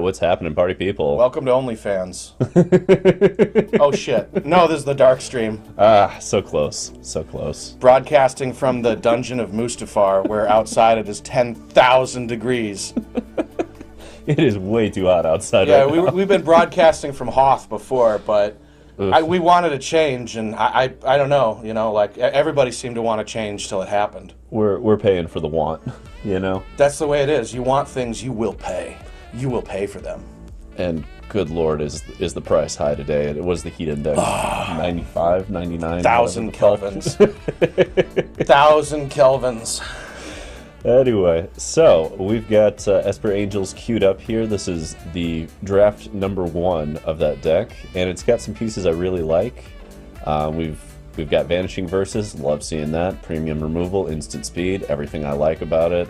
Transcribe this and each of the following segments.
what's happening, party people? Welcome to OnlyFans. Oh shit. No, this is the dark stream. Ah, so close. So close. Broadcasting from the dungeon of Mustafar, where outside it is 10,000 degrees. It is way too hot outside Yeah, right now. we've been broadcasting from Hoth before, but we wanted a change, and I don't know, you know, like everybody seemed to want to change till it happened. We're paying for the want, you know? That's the way it is. You want things, you will pay. You will pay for them. And good lord, is the price high today? It was the heat index. 95, 99. 1,000 kelvins. 1,000 kelvins. Anyway, so we've got Esper Angels queued up here. This is the draft number 1 of that deck, and it's got some pieces I really like. We've got Vanishing Versus, love seeing that. Premium removal, instant speed, everything I like about it.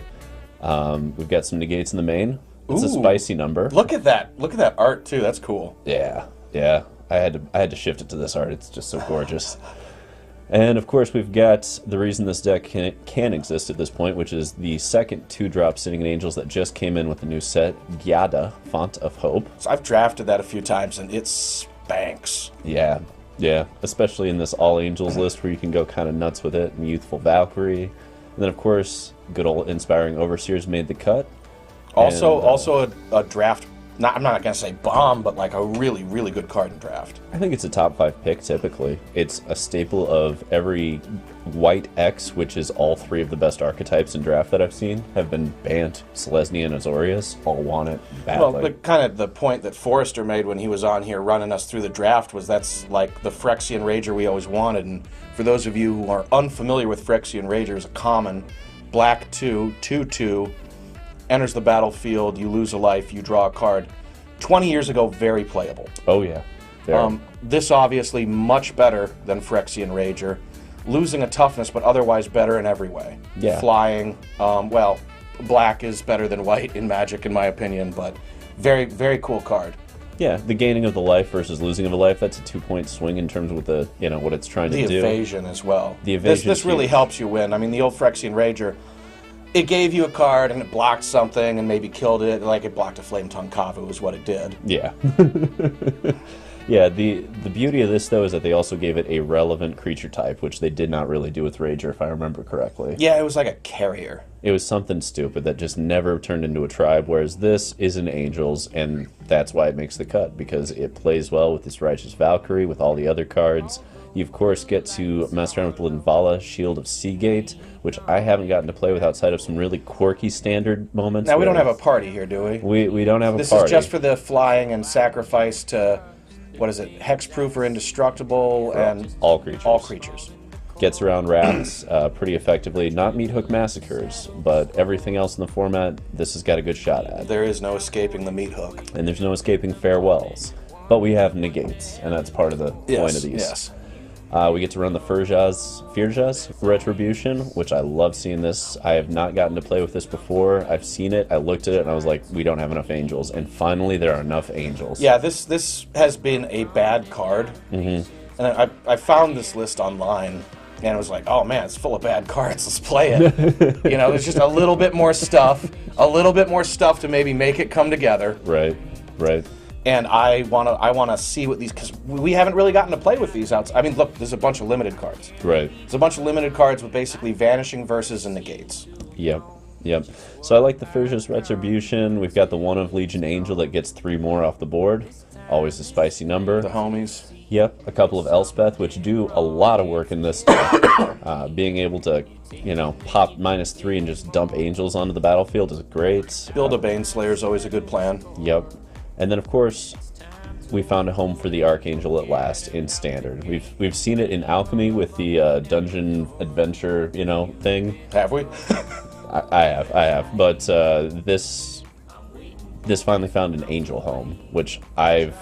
We've got some negates in the main. It's a spicy number. Look at that! Look at that art too. That's cool. Yeah. I had to shift it to this art. It's just so gorgeous. And of course, we've got the reason this deck can exist at this point, which is the second 2-drop Sitting in Angels that just came in with the new set, Gyada, Font of Hope. So I've drafted that a few times, and it spanks. Yeah, especially in this All Angels list where you can go kind of nuts with it, and Youthful Valkyrie. And then, of course, good old Inspiring Overseers made the cut. Also a draft. I'm not gonna say bomb, but like a really, really good card in draft. I think it's a top 5 pick typically. It's a staple of every white X, which is all 3 of the best archetypes in draft that I've seen, have been banned. Selesnya and Azorius all want it badly. Well, kind of the point that Forrester made when he was on here running us through the draft was that's like the Phyrexian Rager we always wanted. And for those of you who are unfamiliar with Phyrexian Rager, it's a common black 2/2/2. Enters the battlefield, you lose a life, you draw a card. 20 years ago, very playable. Oh yeah. This obviously much better than Phyrexian Rager. Losing a toughness, but otherwise better in every way. Yeah. Flying, well, black is better than white in Magic in my opinion, but very, very cool card. Yeah, the gaining of the life versus losing of a life, that's a 2-point swing in terms of the, you know, what it's trying to do. The evasion as well. The evasion. This really helps you win. I mean, the old Phyrexian Rager, it gave you a card and it blocked something and maybe killed it, like it blocked a Flame Tongue Kavu is what it did. Yeah. Yeah, the beauty of this, though, is that they also gave it a relevant creature type, which they did not really do with Rager, if I remember correctly. Yeah, it was like a carrier. It was something stupid that just never turned into a tribe, whereas this is an Angels, and that's why it makes the cut, because it plays well with this Righteous Valkyrie, with all the other cards. You, of course, get to mess around with Linvala, Shield of Seagate, which I haven't gotten to play with outside of some really quirky standard moments. Now, we don't have a party here, do we? We don't have a party. This is just for the flying and sacrifice to, what is it, hexproof or indestructible, and all creatures. All creatures. Gets around rats pretty effectively. Not Meathook Massacres, but everything else in the format, this has got a good shot at. There is no escaping the Meathook. And there's no escaping Farewells. But we have negates, and that's part of the point of these. Yes. We get to run the Firja's Retribution, which I love seeing this. I have not gotten to play with this before. I've seen it, I looked at it, and I was like, we don't have enough Angels. And finally, there are enough Angels. Yeah, this has been a bad card. Mm-hmm. And I found this list online, and it was like, oh man, it's full of bad cards, let's play it. You know, there's just a little bit more stuff to maybe make it come together. Right. And I wanna see what these, because we haven't really gotten to play with these outside. I mean, look, there's a bunch of limited cards. Right. There's a bunch of limited cards with basically Vanishing Versus and negates. Yep. So I like the Firja's Retribution. We've got the one of Legion Angel that gets 3 more off the board. Always a spicy number. The homies. Yep. A couple of Elspeth, which do a lot of work in this deck. Being able to, you know, pop -3 and just dump Angels onto the battlefield is great. Build a Baneslayer is always a good plan. Yep. And then, of course, we found a home for the Archangel at last in Standard. We've seen it in Alchemy with the dungeon adventure, you know, thing. Have we? I have. But this finally found an Angel home, which I've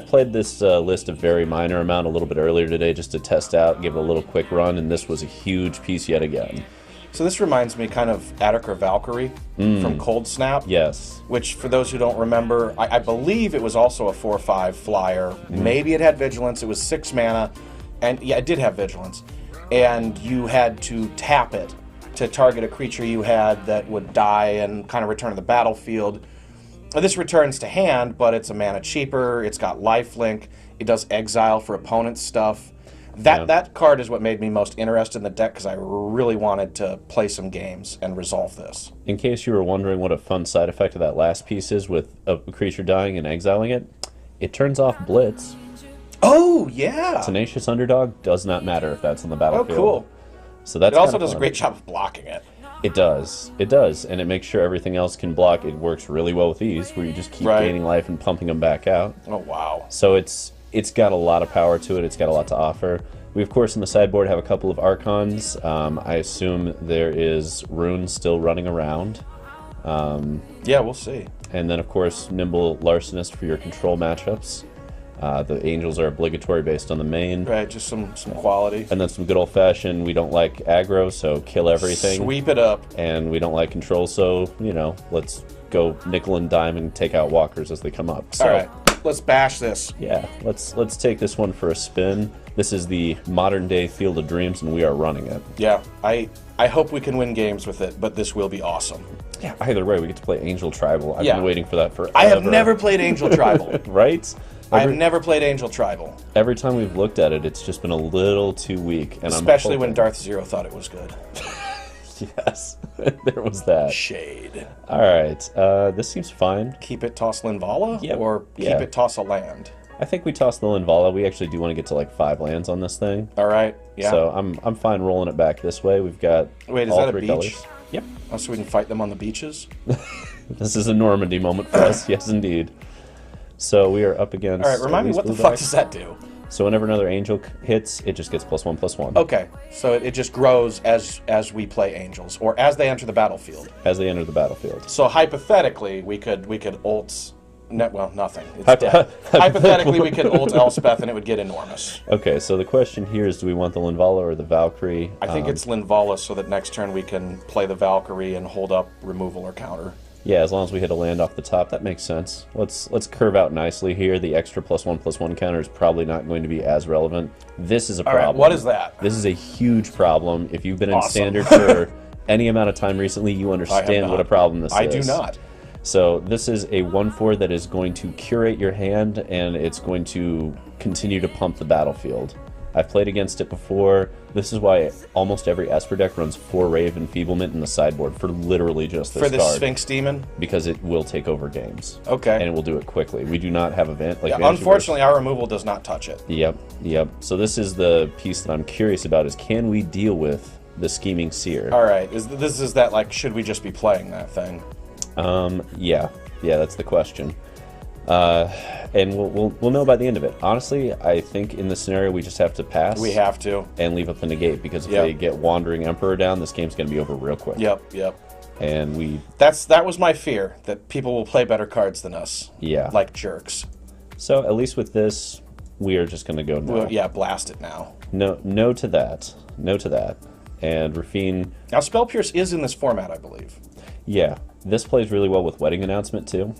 played this list a very minor amount a little bit earlier today just to test out, give it a little quick run, and this was a huge piece yet again. So this reminds me kind of Attica Valkyrie from Cold Snap. Yes. Which, for those who don't remember, I believe it was also a 4/5 flyer. Maybe it had Vigilance. It was 6 mana. And yeah, it did have Vigilance. And you had to tap it to target a creature you had that would die and kind of return to the battlefield. This returns to hand, but it's a mana cheaper. It's got lifelink. It does exile for opponent stuff. That card is what made me most interested in the deck because I really wanted to play some games and resolve this. In case you were wondering what a fun side effect of that last piece is with a creature dying and exiling it, it turns off Blitz. Oh, yeah! Tenacious Underdog does not matter if that's on the battlefield. Oh, cool. So that's it also kinda does fun. a great job of blocking it. It does. It does. And it makes sure everything else can block. It works really well with these, where you just keep gaining life and pumping them back out. Oh, wow. So it's got a lot of power to it. It's got a lot to offer. We, of course, in the sideboard have a couple of Archons. I assume there is Rune still running around. Yeah, we'll see. And then, of course, Nimble Larcenist for your control matchups. The Angels are obligatory based on the main. Right, just some quality. And then some good old-fashioned, we don't like aggro, so kill everything. Sweep it up. And we don't like control, so, you know, let's go nickel and dime and take out walkers as they come up. So, all right, let's bash this. Yeah, let's take this one for a spin. This is the modern-day Field of Dreams, and we are running it. Yeah, I hope we can win games with it, but this will be awesome. Yeah, either way, we get to play Angel Tribal. I've been waiting for that forever. I have never played Angel Tribal. Right? I have never played Angel Tribal. Every time we've looked at it, it's just been a little too weak. And especially when Darth Zero thought it was good. Yes, there was that. Shade. All right, this seems fine. Keep it, toss Linvala? Yep. Or keep it, toss a land? I think we toss the Linvala. We actually do want to get to like 5 lands on this thing. All right, yeah. So I'm fine rolling it back this way. We've got Wait, is all that a 3 beach? colors. Yep. Oh, so we can fight them on the beaches? This is a Normandy moment for us. Yes, indeed. So we are up against... All right, remind me, what the fuck does that do? So whenever another angel hits, it just gets +1/+1. Okay, so it just grows as we play angels, or as they enter the battlefield. As they enter the battlefield. So hypothetically, we could ult... well, nothing. It's dead. Hypothetically, we could ult Elspeth and it would get enormous. Okay, so the question here is, do we want the Linvala or the Valkyrie? I think it's Linvala, so that next turn we can play the Valkyrie and hold up removal or counter. Yeah, as long as we hit a land off the top, that makes sense. Let's curve out nicely here. The extra +1/+1 counter is probably not going to be as relevant. This is a problem. All right, what is that? This is a huge problem. If you've been in Standard for any amount of time recently, you understand what a problem this is. I do not. So this is a 1/4 that is going to curate your hand, and it's going to continue to pump the battlefield. I've played against it before. This is why almost every Esper deck runs 4 Ray of Enfeeblement in the sideboard for literally just this card. For this Sphinx Demon? Because it will take over games. Okay. And it will do it quickly. We do not have unfortunately, our removal does not touch it. Yep. So this is the piece that I'm curious about, is can we deal with the Scheming Seer? All right. Is that like, should we just be playing that thing? Yeah, that's the question. And we'll know by the end of it. Honestly, I think in this scenario we just have to pass. We have to. And leave up the negate, because if they get Wandering Emperor down, this game's going to be over real quick. Yep. And that was my fear, that people will play better cards than us. Yeah. Like jerks. So at least with this, we are just going to go no. Well, yeah, blast it now. No to that. No to that. And Raffine... Now, Spell Pierce is in this format, I believe. Yeah. This plays really well with Wedding Announcement, too.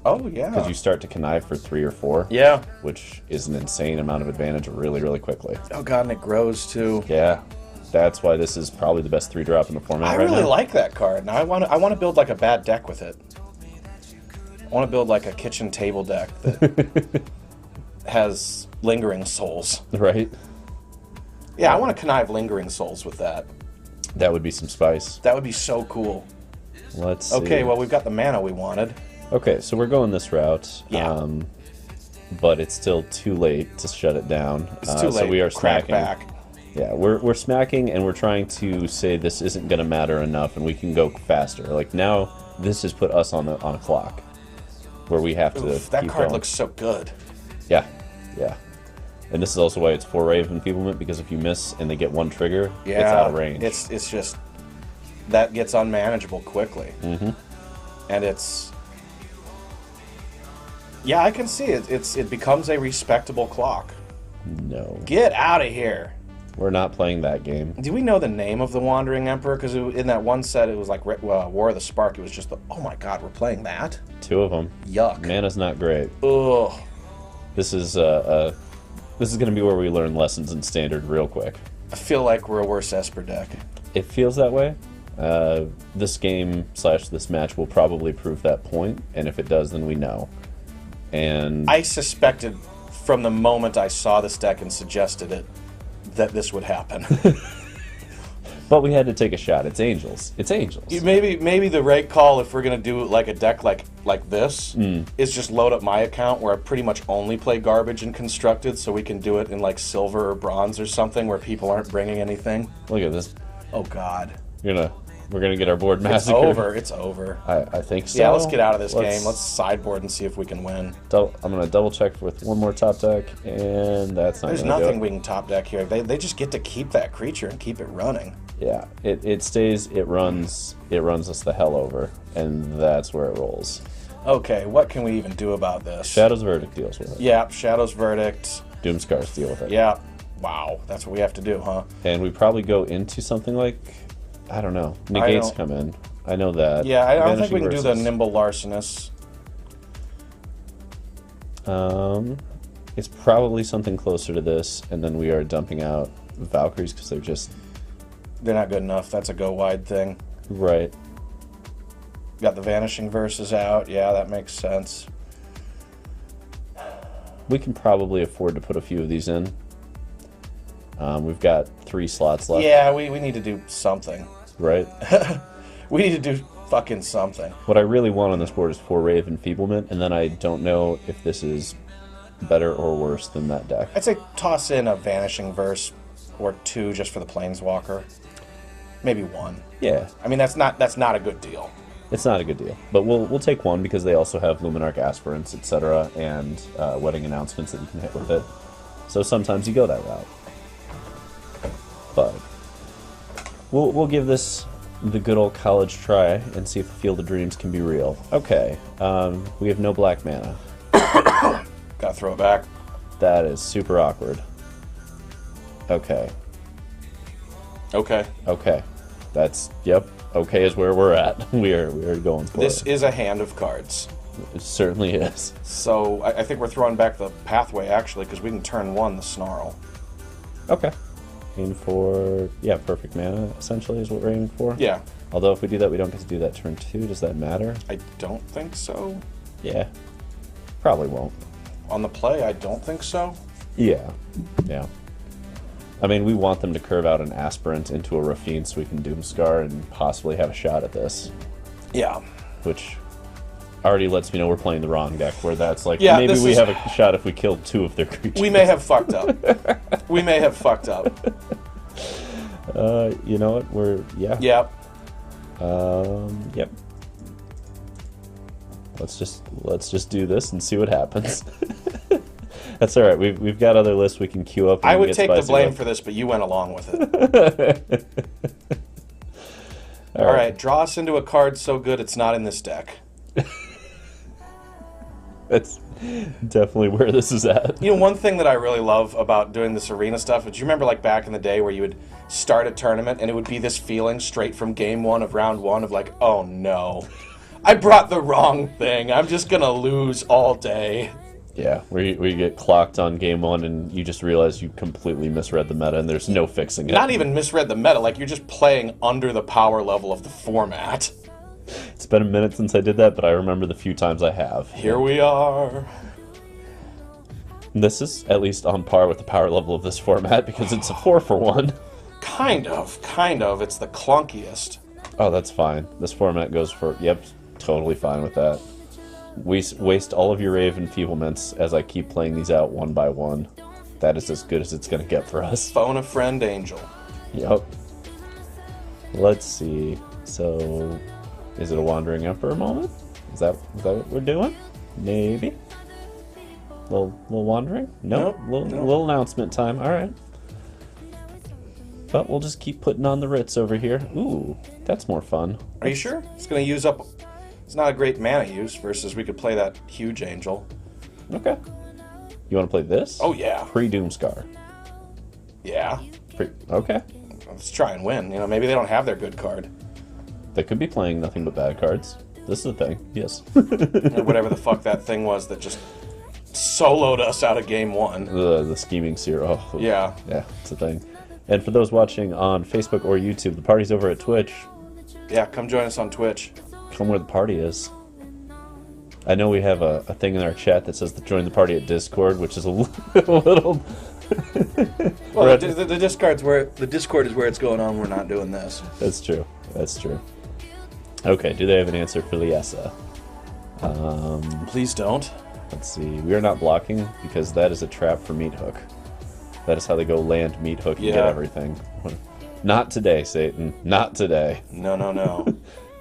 Oh, yeah. Because you start to connive for 3 or 4. Yeah. Which is an insane amount of advantage really, really quickly. Oh, God, and it grows, too. Yeah. That's why this is probably the best 3-drop in the format right now. I really like that card. Now, I want to build, like, a bad deck with it. I want to build, like, a kitchen table deck that has Lingering Souls. Right. Yeah, I want to connive Lingering Souls with that. That would be some spice. That would be so cool. Let's see. Okay, well, we've got the mana we wanted. Okay, so we're going this route. Yeah. But it's still too late to shut it down. It's too late. So we are Crack smacking. back. Yeah, we're smacking, and we're trying to say this isn't going to matter enough, and we can go faster. Like, now, this has put us on a clock where we have to that keep card going. looks so good. Yeah. And this is also why it's 4 Ray of Enfeeblement, because if you miss and they get 1 trigger, it's out of range. It's just... That gets unmanageable quickly. Mm-hmm. And it's... Yeah, I can see it. It becomes a respectable clock. No. Get out of here. We're not playing that game. Do we know the name of the Wandering Emperor? Because in that one set, it was like War of the Spark. It was just oh my god, we're playing that? 2 of them. Yuck. Mana's not great. Ugh. This is going to be where we learn lessons in Standard real quick. I feel like we're a worse Esper deck. It feels that way. This game / this match will probably prove that point, and if it does, then we know. And I suspected from the moment I saw this deck and suggested it that this would happen. But we had to take a shot. It's Angels. It's Angels. Maybe the right call, if we're gonna do like a deck like this, is just load up my account where I pretty much only play garbage and constructed, so we can do it in like silver or bronze or something where people aren't bringing anything. Look at this. Oh God. We're gonna get our board massacre. It's over. I think so. Yeah, let's get out of this game. Let's sideboard and see if we can win. I'm gonna double check with one more top deck, and that's not. There's nothing we can top deck here. They just get to keep that creature and keep it running. Yeah, it stays. It runs us the hell over, and that's where it rolls. Okay, what can we even do about this? Shadow's Verdict deals with it. Yeah, Shadow's Verdict. Doomscars deal with it. Yeah. Wow, that's what we have to do, huh? And we probably go into something like, I don't know. Negates come in. I know that. Yeah, I don't think we can do the Nimble Larcenous. It's probably something closer to this, and then we are dumping out Valkyries because they're not good enough. That's a go wide thing. Right. Got the Vanishing Verses out. Yeah, that makes sense. We can probably afford to put a few of these in. We've got 3 slots left. Yeah, we need to do something. Right? We need to do fucking something. What I really want on this board is 4 Ray of Enfeeblement, and then I don't know if this is better or worse than that deck. I'd say toss in a Vanishing Verse or 2 just for the Planeswalker. Maybe 1. Yeah. I mean, that's not a good deal. It's not a good deal. But we'll take 1 because they also have Luminarch Aspirants, etc., and wedding announcements that you can hit with it. So sometimes you go that route. But we'll give this the good old college try and see if the Field of Dreams can be real. Okay. We have no black mana. Gotta throw it back. That is super awkward. Okay. Okay. That's, yep. Okay is where we're at. We are going for This it. is a hand of cards. It certainly is. So I think we're throwing back the Pathway, actually, because we can turn 1 the Snarl. Okay. Aim for, perfect mana, essentially, is what we're aiming for. Yeah. Although if we do that, we don't get to do that turn 2. Does that matter? I don't think so. Yeah. Probably won't. On the play, I don't think so. Yeah. I mean, we want them to curve out an Aspirant into a Raffine so we can Doomscar and possibly have a shot at this. Yeah. Which already lets me know we're playing the wrong deck, where that's like, yeah, maybe we have a shot if we kill 2 of their creatures. We may have fucked up. You know what? Yep. Yep. Let's just do this and see what happens. That's all right. We've got other lists we can queue up. And I would take the blame for this, but you went along with it. All right, draw us into a card so good it's not in this deck. That's definitely where this is at. You know, one thing that I really love about doing this arena stuff is, you remember like back in the day where you would start a tournament and it would be this feeling straight from game 1 of round 1 of like, oh no, I brought the wrong thing. I'm just gonna lose all day. Yeah, where you get clocked on game 1 and you just realize you completely misread the meta and there's no fixing it. Not even misread the meta, like you're just playing under the power level of the format. It's been a minute since I did that, but I remember the few times I have. Here we are. This is at least on par with the power level of this format because it's a 4-for-1. Kind of. It's the clunkiest. Oh, that's fine. This format goes for, yep, totally fine with that. Waste all of your Ray of Enfeeblements as I keep playing these out 1 by 1. That is as good as it's going to get for us. Phone a friend, Angel. Yep. Let's see. So, is it a Wandering Emperor moment? Is that what we're doing? Maybe. Little wandering? Nope. Little announcement time. All right. But we'll just keep putting on the Ritz over here. Ooh, that's more fun. Are you sure? It's going to use up... It's not a great mana use versus we could play that huge Angel. Okay. You want to play this? Oh, yeah. Pre-Doomscar. Yeah. Okay. Let's try and win. You know, maybe they don't have their good card. They could be playing nothing but bad cards. This is the thing. Yes. Or whatever the fuck that thing was that just soloed us out of game 1. The Scheming Seer. Oh. Yeah. Yeah, it's a thing. And for those watching on Facebook or YouTube, the party's over at Twitch. Yeah, come join us on Twitch. Come where the party is. I know we have a thing in our chat that says to join the party at Discord, which is a little... Well, the Discord is where it's going on. We're not doing this. That's true. That's true. Okay, do they have an answer for Liesa? Please don't. Let's see. We are not blocking because that is a trap for Meathook. That is how they go land Meathook and get everything. Not today, Satan. Not today. No, no, no.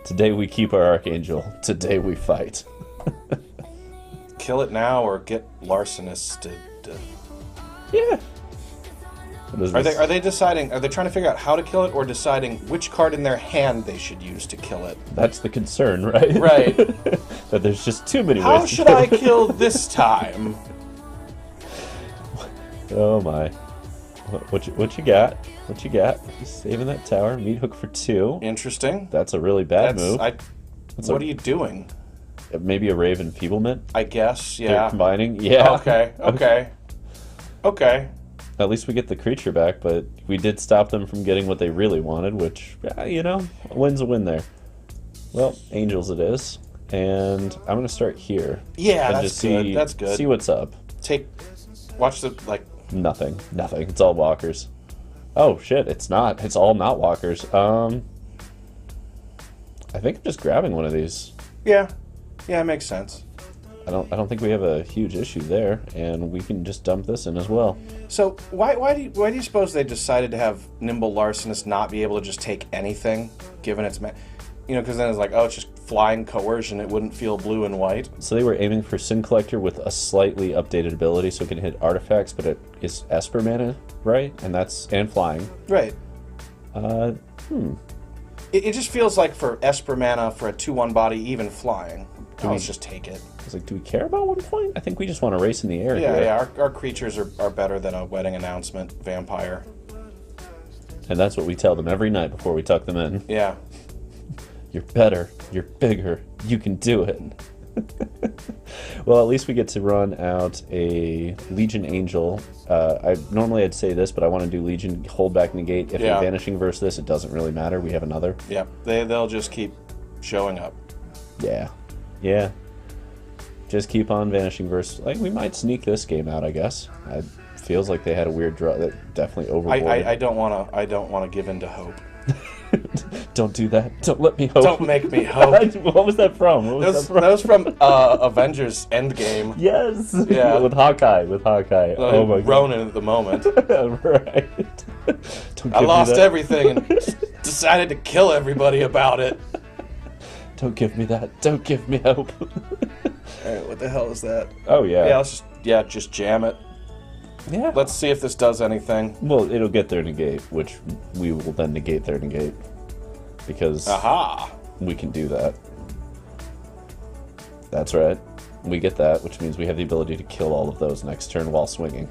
Today we keep our Archangel. Today we fight. Kill it now or get Larcenous to... Yeah. Are they deciding? Are they trying to figure out how to kill it, or deciding which card in their hand they should use to kill it? That's the concern, right? Right. That there's just too many ways. How should I kill this time? Oh my! What you got? What you got? Saving that tower. Meathook for 2. Interesting. That's a really bad move. What are you doing? Maybe a Ray of Enfeeblement. I guess. Yeah. They're combining. Yeah. Okay. Okay. Okay. At least we get the creature back, but we did stop them from getting what they really wanted, which, you know, a win's a win there. Well, Angels it is. And I'm going to start here. Yeah, and that's just good. That's good. See what's up. Watch the, like... Nothing. Nothing. It's all walkers. Oh, shit. It's not. It's all not walkers. I think I'm just grabbing one of these. Yeah. Yeah, it makes sense. I don't think we have a huge issue there, and we can just dump this in as well. So why do you suppose they decided to have Nimble Larcenous not be able to just take anything, given its because then it's like, oh, it's just flying coercion. It wouldn't feel blue and white. So they were aiming for Sin Collector with a slightly updated ability, so it can hit artifacts, but it is Esper mana, right? And flying. Right. It just feels like for Esper mana for a 2/1 body, even flying. Let's just take it. I was like, do we care about 1 point? I think we just want to race in the air here. Yeah, our creatures are better than a wedding announcement vampire. And that's what we tell them every night before we tuck them in. Yeah. You're better. You're bigger. You can do it. Well, at least we get to run out a Legion Angel. Normally I'd say this, but I want to do Legion, hold back, negate. If you're vanishing versus this, it doesn't really matter. We have another. Yep. They'll just keep showing up. Yeah. Yeah. Just keep on vanishing versus... Like, we might sneak this game out, I guess. It feels like they had a weird draw that definitely overboard. I don't want to give in to hope. Don't do that. Don't let me hope. Don't make me hope. What was that from? That was from Avengers Endgame. Yes. Yeah. With Hawkeye. Oh my god. Ronan at the moment. Right. I lost everything and decided to kill everybody about it. Don't give me that. Don't give me hope. Alright, what the hell is that? Oh yeah. Yeah, let's just jam it. Yeah. Let's see if this does anything. Well, it'll get their negate, which we will then negate their negate. Because we can do that. That's right. We get that, which means we have the ability to kill all of those next turn while swinging.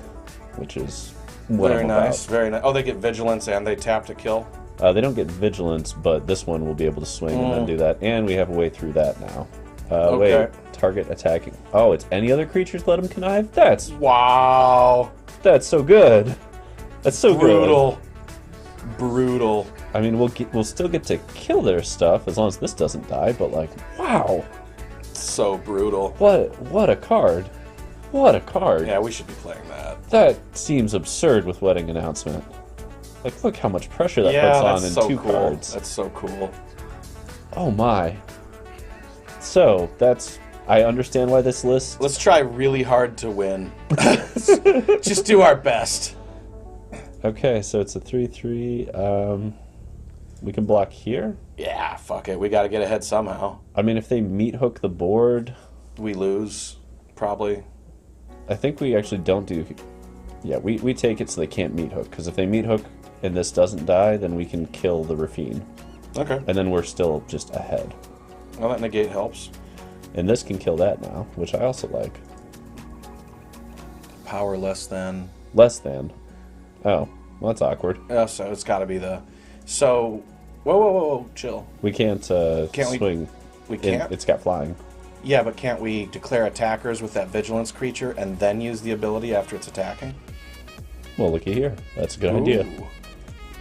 Which is what very I'm nice, about. very nice. Oh, they get Vigilance and they tap to kill? They don't get Vigilance, but this one will be able to swing and then do that. And we have a way through that now. Okay. Wait, target attacking. Oh, it's any other creatures let him connive? That's... Wow. That's so good. That's so brutal. Brutal. I mean, we'll still get to kill their stuff as long as this doesn't die, but like, wow. So brutal. What a card. What a card. Yeah, we should be playing that. That seems absurd with Wedding Announcement. Like, look how much pressure that puts on in so 2 cool. cards. That's so cool. Oh my. So, I understand why this list... Let's try really hard to win. Just do our best. Okay, so it's a 3/3. We can block here? Yeah, fuck it. We gotta get ahead somehow. I mean, if they Meathook the board... We lose, probably. I think we actually don't do... Yeah, we take it so they can't Meathook, because if they Meathook and this doesn't die, then we can kill the Raffine. Okay. And then we're still just ahead. Well, that negate helps. And this can kill that now, which I also like. Power less than... Less than. Oh, well, that's awkward. So it's gotta be the... So... Whoa, chill. We can't, swing. We can't? It's got flying. Yeah, but can't we declare attackers with that Vigilance creature and then use the ability after it's attacking? Well, looky here. That's a good idea.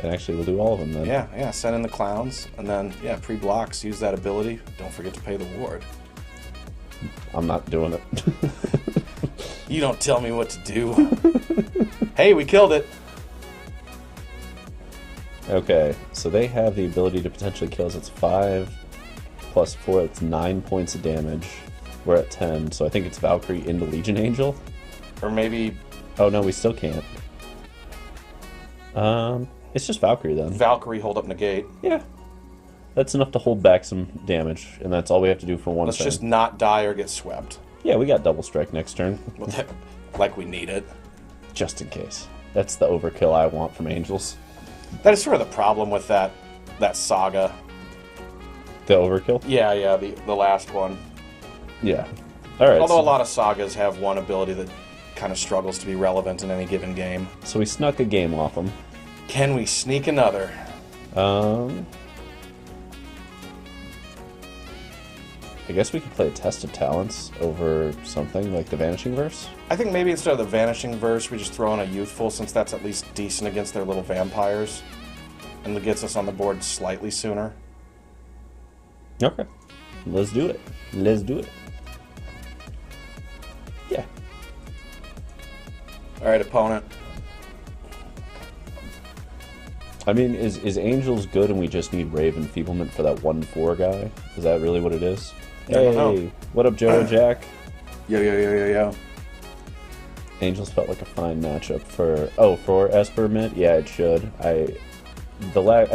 And actually, we'll do all of them then. Yeah, send in the clowns, and then, yeah, pre-blocks, use that ability. Don't forget to pay the ward. I'm not doing it. You don't tell me what to do. Hey, we killed it. Okay, so they have the ability to potentially kill us. It's 5 plus 4, it's 9 points of damage. We're at 10, so I think it's Valkyrie into Legion Angel. Or maybe... Oh no, we still can't. It's just Valkyrie then. Valkyrie hold up negate. Yeah. That's enough to hold back some damage, and that's all we have to do for one Let's thing. just not die or get swept. Yeah, we got double strike next turn. Like we need it. Just in case. That's the overkill I want from Angels. That is sort of the problem with that saga. The overkill? Yeah, the last one. Yeah. Alright. Although a lot of sagas have one ability that kind of struggles to be relevant in any given game. So we snuck a game off them. Can we sneak another? I guess we could play a Test of Talents over something like the Vanishing Verse. I think maybe instead of the Vanishing Verse, we just throw in a Youthful, since that's at least decent against their little vampires. And it gets us on the board slightly sooner. Okay. Let's do it. Let's do it. Yeah. Alright, opponent. I mean, is Angels good and we just need Ray of Enfeeblement for that 1/4 guy? Is that really what it is? I don't know. Hey, what up, Joe and Jack? Yo. Angels felt like a fine matchup for Esper Mid. Yeah, it should. I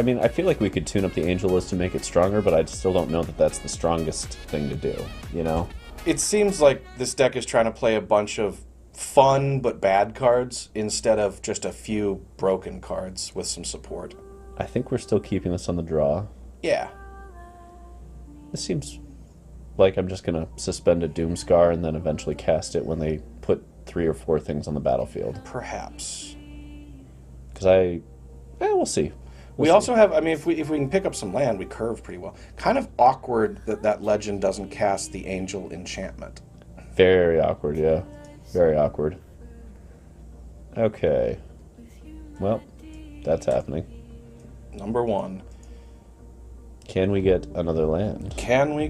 mean, I feel like we could tune up the Angel list to make it stronger, but I still don't know that that's the strongest thing to do. You know? It seems like this deck is trying to play a bunch of fun but bad cards instead of just a few broken cards with some support. I think we're still keeping this on the draw. Yeah. This seems like I'm just gonna suspend a Doomscar and then eventually cast it when they put 3 or 4 things on the battlefield. Perhaps. Because we'll see. We also have, I mean, if we can pick up some land, we curve pretty well. Kind of awkward that legend doesn't cast the Angel Enchantment. Very awkward, yeah. Very awkward. Okay. Well, that's happening. Number 1. Can we get another land? Can we?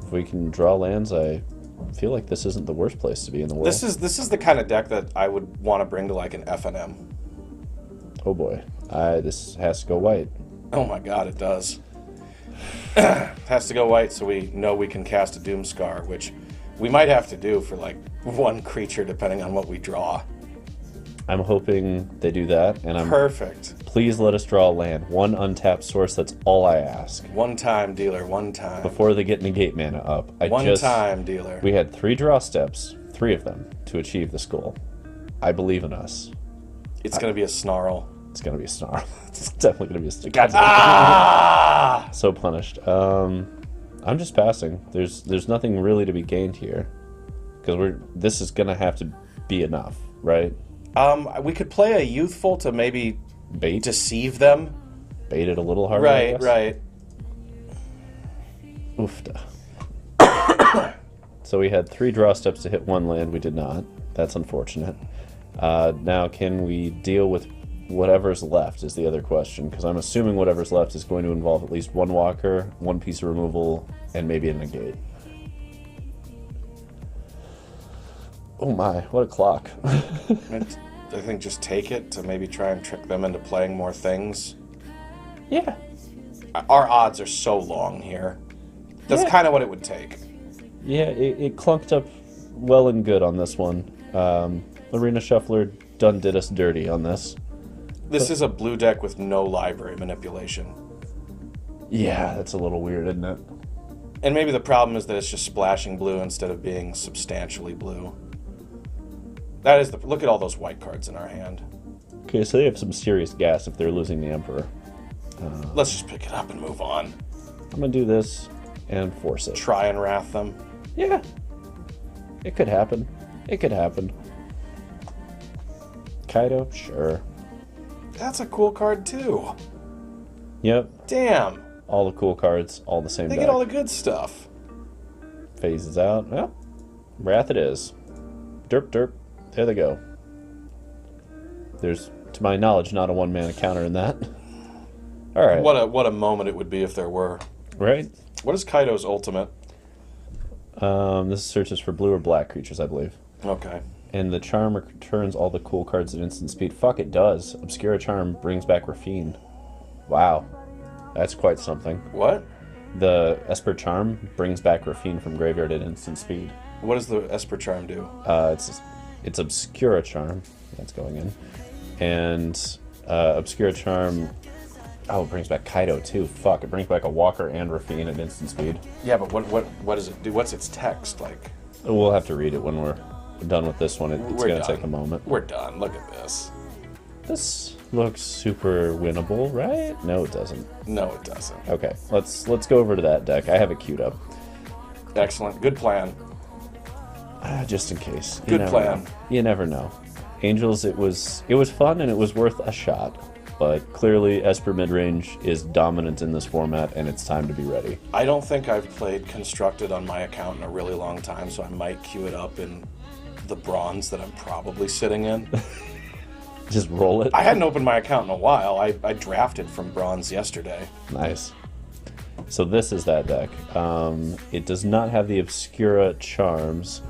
If we can draw lands, I feel like this isn't the worst place to be in the world. This is the kind of deck that I would want to bring to like an FNM. Oh boy. This has to go white. Oh my god, it does. Has to go white so we know we can cast a Doomscar, which we might have to do for like 1 creature depending on what we draw. I'm hoping they do that, and Perfect. Please let us draw a land. 1 untapped source, that's all I ask. One time, dealer, one time. Before they get negate mana up. One time, dealer. We had 3 draw steps, 3 of them, to achieve this goal. I believe in us. It's going to be a snarl. It's going to be a snarl. It's definitely going to be a stick. Ah! So punished. I'm just passing. There's nothing really to be gained here. Because this is going to have to be enough, right? We could play a Youthful to maybe Bait? deceive them. Bait it a little harder, I guess? Right. Oofda. So we had 3 draw steps to hit 1 land. We did not. That's unfortunate. Now, can we deal with whatever's left is the other question, because I'm assuming whatever's left is going to involve at least 1 walker, 1 piece of removal, and maybe a negate. Oh my, what a clock. I think just take it to maybe try and trick them into playing more things. Yeah. Our odds are so long here. That's kind of what it would take. Yeah, it clunked up well and good on this one. Arena Shuffler done did us dirty on this. This is a blue deck with no library manipulation. Yeah, that's a little weird, isn't it? And maybe the problem is that it's just splashing blue instead of being substantially blue. That is look at all those white cards in our hand. Okay, so they have some serious gas if they're losing the Emperor. Let's just pick it up and move on. I'm gonna do this and force it. Try and wrath them. Yeah. It could happen. It could happen. Kaito? Sure. That's a cool card too. Yep. Damn. All the cool cards, all the same They deck. get all the good stuff. Phases out. Well, Wrath it is. Derp derp. There they go. There's to my knowledge, not a 1-mana counter in that. All right. What a moment it would be if there were. Right? What is Kaito's ultimate? This searches for blue or black creatures, I believe. Okay. And the charm returns all the cool cards at instant speed. Fuck, it does. Obscura Charm brings back Raffine. Wow. That's quite something. What? The Esper Charm brings back Raffine from graveyard at instant speed. What does the Esper Charm do? It's Obscura Charm. That's going in. And Obscura Charm... Oh, it brings back Kaito, too. Fuck, it brings back a Walker and Raffine at instant speed. Yeah, but what does it do? What's its text like? We'll have to read it when we're done with this one. It's going to take a moment. We're done. Look at this. This looks super winnable, right? No, it doesn't. No, it doesn't. Okay, let's go over to that deck. I have it queued up. Excellent. Good plan. Just in case. Good plan. You never know. Angels, it was fun and it was worth a shot. But clearly, Esper Midrange is dominant in this format, and it's time to be ready. I don't think I've played Constructed on my account in a really long time, so I might queue it up in the bronze that I'm probably sitting in. Just roll it. I hadn't opened my account in a while. I drafted from bronze yesterday. Nice. So this is that deck. It does not have the Obscura Charms.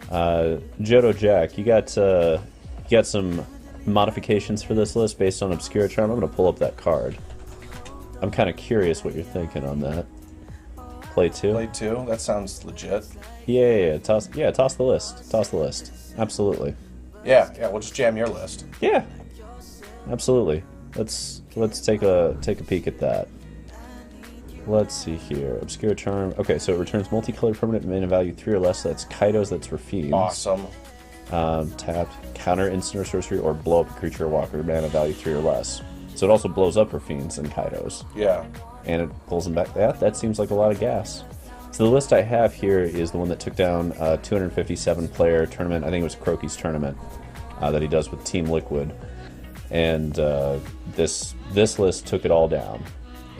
Johto Jack, you got some modifications for this list based on Obscura Charm. I'm going to pull up that card. I'm kind of curious what you're thinking on that. Play 2? Play 2? That sounds legit. Yeah. Toss the list. Toss the list. Absolutely. Yeah, we'll just jam your list. Yeah. Absolutely. Let's take a peek at that. Let's see here. Obscura Charm. Okay, so it returns multicolored permanent mana value 3 or less. That's Kaito's, that's Raffine's. Awesome. Tapped, counter instant or sorcery, or blow up a creature or walker, mana value 3 or less. So it also blows up Raffine's and Kaito's. Yeah. And it pulls them back. That seems like a lot of gas. So the list I have here is the one that took down a 257-player tournament. I think it was Croaky's tournament that he does with Team Liquid. And this list took it all down.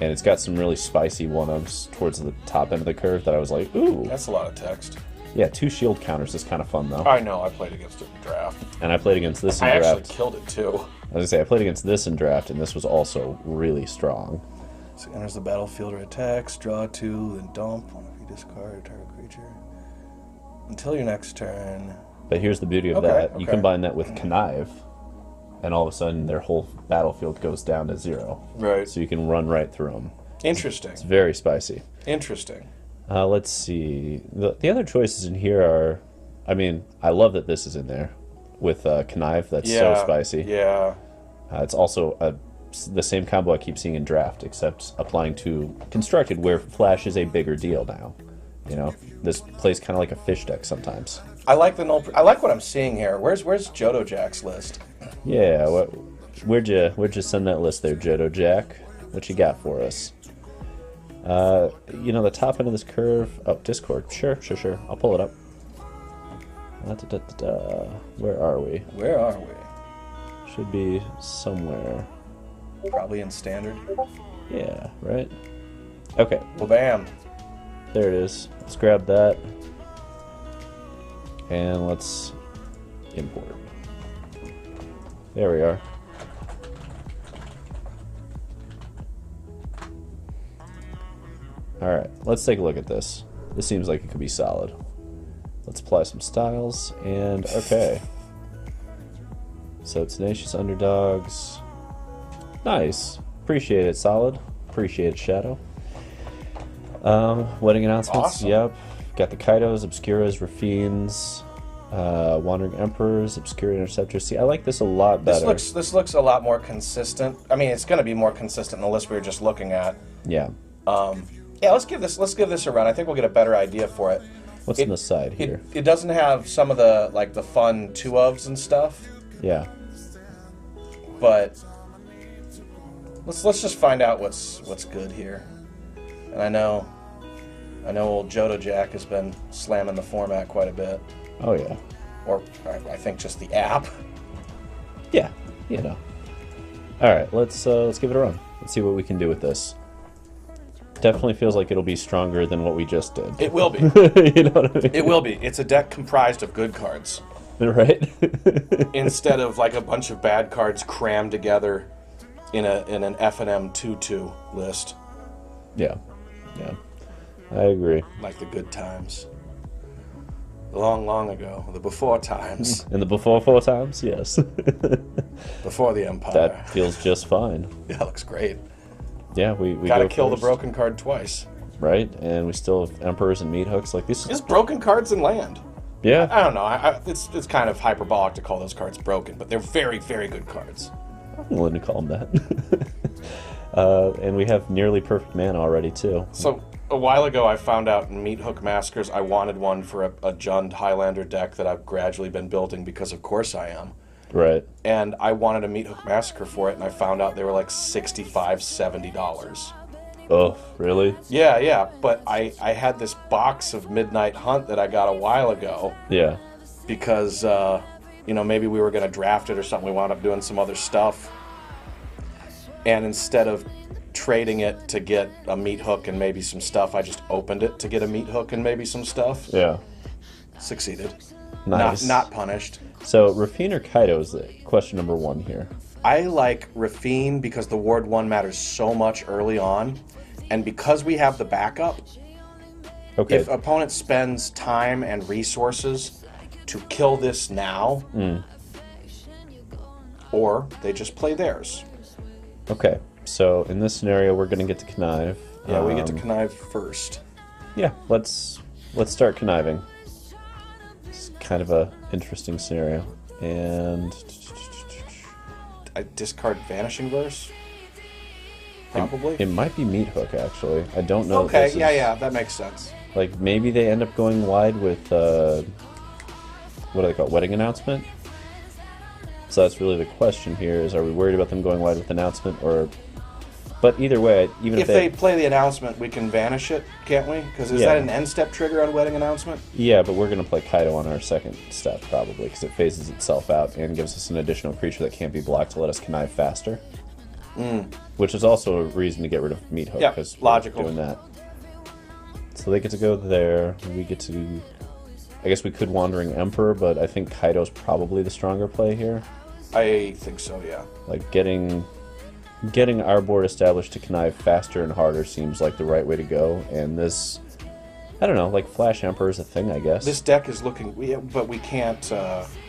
And it's got some really spicy one-ups towards the top end of the curve that I was like, ooh. That's a lot of text. Yeah, 2 shield counters is kind of fun, though. I know, I played against it in draft. And I played against this in draft. draft. I actually killed it, too. I was going to say, I played against this in draft, and this was also really strong. So enters the battlefield or attacks, draw 2, then dump. If you discard a target creature. Until your next turn. But here's the beauty of that. You combine that with Connive, and all of a sudden their whole battlefield goes down to 0. Right. So you can run right through them. Interesting. It's very spicy. Interesting. Let's see. The other choices in here are... I mean, I love that this is in there with Connive. That's so spicy. Yeah. It's also the same combo I keep seeing in draft, except applying to Constructed, where Flash is a bigger deal now. You know, this plays kind of like a fish deck sometimes. I like what I'm seeing here. Where's Johto Jack's list? Yeah, where'd you send that list there, Johto Jack? What you got for us? You know, the top end of this curve. Oh, Discord. Sure. I'll pull it up. Where are we? Where are we? Should be somewhere. Probably in standard. Yeah, right? Okay. Well, bam. There it is. Let's grab that. And let's import. There we are. Alright, let's take a look at this. This seems like it could be solid. Let's apply some styles, and okay. So Tenacious Underdogs. Nice. Appreciate it, Solid. Appreciate it, Shadow. Wedding announcements, awesome. Yep. Got the Kaitos, Obscuras, Raffines, Wandering Emperors, Obscura Interceptor. See, I like this a lot better. This looks a lot more consistent. I mean, it's going to be more consistent in the list we were just looking at. Yeah. Yeah, let's give this a run. I think we'll get a better idea for it. What's on the side here? It doesn't have some of the the fun 2-ofs and stuff. Yeah. But let's just find out what's good here. And I know old Johto Jack has been slamming the format quite a bit. Oh yeah. Or I think just the app. Yeah. You know. All right. Let's give it a run. Let's see what we can do with this. Definitely feels like it'll be stronger than what we just did. It will be. You know what I mean? It will be. It's a deck comprised of good cards. Right? instead of like a bunch of bad cards crammed together in an F&M 2/2 list. Yeah. Yeah. I agree. Like the good times. Long, long ago. The before times. In the before 4 times, yes. Before the Empire. That feels just fine. Yeah, looks great. Yeah, we gotta go kill first, the broken card twice. right? And we still have Emperors and Meathooks. Like this. Just broken cards in land. Yeah. I don't know. It's kind of hyperbolic to call those cards broken, but they're very, very good cards. I'm willing to call them that. And we have nearly perfect mana already too. So a while ago, I found out in Meathook Massacres I wanted one for a Jund Highlander deck that I've gradually been building because, of course, I am. Right. And I wanted a Meathook Massacre for it, and I found out they were like $65, $70. Oh, really? Yeah, but I had this box of Midnight Hunt that I got a while ago Yeah. because, maybe we were going to draft it or something. We wound up doing some other stuff. And instead of trading it to get a Meathook and maybe some stuff, I just opened it to get a Meathook and maybe some stuff. Yeah. Succeeded. Nice. Not punished. So, Raffine or Kaito is the question number 1 here. I like Raffine because the Ward 1 matters so much early on. And because we have the backup, Okay. if opponent spends time and resources to kill this now, or they just play theirs. Okay. So, in this scenario, we're going to get to connive. Yeah, we get to connive first. Yeah, let's start conniving. It's kind of a interesting scenario. And I discard Vanishing Verse? Probably. it might be Meathook, actually. I don't know. Okay, if this yeah, that makes sense. Like, maybe they end up going wide with, what do they call it? Wedding Announcement? So that's really the question here, is are we worried about them going wide with Announcement, or... But either way, even If they play the Announcement, we can vanish it, can't we? Because is Yeah. that an end step trigger on Wedding Announcement? Yeah, but we're going to play Kaito on our second step, probably, because it phases itself out and gives us an additional creature that can't be blocked to let us connive faster. Which is also a reason to get rid of Meathook, Yeah, because logical. we're doing that. So they get to go there, we get to... I guess we could Wandering Emperor, but I think Kaito's probably the stronger play here. I think so, yeah. Like, getting our board established to connive faster and harder seems like the right way to go, and this... I don't know, like, Flash Emperor is a thing, I guess. This deck is looking... but we can't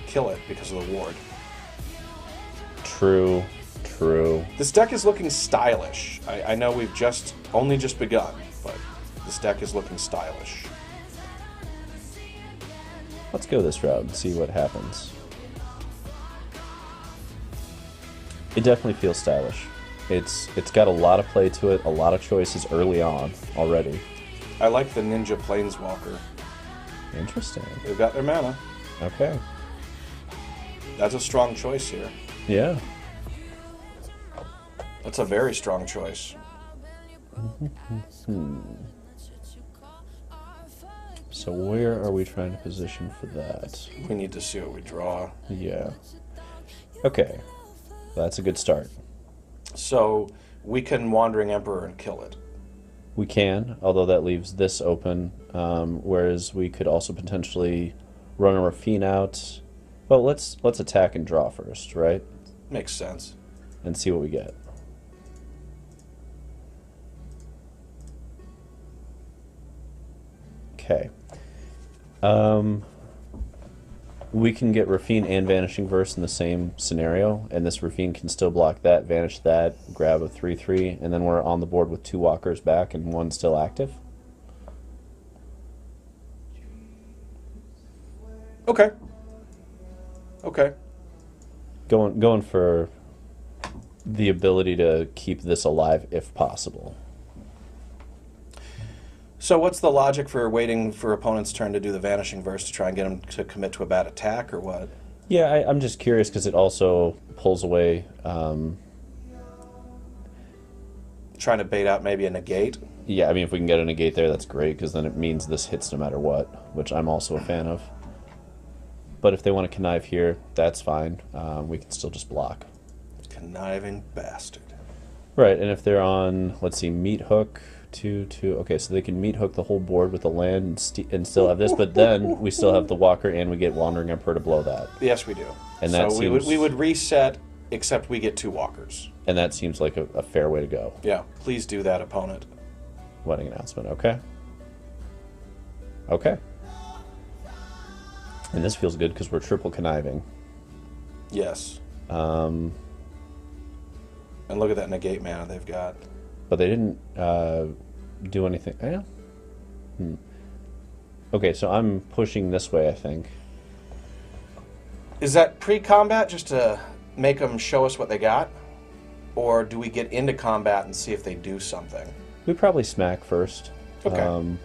kill it because of the ward. True. This deck is looking stylish. I know we've only just begun, but this deck is looking stylish. Let's go this route and see what happens. It definitely feels stylish. It's got a lot of play to it, a lot of choices early on already. I like the Ninja Planeswalker. Interesting. They've got their mana. Okay. That's a strong choice here. Yeah. That's a very strong choice. So where are we trying to position for that? We need to see what we draw. Yeah. Okay. That's a good start. So we can Wandering Emperor and kill it. We can, although that leaves this open, whereas we could also potentially run a Raffine out. Well, let's attack and draw first, right? Makes sense. And see what we get. Okay. We can get Raffine and Vanishing Verse in the same scenario, and this Raffine can still block that, vanish that, grab a 3/3, and then we're on the board with 2 walkers back and 1 still active. Okay. Going for the ability to keep this alive if possible. So what's the logic for waiting for opponent's turn to do the Vanishing Verse to try and get him to commit to a bad attack, or what? Yeah, I'm just curious because it also pulls away... Trying to bait out maybe a negate? Yeah, I mean, if we can get a negate there, that's great, because then it means this hits no matter what, which I'm also a fan of. But if they want to connive here, that's fine. We can still just block. Conniving bastard. Right, and if they're on, let's see, Meathook, 2/2. Okay, so they can Meathook the whole board with the land and still have this, but then we still have the Walker and we get Wandering Emperor to blow that. Yes, we do. And that so seems... we would reset, except we get 2 walkers. And that seems like a fair way to go. Yeah, please do that, opponent. Wedding announcement, okay. Okay. And this feels good because we're triple conniving. Yes. And look at that negate mana they've got. But they didn't do anything. Okay, so I'm pushing this way, I think. Is that pre-combat just to make them show us what they got? Or do we get into combat and see if they do something? We probably smack first. Okay.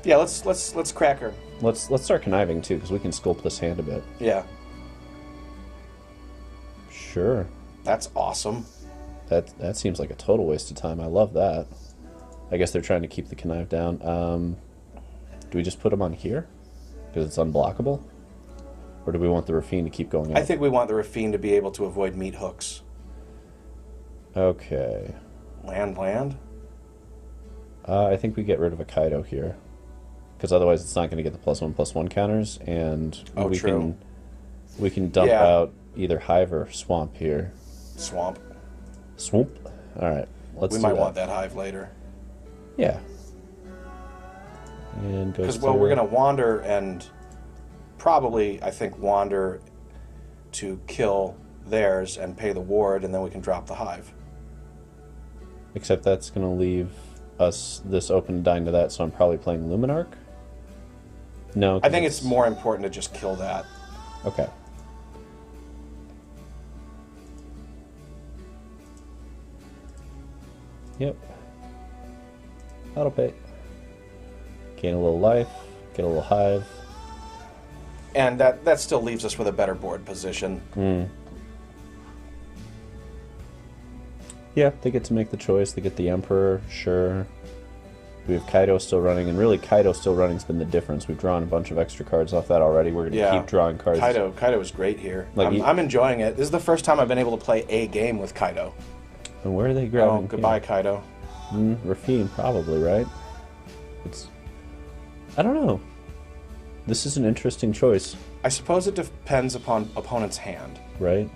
Yeah, let's crack her. Let's start conniving too, because we can sculpt this hand a bit. Yeah. Sure. That's awesome. That seems like a total waste of time. I love that. I guess they're trying to keep the connive down. Do we just put them on here? Because it's unblockable? Or do we want the Raffine to keep going up? I think we want the Raffine to be able to avoid meat hooks. Okay. Land? I think we get rid of a Kaito here. Because otherwise it's not going to get the +1/+1 counters, and we can dump out either Hive or Swamp here. Swamp. Alright, let's We might want that Hive later. Yeah. And because, well, we're going to wander and probably, I think, wander to kill theirs and pay the ward, and then we can drop the Hive. Except that's going to leave us this open dying to that, so I'm probably playing Luminarch? No. I think it's more important to just kill that. Okay. Yep. That'll pay. Gain a little life, get a little Hive. And that still leaves us with a better board position. Yeah, they get to make the choice. They get the Emperor, sure. We have Kaito still running, and really Kaito still running has been the difference. We've drawn a bunch of extra cards off that already. We're going to keep drawing cards. Kaito is great here. Like I'm enjoying it. This is the first time I've been able to play a game with Kaito. And where are they grabbing? Oh, goodbye, Kaito. Raffine, probably, right? I don't know. This is an interesting choice. I suppose it depends upon opponent's hand. Right?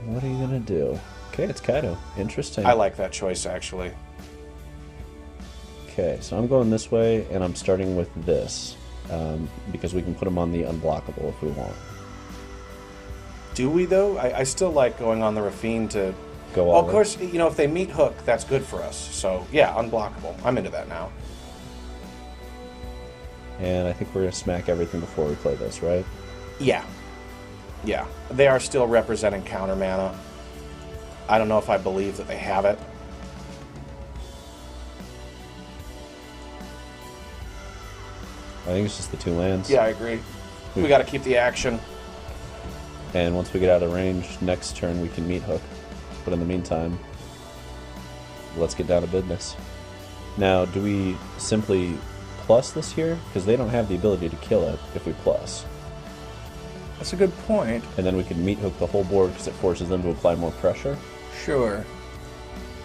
What are you going to do? Okay, it's Kaito. Interesting. I like that choice, actually. Okay, so I'm going this way, and I'm starting with this. Because we can put them on the unblockable if we want. Do we, though? I still like going on the Raffine to... Go all of course, you know, if they meet Hook, that's good for us. So, yeah, unblockable. I'm into that now. And I think we're going to smack everything before we play this, right? Yeah. Yeah. They are still representing counter mana. I don't know if I believe that they have it. I think it's just the 2 lands. Yeah, I agree. We got to keep the action. And once we get out of range, next turn we can meet Hook. But in the meantime, let's get down to business. Now, do we simply plus this here? Because they don't have the ability to kill it if we plus. That's a good point. And then we can meet Hook the whole board because it forces them to apply more pressure. Sure.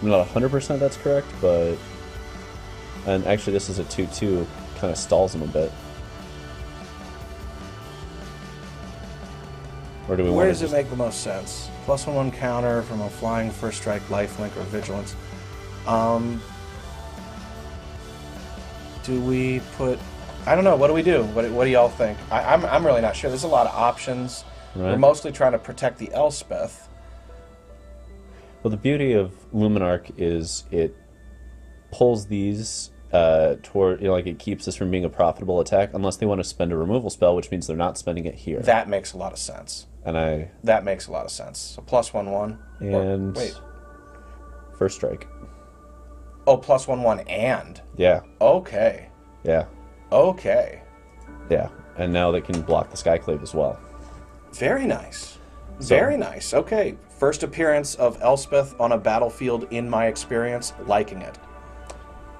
I'm not 100% that's correct, but... And actually this is a 2/2, kind of stalls them a bit. Or do we Where does it make the most sense? +1/+1 counter from a flying first strike, lifelink, or vigilance. Do we put... I don't know. What do we do? What do y'all think? I'm really not sure. There's a lot of options. Right. We're mostly trying to protect the Elspeth. Well, the beauty of Luminarch is it pulls these toward, you know, like it keeps this from being a profitable attack unless they want to spend a removal spell, which means they're not spending it here. That makes a lot of sense. And that makes a lot of sense. So +1/+1. And wait. First strike. Oh, +1/+1 and. Yeah. Okay. Yeah. Okay. Yeah. And now they can block the Skyclave as well. Very nice. Very nice. Okay. First appearance of Elspeth on a battlefield in my experience. Liking it.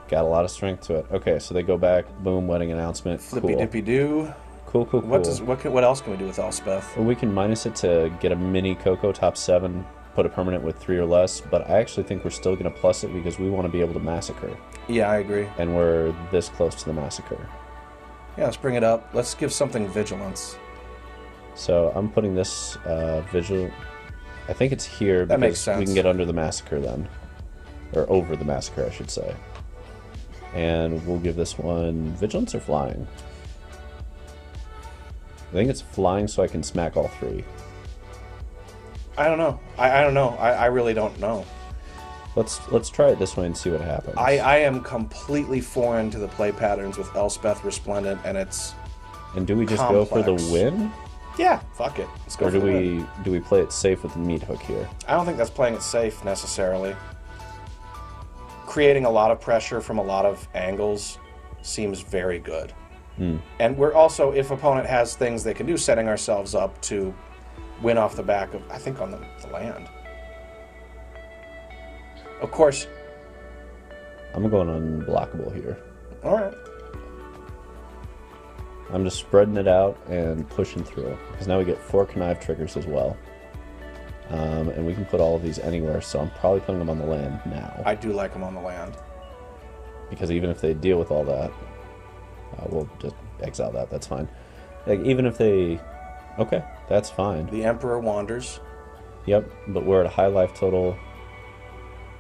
Got a lot of strength to it. Okay, so they go back. Boom, wedding announcement. Flippy dippy doo. Cool. What else can we do with Elspeth? Well, we can minus it to get a mini Coco top 7 put a permanent with 3 or less, but I actually think we're still going to plus it because we want to be able to massacre. Yeah, I agree. And we're this close to the massacre. Yeah, let's bring it up. Let's give something vigilance. So I'm putting this vigil. I think it's here because that makes sense. We can get under the massacre then. Or over the massacre, I should say. And we'll give this one vigilance or flying? I think it's flying so I can smack all 3. I don't know. I don't know. I really don't know. Let's try it this way and see what happens. I am completely foreign to the play patterns with Elspeth Resplendent, and it's And do we just complex. go for the win? Yeah, fuck it. Let's go Or for the win. do we play it safe with the Meathook here? I don't think that's playing it safe necessarily. Creating a lot of pressure from a lot of angles seems very good. And we're also, if opponent has things they can do, setting ourselves up to win off the back of, I think, on the land. Of course. I'm going unblockable here. All right. I'm just spreading it out and pushing through. Because now we get 4 connive triggers as well. And we can put all of these anywhere, so I'm probably putting them on the land now. I do like them on the land. Because even if they deal with all that, we'll just exile that, that's fine. Like, even if they... Okay, that's fine. The Emperor wanders. Yep, but we're at a high life total,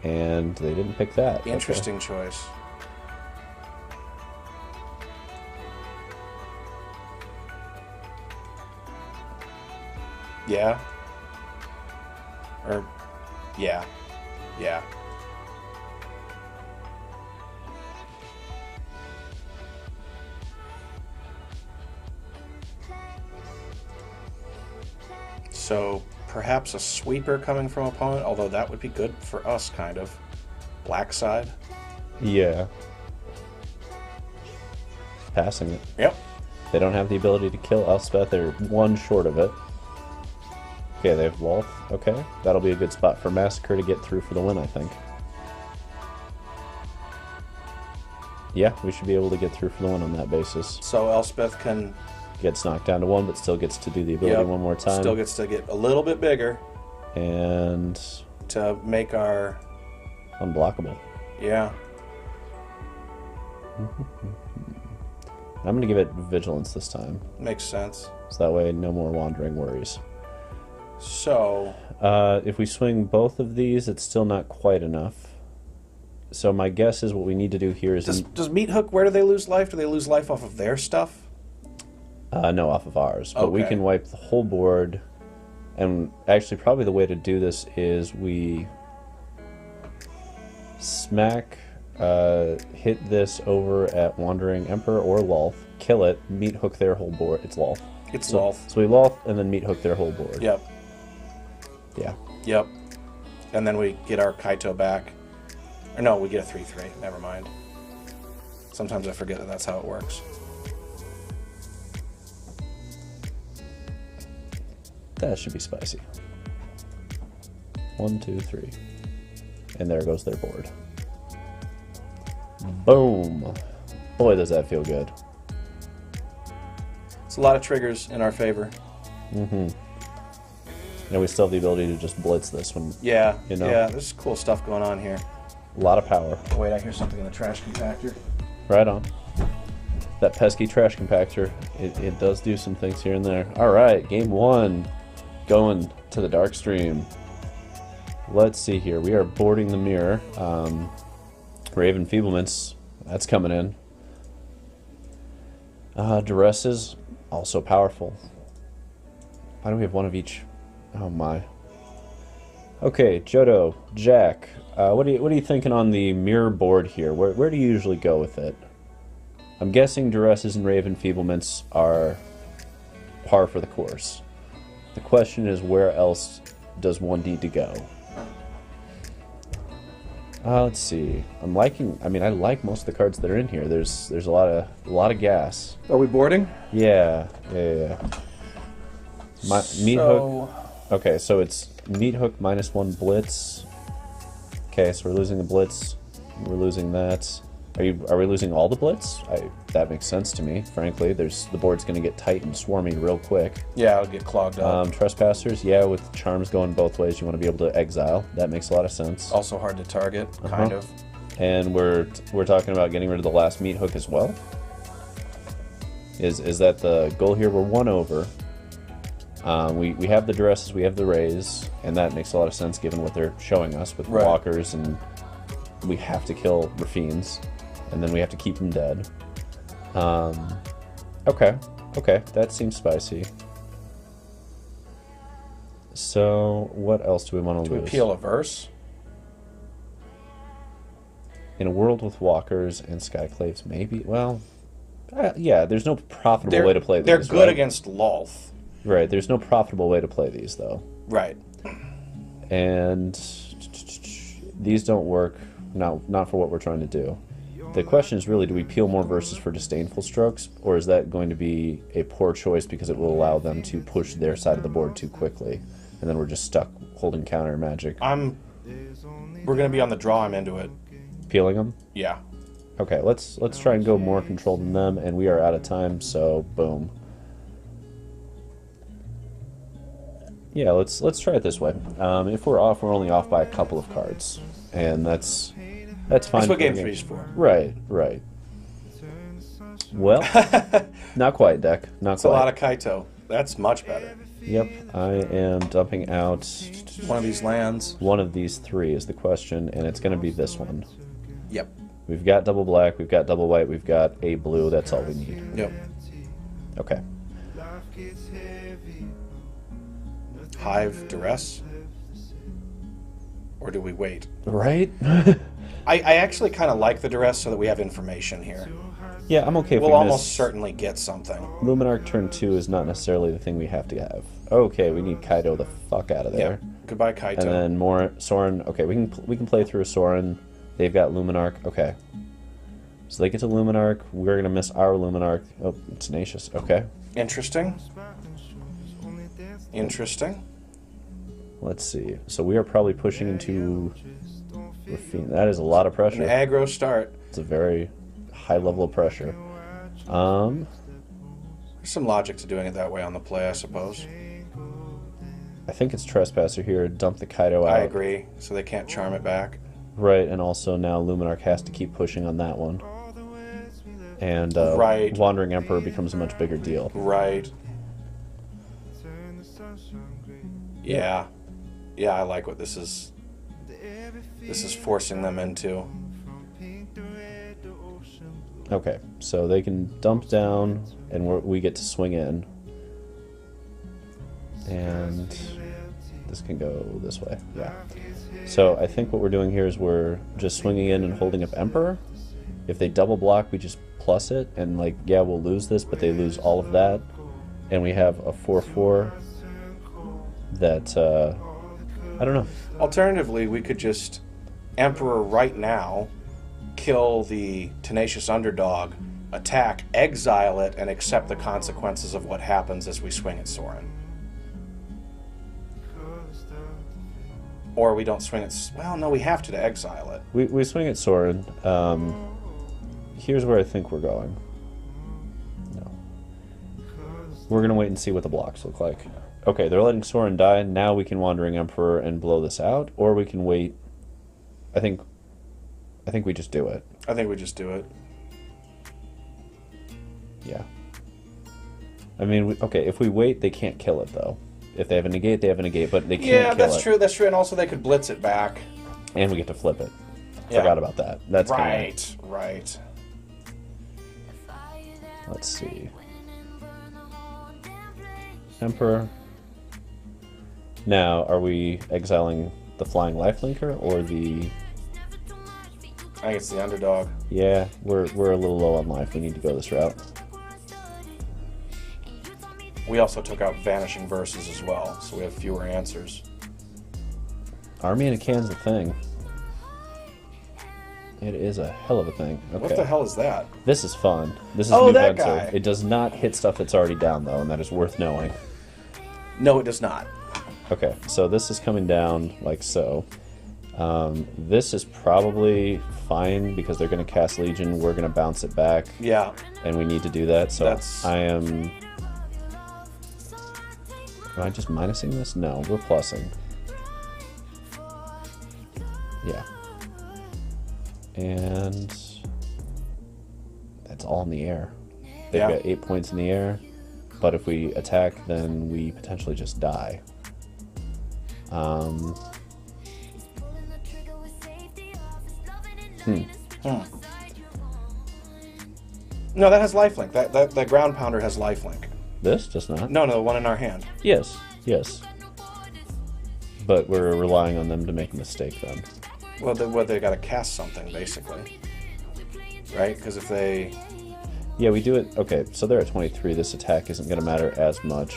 and they didn't pick that. Interesting choice. Yeah. Or, yeah. Yeah. So, perhaps a sweeper coming from opponent, although that would be good for us, kind of. Black side. Yeah. Passing it. Yep. They don't have the ability to kill Elspeth. They're 1 short of it. Okay, they have Wolf. Okay, that'll be a good spot for Massacre to get through for the win, I think. Yeah, we should be able to get through for the win on that basis. So Elspeth can... Gets knocked down to 1, but still gets to do the ability one more time. Still gets to get a little bit bigger. And... to make our... unblockable. Yeah. I'm going to give it Vigilance this time. Makes sense. So that way, no more wandering worries. So... if we swing both of these, it's still not quite enough. So my guess is what we need to do here is... Does Meathook, where do they lose life? Do they lose life off of their stuff? No, off of ours. But we Okay. can wipe the whole board. And actually, probably the way to do this is we smack, hit this over at Wandering Emperor or Lolth, kill it, Meathook their whole board. It's Lolth. It's Lolth. So we Lolth and then Meathook their whole board. Yep. Yeah. Yep. And then we get our Kaito back. Or no, we get a 3/3. Never mind. Sometimes I forget that that's how it works. That should be spicy. 1, 2, 3. And there goes their board. Boom. Boy, does that feel good. It's a lot of triggers in our favor. Mm-hmm. And we still have the ability to just blitz this one. Yeah. You know? Yeah, there's cool stuff going on here. A lot of power. Wait, I hear something in the trash compactor. Right on. That pesky trash compactor, it does do some things here and there. Alright, game 1. Going to the dark stream. Let's see here. We are boarding the mirror. Ray of Enfeeblements, that's coming in. Duresses, also powerful. Why do we have one of each? Oh my. Okay, Jodo, Jack, what are you thinking on the mirror board here? Where do you usually go with it? I'm guessing Duresses and Ray of Enfeeblements are par for the course. The question is, where else does one need to go? Let's see. I like most of the cards that are in here. There's a lot of gas. Are we boarding? Yeah. Meathook. Okay, so it's Meathook -1 blitz. Okay, so we're losing the blitz. We're losing that. Are we losing all the blitz? That makes sense to me, frankly. The board's going to get tight and swarmy real quick. Yeah, it'll get clogged up. Trespassers, yeah, with charms going both ways, you want to be able to exile. That makes a lot of sense. Also hard to target, kind of. And we're talking about getting rid of the last Meathook as well. Is that the goal here? We're 1 over. We have the Duresses, we have the Rays, and that makes a lot of sense given what they're showing us with walkers, and we have to kill Raffines, and then we have to keep them dead. Okay, that seems spicy. So, what else do we want to lose? Do we peel a verse? In a world with walkers and skyclaves, maybe? Well, yeah, there's no profitable way to play these. They're good against Lolth. Right, there's no profitable way to play these, though. Right. And these don't work, not for what we're trying to do. The question is really, do we peel more verses for Disdainful Strokes, or is that going to be a poor choice because it will allow them to push their side of the board too quickly, and then we're just stuck holding counter magic? We're going to be on the draw, I'm into it. Peeling them? Yeah. Okay, let's try and go more control than them, and we are out of time, so boom. Yeah, let's try it this way. If we're off, we're only off by a couple of cards, and that's fine. That's what game 3 is for. Right. Well, not quite, deck. Not It's quite. a lot of Kaito. That's much better. Yep, I am dumping out one of these lands. One of these 3 is the question, and it's going to be this one. Yep. We've got double black, we've got double white, we've got a blue. That's all we need. Yep. Okay. Hive Duress? Or do we wait? Right? I actually kind of like the Duress so that we have information here. Yeah, I'm okay if we'll we almost certainly get something. Luminarch turn 2 is not necessarily the thing we have to have. Okay, we need Kaito the fuck out of there. Yeah. Goodbye, Kaito. And then more Soren. Okay, we can play through a Soren. They've got Luminarch. Okay. So they get to Luminarch. We're going to miss our Luminarch. Oh, Tenacious. Okay. Interesting. Let's see. So we are probably pushing into Raffine. That is a lot of pressure. An aggro start. It's a very high level of pressure. There's some logic to doing it that way on the play, I suppose. I think it's Trespasser here. Dump the Kaito out. I agree. So they can't charm it back. Right, and also now Luminarch has to keep pushing on that one. And right. Wandering Emperor becomes a much bigger deal. Right. Yeah. Yeah, I like what this is. This is forcing them into. Okay, so they can dump down, and we get to swing in. And this can go this way, yeah. So I think what we're doing here is we're just swinging in and holding up Emperor. If they double block, we just plus it, and like, yeah, we'll lose this, but they lose all of that. And we have a 4/4 that, I don't know. Alternatively, we could just Emperor right now, kill the Tenacious Underdog, attack, exile it, and accept the consequences of what happens as we swing at Soren. Or we don't swing it... Well, no, we have to exile it. We swing at Soren. Here's where I think we're going. No. We're going to wait and see what the blocks look like. Okay, they're letting Soren die. Now we can Wandering Emperor and blow this out. Or we can wait. I think we just do it. I think we just do it. Yeah. I mean, okay, if we wait, they can't kill it, though. If they have a negate, they have a negate, but they can't kill it. Yeah, that's true, and also they could blitz it back. And we get to flip it. Yeah. Forgot about that. That's right. Let's see. Emperor. Now, are we exiling the Flying Lifelinker or the... I think it's the Underdog. Yeah, we're a little low on life. We need to go this route. We also took out Vanishing Verses as well, so we have fewer answers. Army in a Can's a thing. It is a hell of a thing. Okay. What the hell is that? This is fun. This is Oh, new that Venter. guy. It does not hit stuff that's already down, though, and that is worth knowing. No, it does not. Okay, so this is coming down like so. This is probably fine because they're going to cast Legion. We're going to bounce it back. Yeah. And we need to do that. So I am... Am I just minusing this? No, we're plussing. Yeah. And that's all in the air. They've got 8 points in the air, but if we attack, then we potentially just die. No, that has lifelink. That ground pounder has lifelink. This does not? No, the one in our hand. Yes, yes. But we're relying on them to make a mistake then. Well, they got to cast something, basically. Right? Because if they... Yeah, we do it... Okay, so they're at 23. This attack isn't going to matter as much.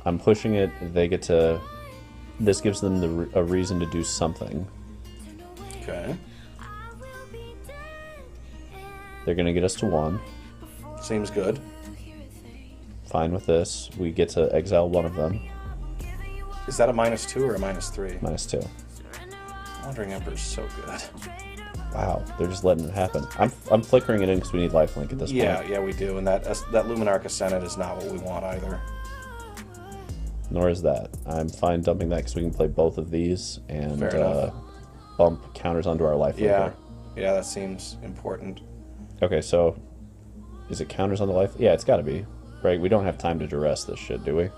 I'm pushing it. They get to... This gives them a reason to do something. Okay. They're going to get us to 1. Seems good. Fine with this. We get to exile one of them. Is that a -2 or a -3? -2. Wandering Emperor's so good. Wow, they're just letting it happen. I'm flickering it in because we need lifelink at this point. Yeah, we do, and that Luminarch Ascendant is not what we want either. Nor is that. I'm fine dumping that because we can play both of these and bump counters onto our lifelinker. Yeah, that seems important. Okay, so is it counters on the life? Yeah, it's got to be. Right? We don't have time to duress this shit, do we?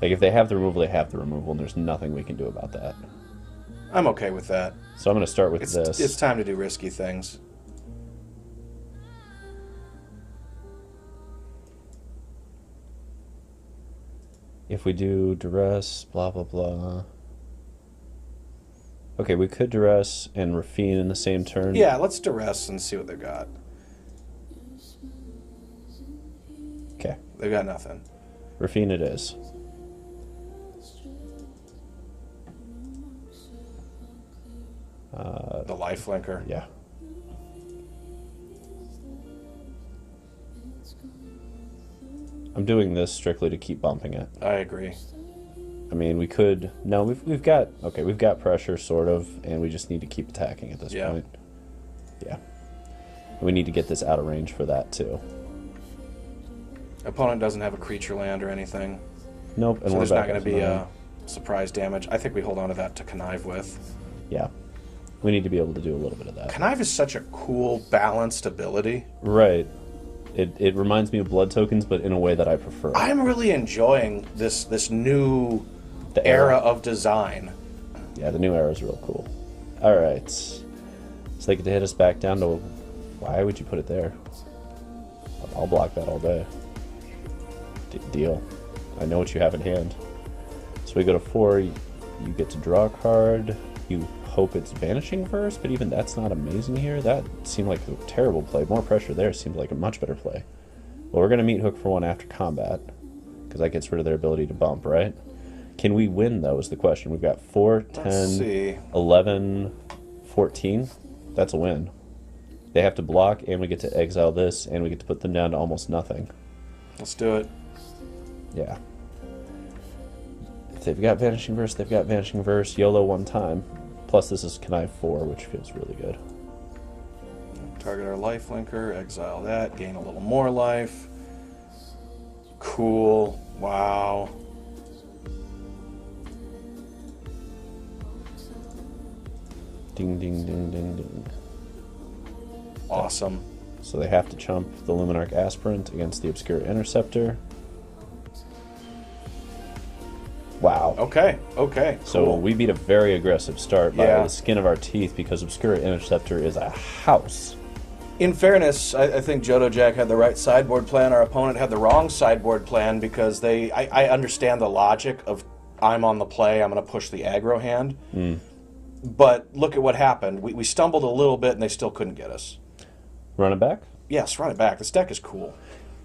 Like, if they have the removal, they have the removal, and there's nothing we can do about that. I'm okay with that. So I'm going to start with this. It's time to do risky things. If we do duress, blah, blah, blah. Okay, we could duress and Raffine in the same turn. Yeah, let's duress and see what they got. Okay. They've got nothing. Raffine it is. The lifelinker. Yeah. I'm doing this strictly to keep bumping it. I agree. I mean, we could... No, we've got... Okay, we've got pressure, sort of, and we just need to keep attacking at this point. Yeah. We need to get this out of range for that, too. Opponent doesn't have a creature land or anything. Nope. And so there's not going to be a surprise damage. I think we hold on to that to connive with. Yeah. We need to be able to do a little bit of that. Connive is such a cool, balanced ability. Right. It reminds me of blood tokens, but in a way that I prefer. I'm really enjoying this new era of design. Yeah, the new era is real cool. All right. So they get to hit us back down to... Why would you put it there? I'll block that all day. Deal. I know what you have in hand. So we go to 4. You get to draw a card. You hope it's Vanishing Verse, but even that's not amazing here. That seemed like a terrible play. More pressure there seems like a much better play. Well, we're going to Meathook for 1 after combat, because that gets rid of their ability to bump, right? Can we win, though, is the question. We've got 4, 10, 11, 14. That's a win. They have to block, and we get to exile this, and we get to put them down to almost nothing. Let's do it. Yeah. If they've got Vanishing Verse, they've got Vanishing Verse. YOLO 1 time. Plus, this is Connive 4, which feels really good. Target our lifelinker, exile that, gain a little more life. Cool. Wow. Ding, ding, ding, ding, ding. Awesome. So they have to chump the Luminarch Aspirant against the Obscura Interceptor. Wow. Okay, okay. Cool. So we beat a very aggressive start by the skin of our teeth because Obscura Interceptor is a house. In fairness, I think Jodo Jack had the right sideboard plan. Our opponent had the wrong sideboard plan because I understand the logic of I'm on the play, I'm going to push the aggro hand. But look at what happened. We stumbled a little bit and they still couldn't get us. Run it back? Yes, run it back. This deck is cool.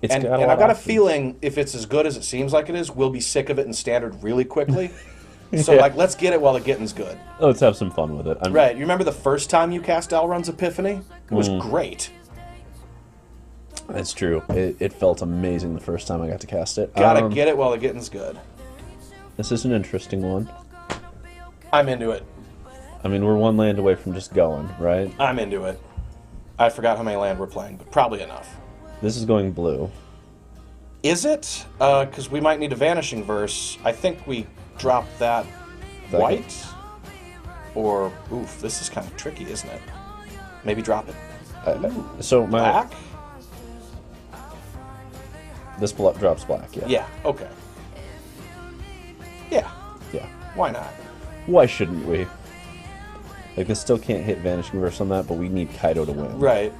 And I've got a feeling if it's as good as it seems like it is, we'll be sick of it in Standard really quickly. So, let's get it while the getting's good. Let's have some fun with it. Right. You remember the first time you cast Elrond's Epiphany? It was great. That's true. It felt amazing the first time I got to cast it. Gotta get it while the getting's good. This is an interesting one. I'm into it. I mean, we're one land away from just going, right? I'm into it. I forgot how many land we're playing, but probably enough. This is going blue. Is it? Because we might need a Vanishing Verse. I think we drop that white. Or, oof, this is kind of tricky, isn't it? Maybe drop it. So my Black? This drops black, yeah. Yeah, okay. Yeah, Yeah. why not? Why shouldn't we? Like, this still can't hit Vanishing Verse on that, but we need Kaito to win. Right.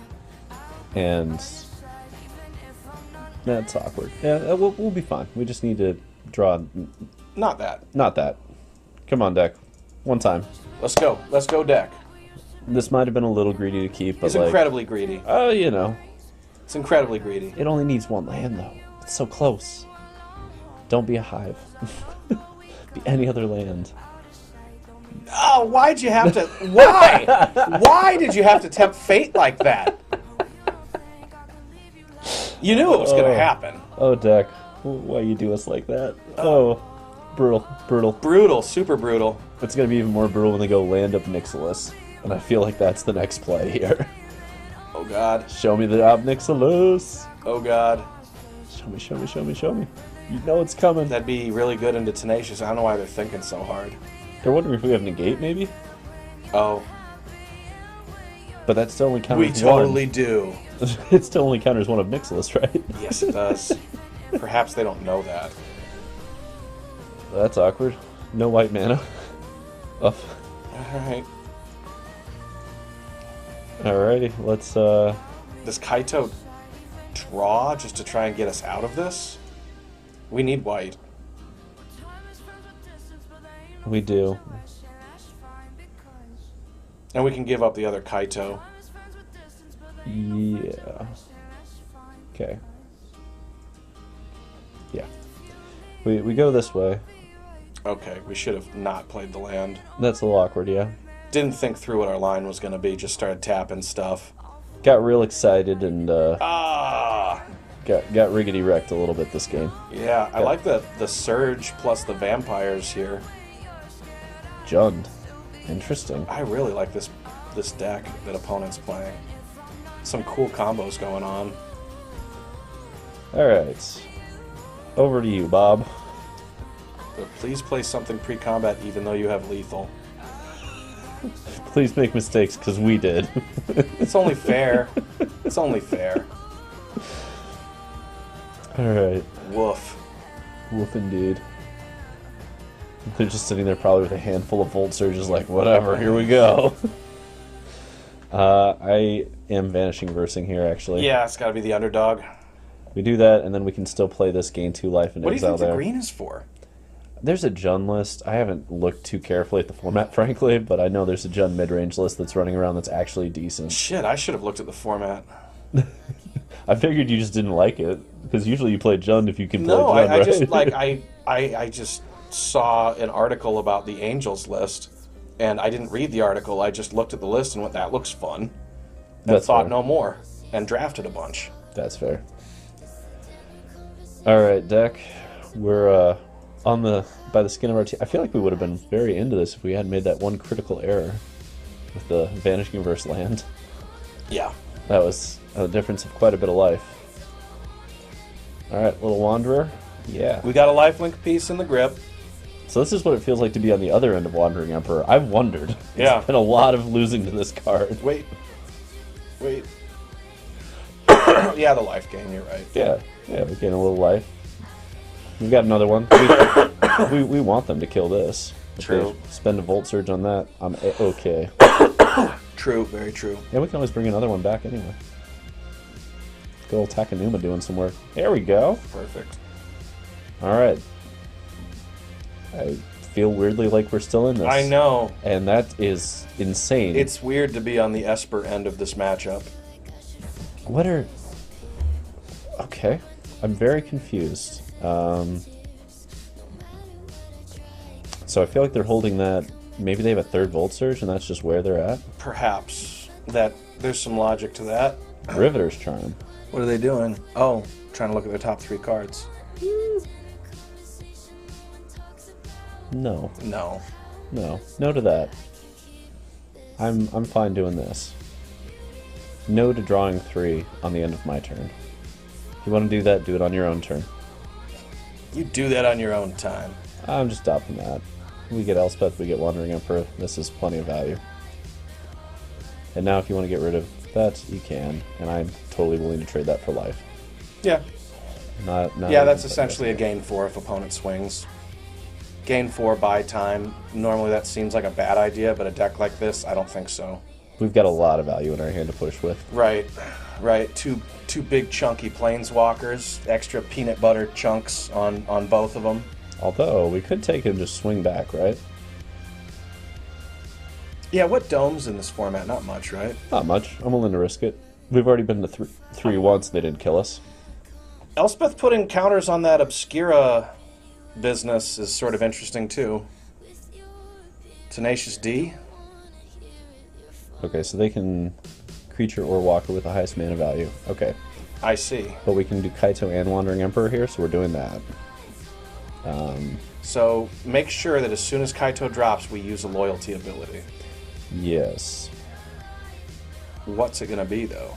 And that's awkward. Yeah, we'll be fine. We just need to draw... Not that. Not that. Come on, deck. One time. Let's go. Let's go deck. This might have been a little greedy to keep, but It's incredibly greedy. Oh, you know. It's incredibly greedy. It only needs one land, though. It's so close. Don't be a hive. Be any other land. Oh, why'd you have to... Why? Why did you have to tempt fate like that? You knew it was going to happen. Oh, deck. Why you do us like that? Oh, brutal. Brutal. Brutal. Super brutal. It's going to be even more brutal when they go land up Nixilis. And I feel like that's the next play here. Oh, God. Show me the Ob Nixilis. Oh, God. Show me, show me, show me, show me. You know it's coming. That'd be really good into Tenacious. I don't know why they're thinking so hard. They're wondering if we have Negate, maybe? Oh. But that still only counters We totally one. do. It still only counters one of Nixilis, right? Yes, it does. Perhaps they don't know that. That's awkward. No white mana. Up. Alright. Alrighty, let's, Does Kaito draw just to try and get us out of this? We need white. We do. And we can give up the other Kaito. Yeah. Okay. Yeah. We go this way. Okay, we should have not played the land. That's a little awkward, yeah. Didn't think through what our line was going to be, just started tapping stuff. Got real excited and Ah! got riggedy wrecked a little bit this game. Yeah, I like the Surge plus the Vampires here. Jund. Interesting. I really like this deck that opponent's playing. Some cool combos going on. Alright. Over to you, Bob. But please play something pre-combat even though you have lethal. Please make mistakes, because we did. It's only fair. It's only fair. Alright. Woof. Woof indeed. They're just sitting there probably with a handful of Volt Surges like, whatever, here we go. I am Vanishing Versing here, actually. Yeah, it's got to be the underdog. We do that, and then we can still play this, gain 2 life, and What do you exile think there. the green is for? There's a Jund list. I haven't looked too carefully at the format, frankly, but I know there's a Jund mid-range list that's running around that's actually decent. Shit, I should have looked at the format. I figured you just didn't like it, because usually you play Jund if you can play No, Jund, I right? just like I just saw an article about the Angels list, and I didn't read the article. I just looked at the list and went, "That looks fun," and That's thought fair. no more, and drafted a bunch. That's fair. Alright, deck. We're by the skin of our teeth. I feel like we would have been very into this if we hadn't made that one critical error with the Vanishing Verse land. Yeah. That was a difference of quite a bit of life. Alright, little Wanderer. Yeah. We got a lifelink piece in the grip. So this is what it feels like to be on the other end of Wandering Emperor. I've wondered. Yeah. It's been a lot of losing to this card. Wait. Yeah, the life gain, you're right. Yeah, we gain a little life. We've got another one. We want them to kill this. If True. they spend a Volt Surge on that, I'm okay. True, very true. Yeah, we can always bring another one back anyway. Good old Takanuma doing some work. There we go. Perfect. Alright. I feel weirdly like we're still in this. I know. And that is insane. It's weird to be on the Esper end of this matchup. What are... Okay. I'm very confused. So I feel like they're holding that... Maybe they have a third Volt Surge and that's just where they're at? Perhaps that there's some logic to that. Riveter's Charm. What are they doing? Oh, trying to look at their top 3 cards. No. No. No. No to that. I'm fine doing this. No to drawing 3 on the end of my turn. If you want to do that, do it on your own turn. You do that on your own time. I'm just stopping that. We get Elspeth, we get Wandering Emperor. This is plenty of value. And now if you want to get rid of that, you can. And I'm totally willing to trade that for life. Yeah. Not yeah, that's essentially a gain 4 if opponent swings. Gain 4 buy time. Normally that seems like a bad idea, but a deck like this, I don't think so. We've got a lot of value in our hand to push with. Right. Right. Two big chunky planeswalkers, extra peanut butter chunks on both of them. Although, we could take and just swing back, right? Yeah, what domes in this format? Not much, right? Not much. I'm willing to risk it. We've already been to 3 once, they didn't kill us. Elspeth putting counters on that Obscura business is sort of interesting, too. Tenacious D. Okay, so they can creature or walker with the highest mana value. Okay. I see. But we can do Kaito and Wandering Emperor here, so we're doing that. So make sure that as soon as Kaito drops, we use a loyalty ability. Yes. What's it going to be, though?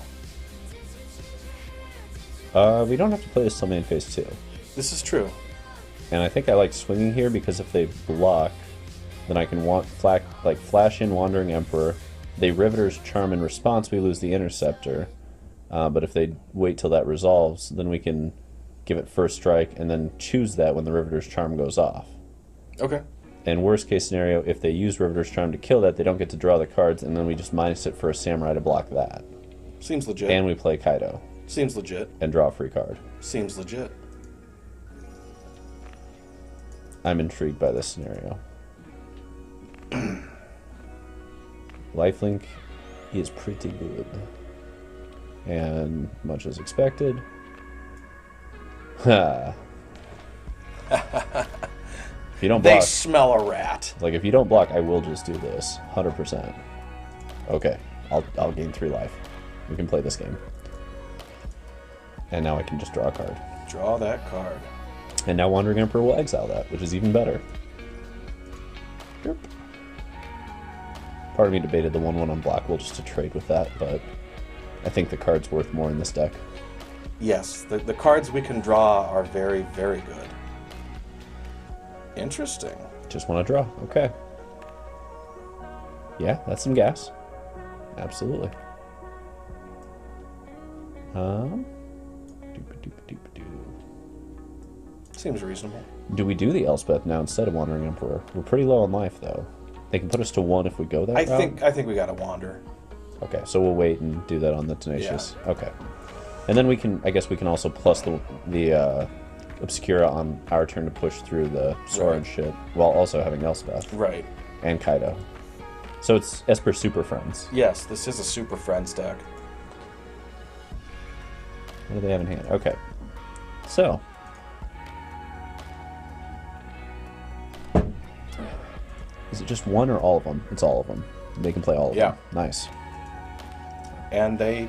We don't have to play this till main phase 2. This is true. And I think I like swinging here because if they block, then I can flash in Wandering Emperor. They Riveter's Charm in response, we lose the Interceptor. But if they wait till that resolves, then we can give it first strike and then choose that when the Riveter's Charm goes off. Okay. And worst case scenario, if they use Riveter's Charm to kill that, they don't get to draw the cards, and then we just minus it for a Samurai to block that. Seems legit. And we play Kaito. Seems legit. And draw a free card. Seems legit. I'm intrigued by this scenario. Lifelink is pretty good. And much as expected. Ha. If you don't block, they smell a rat. Like if you don't block, I will just do this. 100%. Okay, I'll gain 3 life. We can play this game. And now I can just draw a card. Draw that card. And now Wandering Emperor will exile that, which is even better. Yep. Part of me debated the 1/1 unblockable just to trade with that, but I think the card's worth more in this deck. Yes, the cards we can draw are very, very good. Interesting. Just want to draw. Okay. Yeah, that's some gas. Absolutely. Seems reasonable. Do we do the Elspeth now instead of Wandering Emperor? We're pretty low on life, though. They can put us to 1 if we go that route? I think we gotta wander. Okay, so we'll wait and do that on the Tenacious. Yeah. Okay. And then we can, I guess we can also plus the Obscura on our turn to push through the Sora and shit, while also having Elspeth. Right. And Kaito. So it's Esper Super Friends. Yes, this is a Super Friends deck. What do they have in hand? Okay. So. Is it just one or all of them? It's all of them. They can play all of them. Nice. And they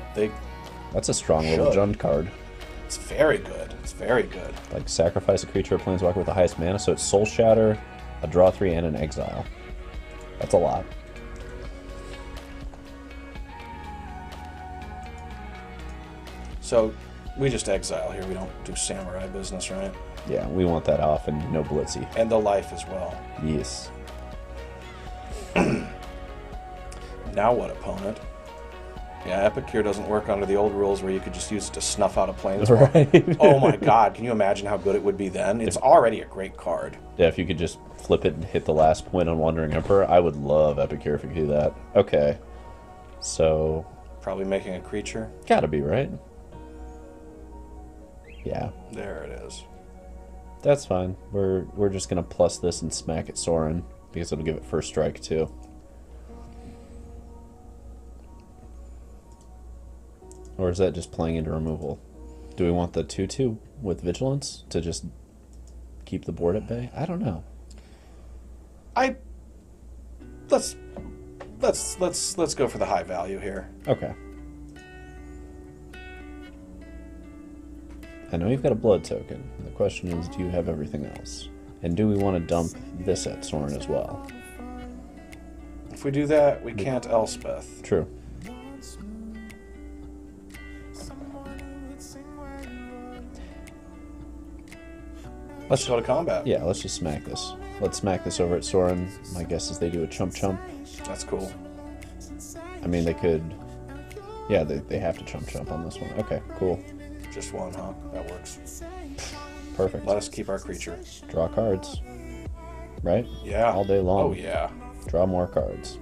That's a strong little Jund card. It's very good. It's very good. Like sacrifice a creature or planeswalker with the highest mana, so it's Soul Shatter, a draw 3, and an exile. That's a lot. So we just exile here. We don't do Samurai business, right? Yeah, we want that off and no Blitzy. And the life as well. Yes. Now what, opponent? Yeah, Epicure doesn't work under the old rules where you could just use it to snuff out a planeswalker. Right. Oh my god, can you imagine how good it would be then? It's already a great card. Yeah, if you could just flip it and hit the last point on Wandering Emperor, I would love Epicure if you could do that. Okay. So... Probably making a creature. Gotta be, right? Yeah. There it is. That's fine. We're just gonna plus this and smack at Sorin, because it'll give it first strike too. Or is that just playing into removal? Do we want the 2/2 with Vigilance to just keep the board at bay? I don't know. Let's go for the high value here. Okay. I know you've got a blood token. The question is, do you have everything else? And do we want to dump this at Sorin as well? If we do that, we can't Elspeth. True. Let's go to combat. Yeah, let's just smack this. Let's smack this over at Soren. My guess is they do a chump chump. That's cool. I mean, they could... Yeah, they have to chump chump on this one. Okay, cool. Just one, huh? That works. Perfect. Let us keep our creature. Draw cards. Right? Yeah. All day long. Oh, yeah. Draw more cards.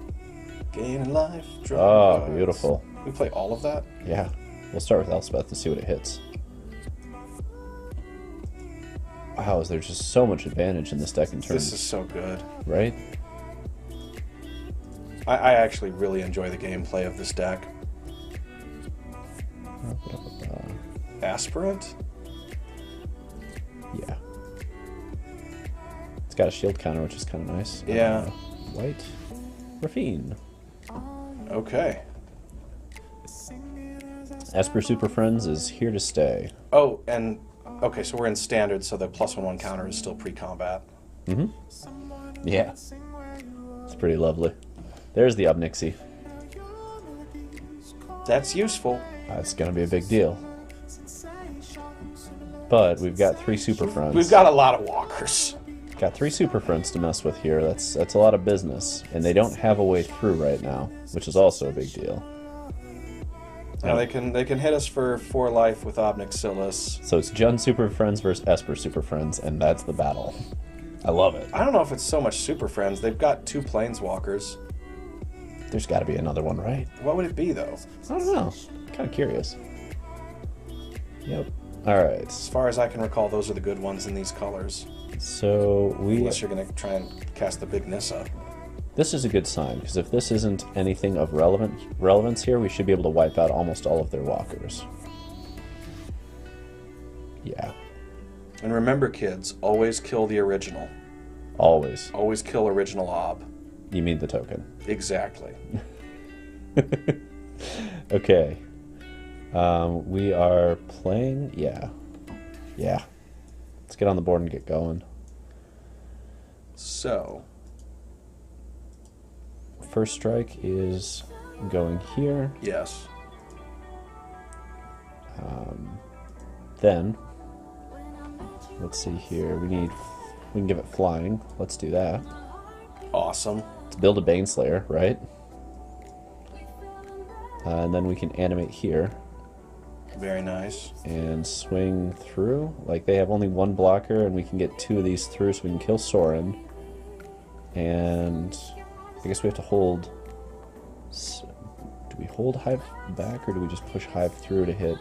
Gain life, draw Oh, cards. beautiful. We play all of that? Yeah. We'll start with Elspeth to see what it hits. Wow, there's just so much advantage in this deck in terms... This is so good. Right? I actually really enjoy the gameplay of this deck. Aspirant? Yeah. It's got a shield counter, which is kind of nice. Yeah. White. Raffine. Okay. Esper Super Friends is here to stay. Oh, and... Okay, so we're in standard, so the +1/+1 counter is still pre-combat. Mm-hmm. Yeah. It's pretty lovely. There's the Obnixie. That's useful. That's going to be a big deal. But we've got 3 Super Friends. We've got a lot of walkers. Got 3 Super Friends to mess with here. That's a lot of business. And they don't have a way through right now, which is also a big deal. Now they can hit us for 4 life with Obnixilis. So it's Jund Super Friends versus Esper Super Friends, and that's the battle. I love it. I don't know if it's so much Super Friends. They've got 2 Planeswalkers. There's got to be another one, right? What would it be, though? I don't know. Kind of curious. Yep. All right. As far as I can recall, those are the good ones in these colors. So we... Unless you're going to try and cast the big Nissa. This is a good sign, because if this isn't anything of relevance here, we should be able to wipe out almost all of their walkers. Yeah. And remember, kids, always kill the original. Always. Always kill original Ob. You mean the token. Exactly. Okay. We are playing... Yeah. Yeah. Let's get on the board and get going. So... First strike is going here. Yes. Then, let's see here. We can give it flying. Let's do that. Awesome. Let's build a Baneslayer, right? And then we can animate here. Very nice. And swing through. Like, they have only 1 blocker, and we can get 2 of these through, so we can kill Soren. And... I guess we have to hold... Do we hold Hive back, or do we just push Hive through to hit?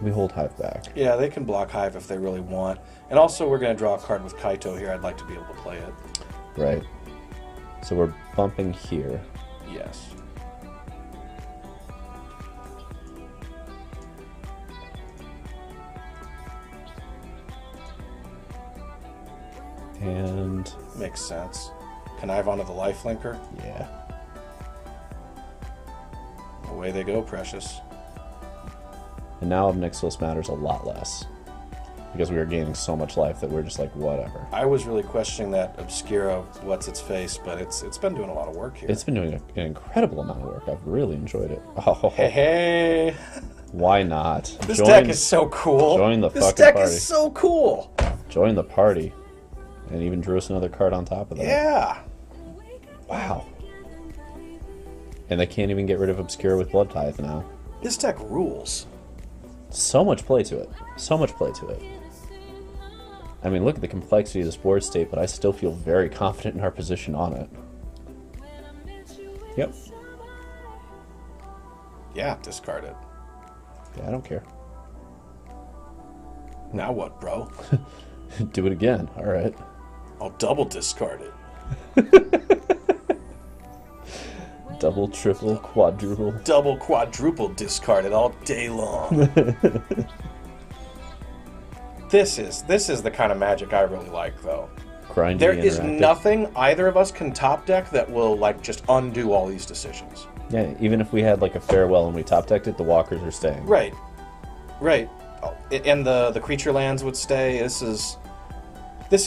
We hold Hive back. Yeah, they can block Hive if they really want. And also, we're going to draw a card with Kaito here. I'd like to be able to play it. Right. So we're bumping here. Yes. And... Makes sense. Connive onto the lifelinker. Yeah. Away they go, precious. And now Obnixilis matters a lot less. Because we are gaining so much life that we're just like, whatever. I was really questioning that Obscura what's-its-face, but it's been doing a lot of work here. It's been doing an incredible amount of work. I've really enjoyed it. Oh, hey! Why not? This deck is so cool. Join the fucking party. This deck is so cool. Join the party. And even drew us another card on top of that. Yeah. Wow. And they can't even get rid of Obscura with Blood Tithe now. This deck rules. So much play to it. So much play to it. I mean, look at the complexity of this board state, but I still feel very confident in our position on it. Yep. Yeah, discard it. Yeah, I don't care. Now what, bro? Do it again. All right. I'll double discard it. Double, triple, quadruple. Double, quadruple discard it all day long. This is the kind of Magic I really like, though. Grinding There is interactive. nothing either of us can top deck that will like just undo all these decisions. Yeah, even if we had like a farewell and we top decked it, the walkers are staying. Right. Right. Oh, and the creature lands would stay. This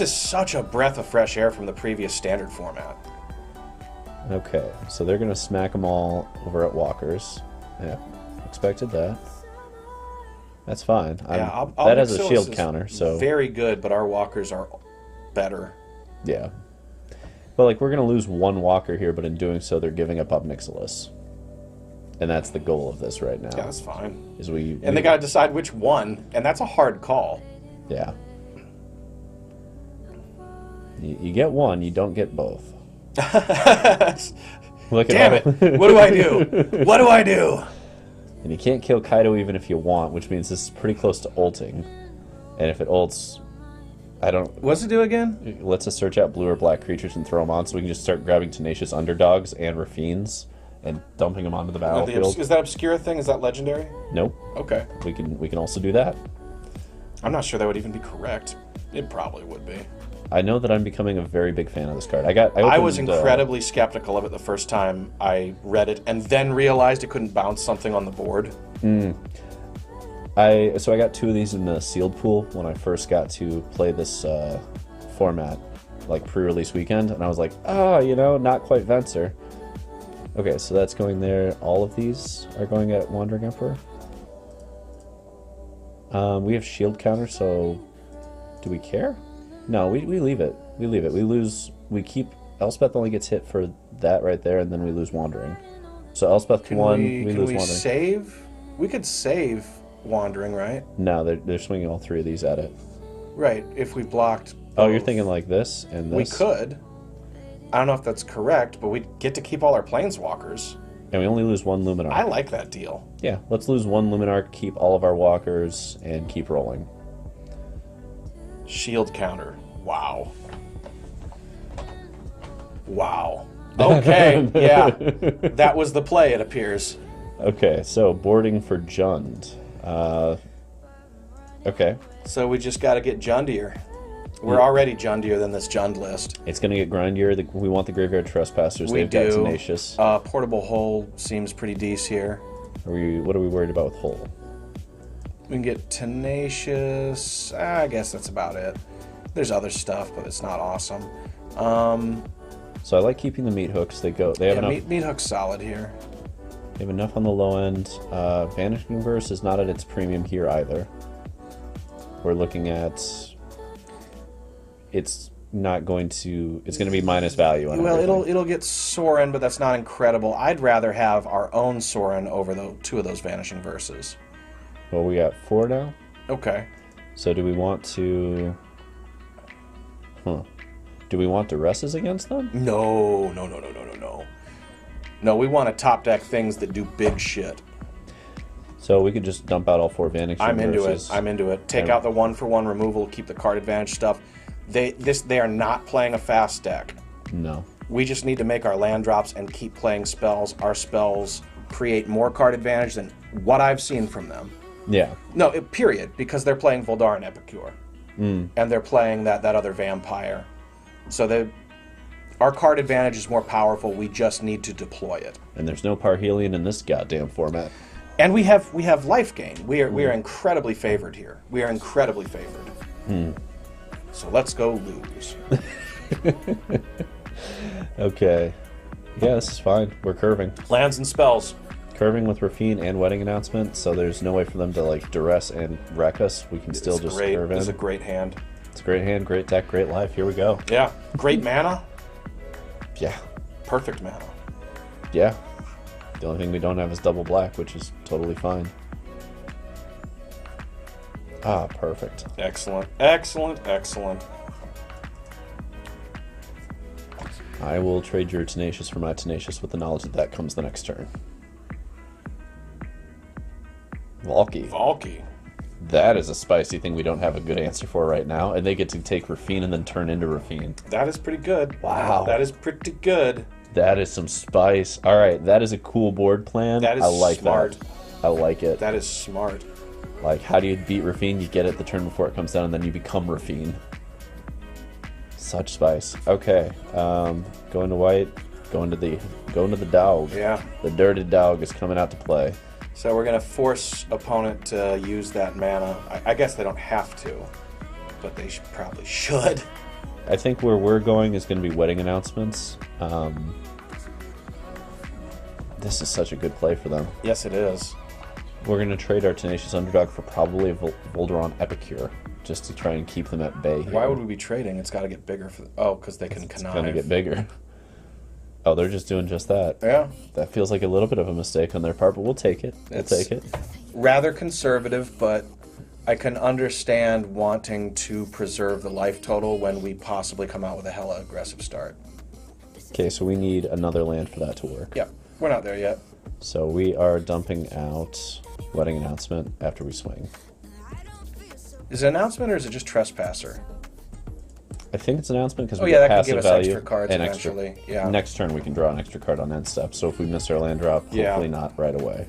is such a breath of fresh air from the previous standard format. Okay, so they're gonna smack them all over at Walker's. Yeah, expected that. That's fine. Yeah, that has a Obnixilis shield is counter, so very good, but our walkers are better. yeah. But like we're gonna lose one Walker here, but in doing so, they're giving up Obnixilis, and that's the goal of this right now. Yeah, that's fine. Is we And they gotta decide which one, and that's a hard call. Yeah. You get one, you don't get both. Look Damn at it! What do I do? What do I do? And you can't kill Kaito even if you want, which means this is pretty close to ulting. And if it ults, I don't... What's it do again? It lets us search out blue or black creatures and throw them on, so we can just start grabbing Tenacious Underdogs and Raffines and dumping them onto the battlefield. Is that Obscura thing? Is that legendary? Nope. Okay. We can also do that. I'm not sure that would even be correct. It probably would be. I know that I'm becoming a very big fan of this card. I was incredibly skeptical of it the first time I read it, and then realized it couldn't bounce something on the board. So I got 2 of these in the sealed pool when I first got to play this format, like pre-release weekend, and I was like, oh, you know, not quite Venser. Okay, so that's going there. All of these are going at Wandering Emperor. We have shield counter, so do we care? No, we leave it. We leave it. We keep... Elspeth only gets hit for that right there, and then we lose Wandering. So Elspeth Can we we lose Wandering. save? We could save Wandering, right? No, they're swinging all 3 of these at it. Right, if we blocked Oh, you're both. thinking like this and this? We could. I don't know if that's correct, but we get to keep all our planeswalkers. And we only lose 1 Luminarch. I like that deal. Yeah, let's lose 1 Luminarch, keep all of our walkers, and keep rolling. Shield counter. Wow. Wow. Okay, yeah. That was the play, it appears. Okay, so boarding for Jund. Okay. So we just got to get Jundier. We're already Jundier than this Jund list. It's going to get grindier. We want the Graveyard Trespassers. We They've got do. Tenacious. Portable Hole seems pretty decent here. What are we worried about with Hull? We can get Tenacious. I guess that's about it. There's other stuff, but it's not awesome. So I like keeping the meat hooks. They have enough. Meathook's solid here. They have enough on the low end. Vanishing Verse is not at its premium here either. We're looking at... It's not going to... It's going to be minus value on Well, everything. it'll get Sorin, but that's not incredible. I'd rather have our own Sorin over the 2 of those Vanishing Verses. Well, we got 4 now. Okay. So do we want to... Do we want Duresses against them? No. No, we want to top deck things that do big shit. So we could just dump out all 4 Vanishing I'm into Verses. it. I'm into it. Take out the 1-for-1 removal, keep the card advantage stuff. They are not playing a fast deck. No. We just need to make our land drops and keep playing spells. Our spells create more card advantage than what I've seen from them. Yeah. No, period, because they're playing Voldaren Epicure. And they're playing that other vampire. So our card advantage is more powerful. We just need to deploy it. And there's no Parhelion in this goddamn format. And we have life gain. We are incredibly favored here. We are incredibly favored. So let's go lose. Okay. Yeah, this is fine. We're curving. Lands and spells. Curving with Raffine and Wedding Announcement, so there's no way for them to like duress and wreck us. We can still just curve in. It's a great hand. It's a great hand, great deck, great life. Here we go. Yeah. Great mana. Yeah. Perfect mana. Yeah. The only thing we don't have is double black, which is totally fine. Ah, perfect. Excellent. Excellent. Excellent. I will trade your Tenacious for my Tenacious with the knowledge that that comes the next turn. Valky. That is a spicy thing we don't have a good answer for right now, and they get to take Raffine and then turn into Raffine. That is pretty good. Wow. That is pretty good. That is some spice. All right, that is a cool board plan. That is I like smart. that. I like it. That is smart. Like, how do you beat Raffine? You get it the turn before it comes down, and then you become Raffine. Such spice. Okay, going to white. Going to the dog. Yeah. The dirty dog is coming out to play. So we're going to force opponent to use that mana. I guess they don't have to, but they probably should. I think where we're going is going to be Wedding Announcements. This is such a good play for them. Yes, it is. We're going to trade our Tenacious Underdog for probably a Volderon Epicure, just to try and keep them at bay here. Why would we be trading? It's got to get bigger. Oh, because they can connive. It's going to get bigger. Oh, they're just doing just that. Yeah. That feels like a little bit of a mistake on their part, but we'll take it. We'll take it. Rather conservative, but I can understand wanting to preserve the life total when we possibly come out with a hella aggressive start. Okay, so we need another land for that to work. Yep. We're not there yet. So we are dumping out Wedding Announcement after we swing. Is it Announcement or is it just Trespasser? I think it's Announcement because we get that can passive give us value extra cards and eventually. Yeah. Next turn we can draw an extra card on end step. So if we miss our land drop, hopefully not right away.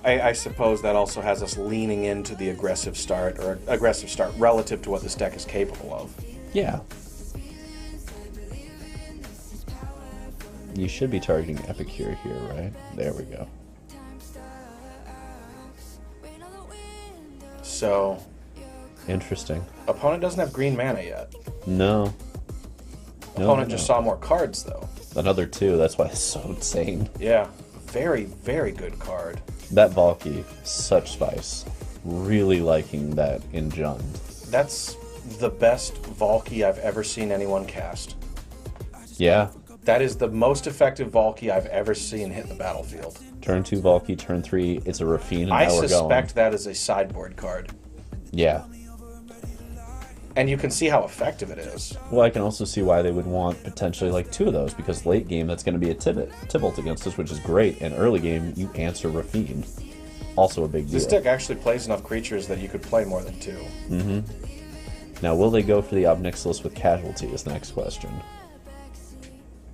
I suppose that also has us leaning into the aggressive start, or aggressive start relative to what this deck is capable of. Yeah. You should be targeting Epicure here, right? There we go. So... Interesting. Opponent doesn't have green mana yet. No. Opponent just saw more cards, though. Another 2, that's why it's so insane. Yeah. Very, very good card. That Valky, such spice. Really liking that in Jund. That's the best Valky I've ever seen anyone cast. Yeah. That is the most effective Valky I've ever seen hit the battlefield. Turn 2 Valky, turn 3, it's a Raffine, and I now we're going. suspect that is a sideboard card. Yeah. And you can see how effective it is. Well, I can also see why they would want potentially like 2 of those, because late game that's going to be a Tibalt against us, which is great, and early game you answer Raffine. Also a big deal. This deck actually plays enough creatures that you could play more than 2. Mm-hmm. Now, will they go for the Obnixilis with Casualty is the next question.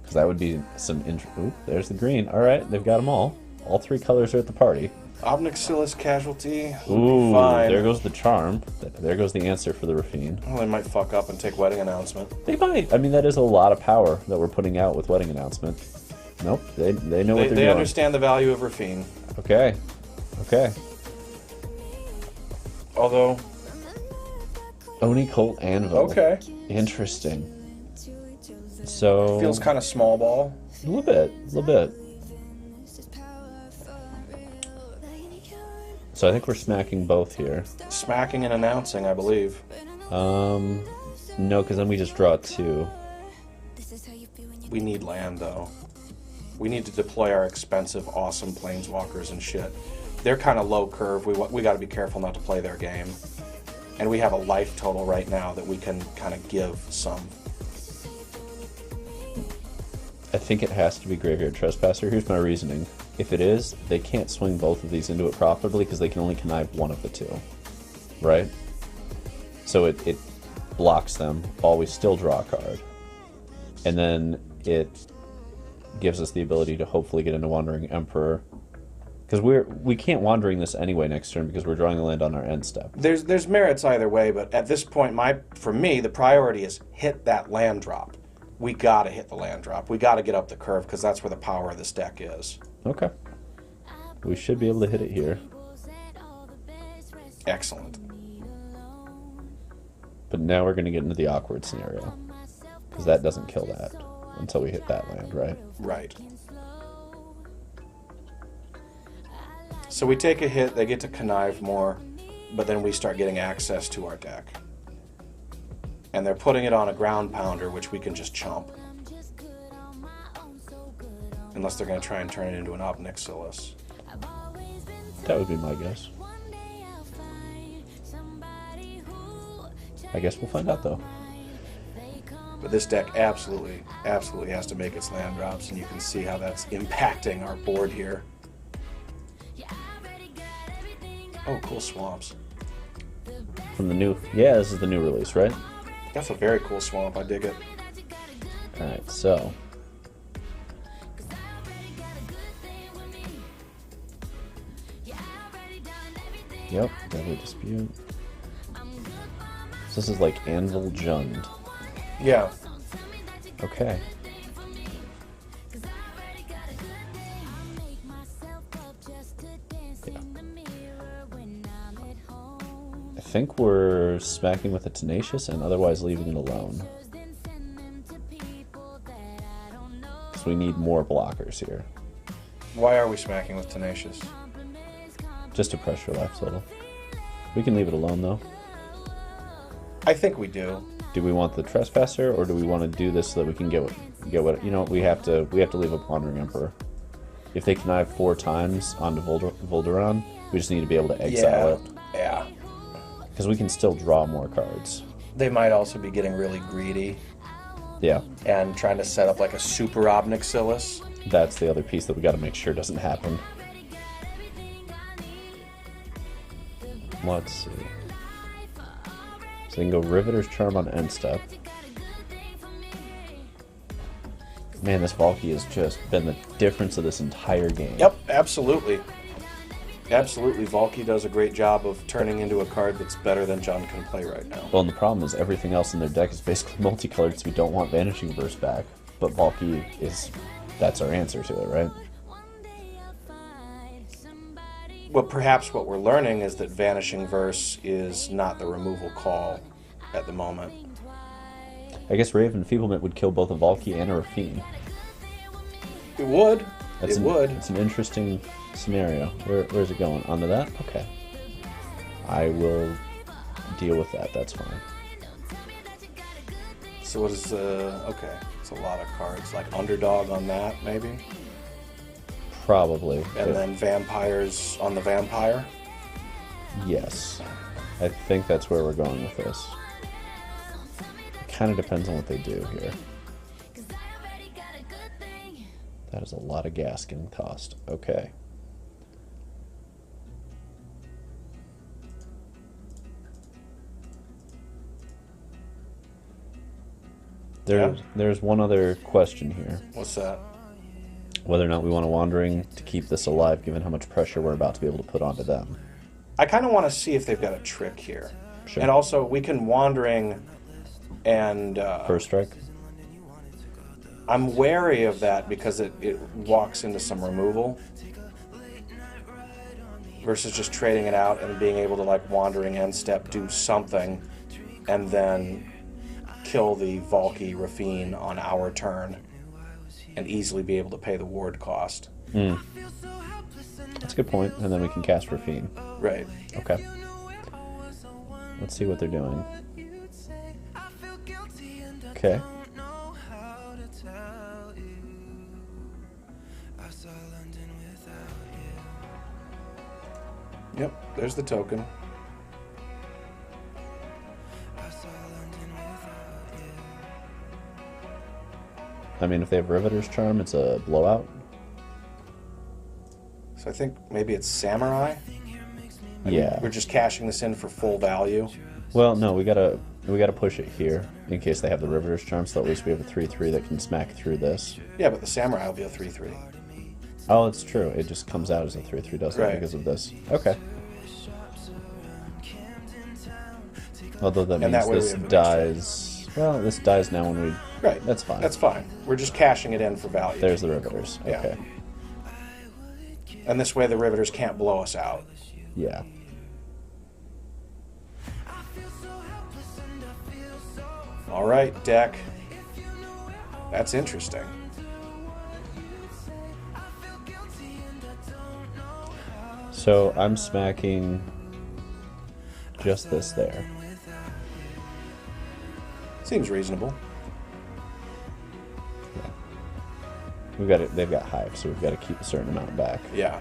Because that would be some... Ooh, there's the green. All right, they've got them all. All 3 colors are at the party. Obnixilis Casualty. Ooh, fine. There goes the charm. There goes the answer for the Raffine. Well, they might fuck up and take Wedding Announcement. They might. I mean, that is a lot of power that we're putting out with Wedding Announcement. Nope, they know what they're doing. They understand the value of Raffine. Okay. Okay. Although... Oni Colt Anvil. Okay. Interesting. So... Feels kind of small ball. A little bit. A little bit. So I think we're smacking both here. Smacking and announcing, I believe. No, because then we just draw 2. We need land, though. We need to deploy our expensive, awesome planeswalkers and shit. They're kind of low curve. We got to be careful not to play their game. And we have a life total right now that we can kind of give some. I think it has to be Graveyard Trespasser. Here's my reasoning. If it is, they can't swing both of these into it profitably because they can only connive one of the 2. Right? So it blocks them while we still draw a card. And then it gives us the ability to hopefully get into Wandering Emperor. Because we can't Wandering this anyway next turn because we're drawing a land on our end step. There's merits either way, but at this point, for me, the priority is hit that land drop. We got to hit the land drop. We got to get up the curve because that's where the power of this deck is. Okay. We should be able to hit it here. Excellent. But now we're going to get into the awkward scenario. Because that doesn't kill that until we hit that land, right? Right. So we take a hit, they get to connive more, but then we start getting access to our deck. And they're putting it on a ground pounder, which we can just chomp. Unless they're going to try and turn it into an Obnixilis. That would be my guess. I guess we'll find out, though. But this deck absolutely has to make its land drops, and you can see how that's impacting our board here. Oh, cool swamps. From the new... Yeah, this is the new release, right? That's a very cool swamp. I dig it. Alright, so... Yep, Deadly Dispute. So this is like Anvil Jund. Yeah. Okay. Yeah. I think we're smacking with a Tenacious and otherwise leaving it alone. because we need more blockers here. Why are we smacking with Tenacious? Just to pressure life a little. We can leave it alone, though. I think we do. Do we want the Trespasser, or do we want to do this so that we can get what you know? We have to leave a Pondering Emperor. If they connive 4 times onto Volderon, we just need to be able to exile it. Yeah. Because we can still draw more cards. They might also be getting really greedy. Yeah. And trying to set up like a super Obnixilis. That's the other piece that we got to make sure doesn't happen. Let's see. So we can go Riveter's Charm on end step. Man, this Valky has just been the difference of this entire game. Yep, absolutely. Absolutely. Valky does a great job of turning into a card that's better than John can play right now. Well, and the problem is everything else in their deck is basically multicolored, so we don't want Vanishing Verse back. But Valky is... that's our answer to it, right? Well, perhaps what we're learning is that Vanishing Verse is not the removal call at the moment. I guess Ray of Enfeeblement would kill both a Valky and a Raffine. It would. It's an interesting scenario. Where's it going? Onto that? Okay. I will deal with that. That's fine. So what is okay. It's a lot of cards. Like Underdog on that, maybe? Probably. And then Vampires on the Vampire? Yes. I think that's where we're going with this. It kind of depends on what they do here. That is a lot of gas getting tossed. Okay. There's one other question here. What's that? Whether or not we want a Wandering to keep this alive, given how much pressure we're about to be able to put onto them. I kind of want to see if they've got a trick here. Sure. And also, we can Wandering and... First strike? I'm wary of that because it walks into some removal. Versus just trading it out and being able to, like, Wandering end step, do something, and then kill the Valky Raffine on our turn and easily be able to pay the ward cost. That's a good point. And then we can cast Raffine. Right. Okay. Let's see what they're doing. Okay. Yep, there's the token. I mean, if they have Riveter's Charm, it's a blowout. So I think maybe it's Samurai. Yeah. We're just cashing this in for full value. Well, no, we gotta push it here in case they have the Riveter's Charm, so at least we have a 3/3 that can smack through this. Yeah, but the Samurai will be a 3/3. Oh, it's true. It just comes out as a 3/3, doesn't it, because of this? Okay. Although that means this dies... Well, this dies now when we... Right. That's fine. That's fine. We're just cashing it in for value. There's the Riveters. Okay. Yeah. And this way the Riveters can't blow us out. Yeah. All right, deck. That's interesting. So I'm smacking just this there. Seems reasonable. Yeah. We've got it. They've got Hive, so we've got to keep a certain amount back. Yeah.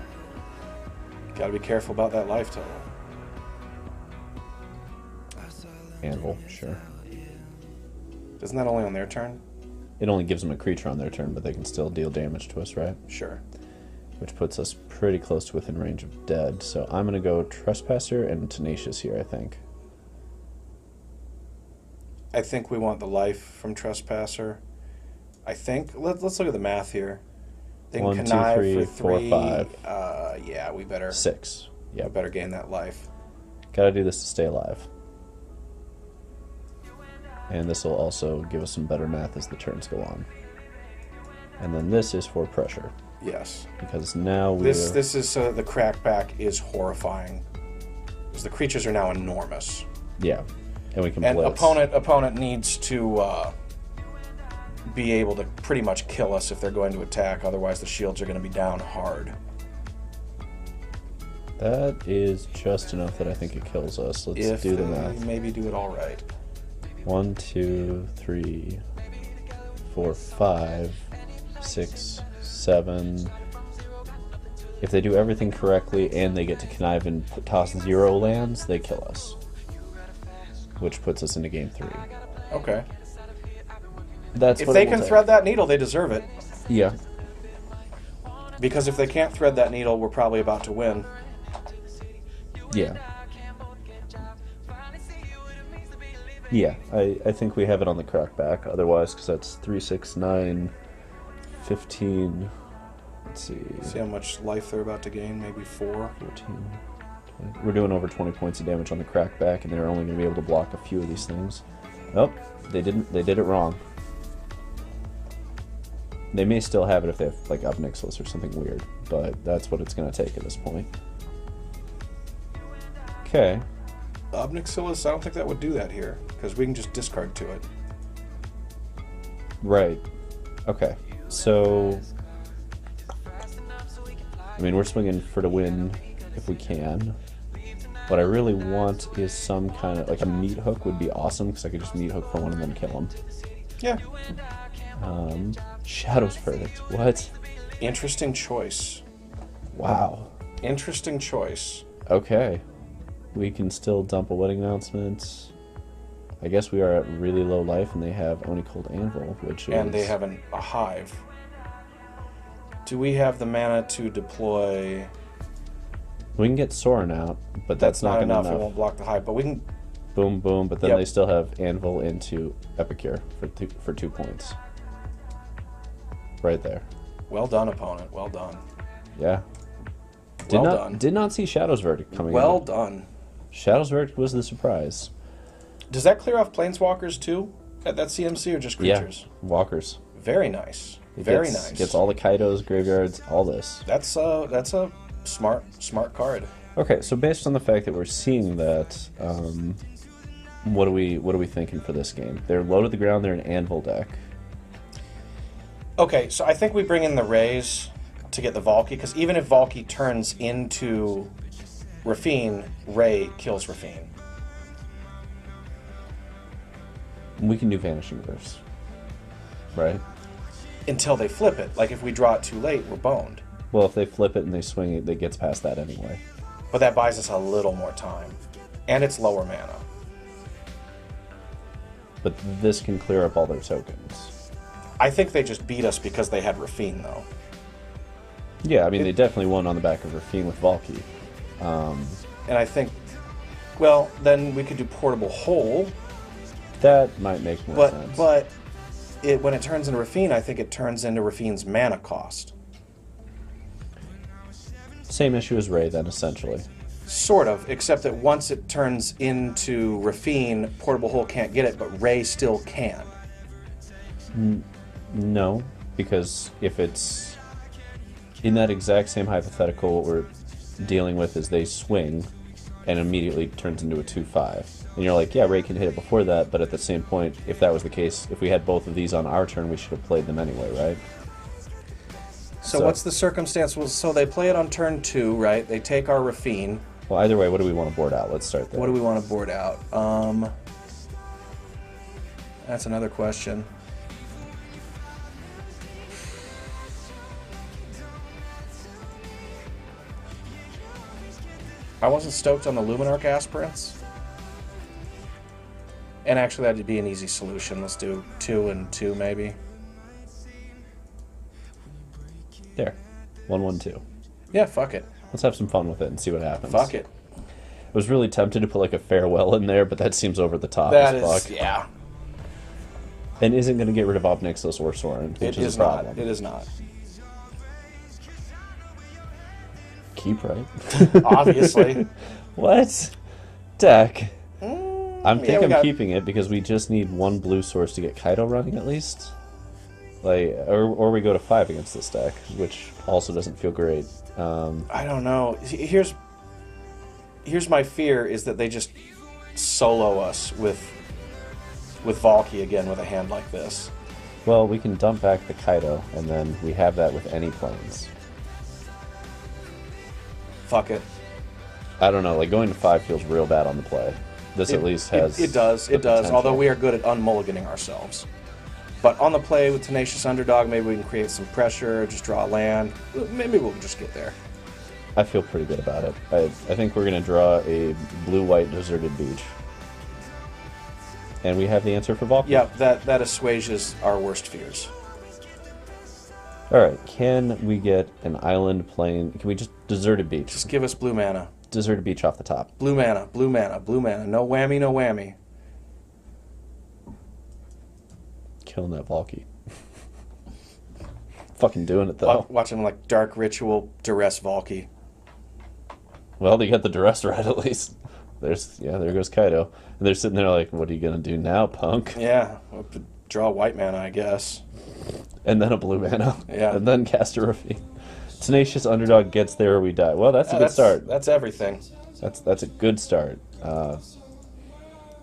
Got to be careful about that life total. Anvil, sure. Isn't that only on their turn? It only gives them a creature on their turn, but they can still deal damage to us, right? Sure. Which puts us pretty close to within range of dead. So I'm going to go Trespasser and Tenacious here, I think. I think we want the life from Trespasser. I think... Let's look at the math here. They can 1, 2, connive 3, for 4, 5. Yeah, we better... 6. Yeah. We better gain that life. Gotta do this to stay alive. And this will also give us some better math as the turns go on. And then this is for pressure. Yes. Because now we This is so that the crackback is horrifying. Because the creatures are now enormous. Yeah. And we can And blitz. opponent needs to be able to pretty much kill us if they're going to attack. Otherwise, the shields are going to be down hard. That is just enough that I think it kills us. Let's do the math. Maybe do it all right. 1, 2, 3, 4, 5, 6, 7. If they do everything correctly and they get to connive and toss 0 lands, they kill us. Which puts us into game 3. Okay. That's if what they can thread that needle, they deserve it. Yeah. Because if they can't thread that needle, we're probably about to win. Yeah. Yeah, I think we have it on the crackback. Otherwise, because that's 3, 6, 9, 15. Let's see. See how much life they're about to gain? Maybe 4. 14. 20. We're doing over 20 points of damage on the crackback, and they're only going to be able to block a few of these things. Oh, they didn't. They did it wrong. They may still have it if they have like Obnixilis or something weird, but that's what it's going to take at this point. Okay. Obnixilis, I don't think that would do that here, because we can just discard to it. Right. Okay. So, I mean, we're swinging for the win if we can. What I really want is some kind of, like a Meathook would be awesome, because I could just Meathook for one and then kill him. Yeah. Shadow's Verdict. What? Interesting choice. Wow. Interesting choice. Okay. We can still dump a wedding announcement. I guess we are at really low life, and they have Oni Cold Anvil, which is... And they have a hive. Do we have the mana to deploy... We can get Sorin out, but that's not enough. enough. It won't block the hive, but we can... Boom, boom, but then Yep. they still have Anvil into Epicure for 2 points. Right there. Well done, opponent. Well done. Yeah. Did not see Shadow's Verdict coming Well out. done. Shadow's Verdict was the surprise. Does that clear off planeswalkers too at that CMC, or just creatures? Yeah, walkers. Very nice. Very nice. Gets all the Kaitos, graveyards, all this. That's a smart card. Okay, so based on the fact that we're seeing that, what are we thinking for this game? They're low to the ground. They're an Anvil deck. Okay, so I think we bring in the Rays to get the Valky, because even if Valky turns into Raffine, Ray kills Raffine. We can do Vanishing Verse, right? Until they flip it. Like, if we draw it too late, we're boned. Well, if they flip it and they swing it, it gets past that anyway. But that buys us a little more time. And it's lower mana. But this can clear up all their tokens. I think they just beat us because they had Raffine, though. Yeah, I mean, they definitely won on the back of Raffine with Valky. And I think, well, then we could do Portable Hole. That might make more sense. But when it turns into Raffine, I think it turns into Raffine's mana cost. Same issue as Ray, then, essentially. Sort of, except that once it turns into Raffine, Portable Hole can't get it, but Ray still can. No, because if it's in that exact same hypothetical, what we're dealing with is they swing and immediately turns into a 2/5. And you're like, yeah, Ray can hit it before that, but at the same point, if that was the case, if we had both of these on our turn, we should have played them anyway, right? So what's the circumstance? Well, so they play it on turn 2, right? They take our Raffine. Well, either way, what do we want to board out? Let's start there. What do we want to board out? That's another question. I wasn't stoked on the Luminarch Aspirants. And actually, that'd be an easy solution. Let's do 2 and 2, maybe. There. 1/1/2. Yeah, fuck it. Let's have some fun with it and see what happens. Fuck it. I was really tempted to put like a farewell in there, but that seems over the top That as is, fuck. yeah. And isn't going to get rid of Obnixilis or Sorin, which is a problem. It is not. Keep, right? Obviously. What? Deck. I'm keeping it because we just need 1 blue source to get Kaito running at least. Like, or we go to 5 against this deck, which also doesn't feel great. I don't know. Here's my fear is that they just solo us with Valky again with a hand like this. Well, we can dump back the Kaito, and then we have that with any planes. Fuck it. I don't know, like going to 5 feels real bad on the play. This at least has. It does. potential. Although we are good at unmulliganing ourselves. But on the play with Tenacious Underdog, maybe we can create some pressure, just draw a land. Maybe we'll just get there. I feel pretty good about it. I think we're going to draw a blue-white deserted beach. And we have the answer for Valkyrie. Yeah, that assuages our worst fears. Alright, can we get an island plane? Can we just deserted beach? Just give us blue mana. Deserted beach off the top. Blue mana, blue mana, blue mana. No whammy, no whammy. Killing that Valky. Fucking doing it, though. Watching like Dark Ritual, Duress Valky. Well, they got the duress right, at least. There goes Kaito. And they're sitting there like, what are you going to do now, punk? Yeah, we'll draw white mana, I guess. And then a blue mana. Yeah. And then cast a Raffine. Tenacious Underdog gets there or we die. Well, that's a good start. That's everything. That's a good start.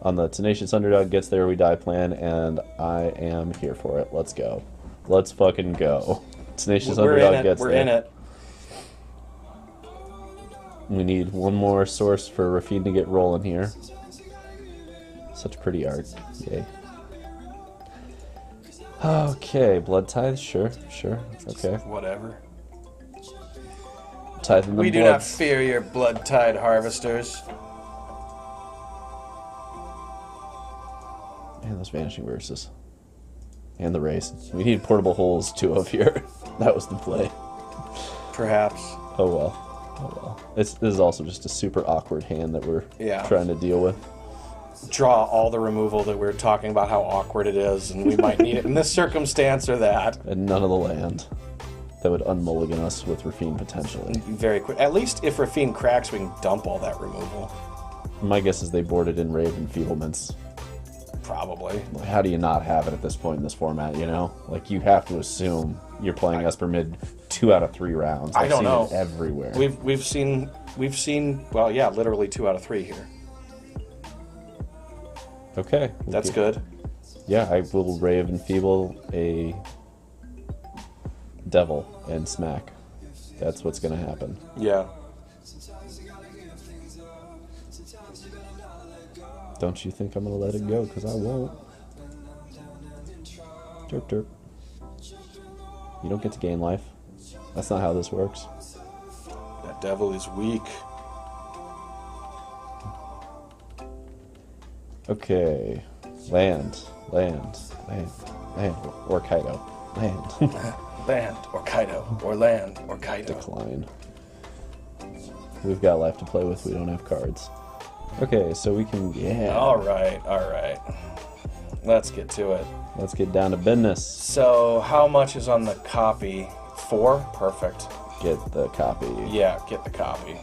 On the Tenacious Underdog gets there or we die plan, and I am here for it. Let's go. Let's fucking go. Tenacious Underdog gets there. We're in it. We need one more source for Raffine to get rolling here. Such pretty art. Yay. Okay, Blood Tithe, sure. Okay. Whatever. Tithing the We do not fear your Blood Tide harvesters. Man, those Vanishing Verses. And the race. We need Portable Holes 2 of here. That was the play. Perhaps. Oh well. This is also just a super awkward hand that we're trying to deal with. Draw all the removal that we're talking about how awkward it is, and we might need it in this circumstance or that. And none of the land. That would unmulligan us with Raffine potentially. Very quick. At least if Raffine cracks, we can dump all that removal. My guess is they boarded in Ray of Enfeeblements. Probably. How do you not have it at this point in this format, you know? Like, you have to assume you're playing Esper Mid 2 out of 3 rounds. I don't know. It everywhere. We've seen, well, yeah, literally 2 out of 3 here. Okay. That's good. Yeah, I will Ray of Enfeeble a Devil and smack. That's what's going to happen. Yeah. Don't you think I'm going to let it go? Because I won't. Derp derp. You don't get to gain life. That's not how this works. That devil is weak. Okay. Land. Or Kaito. Land. Land or Kaito. Or land or Kaito. Decline. We've got life to play with. We don't have cards. Okay, so we can... Yeah. Alright. Let's get to it. Let's get down to business. So, how much is on the copy? 4? Perfect. Get the copy. Yeah, get the copy.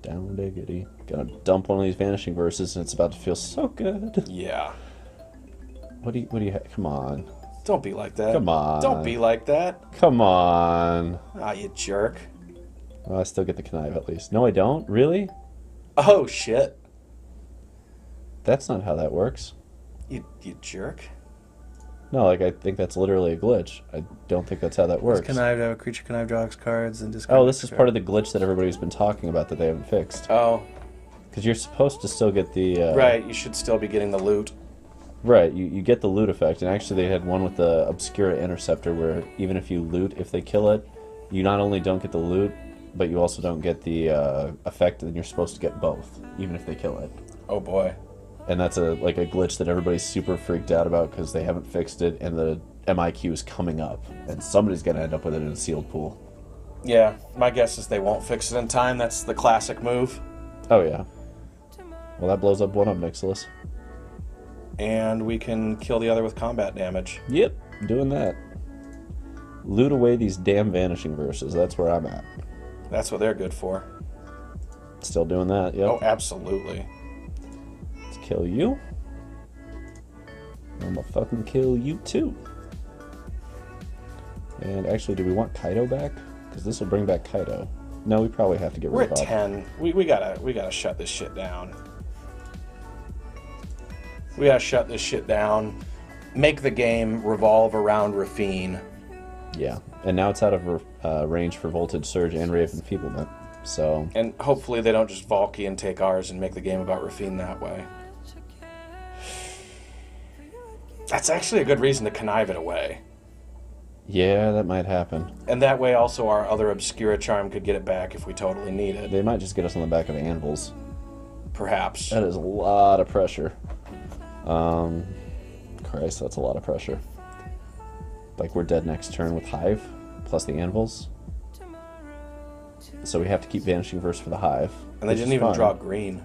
Down diggity. Gonna dump one of these Vanishing Verses and it's about to feel so good. Yeah. What do you have? Come on. Don't be like that. Come on. Don't be like that. Come on. Ah, you jerk. Well, I still get the connive at least. No, I don't? Really? Oh, shit. That's not how that works. You jerk. No, like, I think that's literally a glitch. I don't think that's how that works. Connive to have a creature connive draws cards and discard. Oh, this is part of the glitch that everybody's been talking about that they haven't fixed. Oh. Because you're supposed to still get the... Right, you should still be getting the loot. Right, you get the loot effect, and actually they had one with the Obscura Interceptor where even if you loot, if they kill it, you not only don't get the loot, but you also don't get the effect, and you're supposed to get both, even if they kill it. Oh boy. And that's a glitch that everybody's super freaked out about because they haven't fixed it, and the MIQ is coming up, and somebody's going to end up with it in a sealed pool. Yeah, my guess is they won't fix it in time. That's the classic move. Oh yeah. Well, that blows up one of Mixilus. And we can kill the other with combat damage. Yep, doing that. Loot away these damn Vanishing Verses. That's where I'm at. That's what they're good for. Still doing that, yep. Oh, absolutely. Let's kill you. I'm gonna fucking kill you too. And actually, do we want Kaito back? Because this will bring back Kaito. No, we probably have to get rid of We're at 10. We gotta shut this shit down. We gotta shut this shit down. Make the game revolve around Raffine. Yeah, and now it's out of range for Voltage Surge and Ray of Enfeeblement. So. And hopefully they don't just Valky and take ours and make the game about Raffine that way. That's actually a good reason to connive it away. Yeah, that might happen. And that way also our other Obscura charm could get it back if we totally need it. They might just get us on the back of Anvils. Perhaps. That is a lot of pressure. Christ, that's a lot of pressure. Like, we're dead next turn with Hive, plus the Anvils. So we have to keep Vanishing Verse for the Hive. And they didn't even draw green.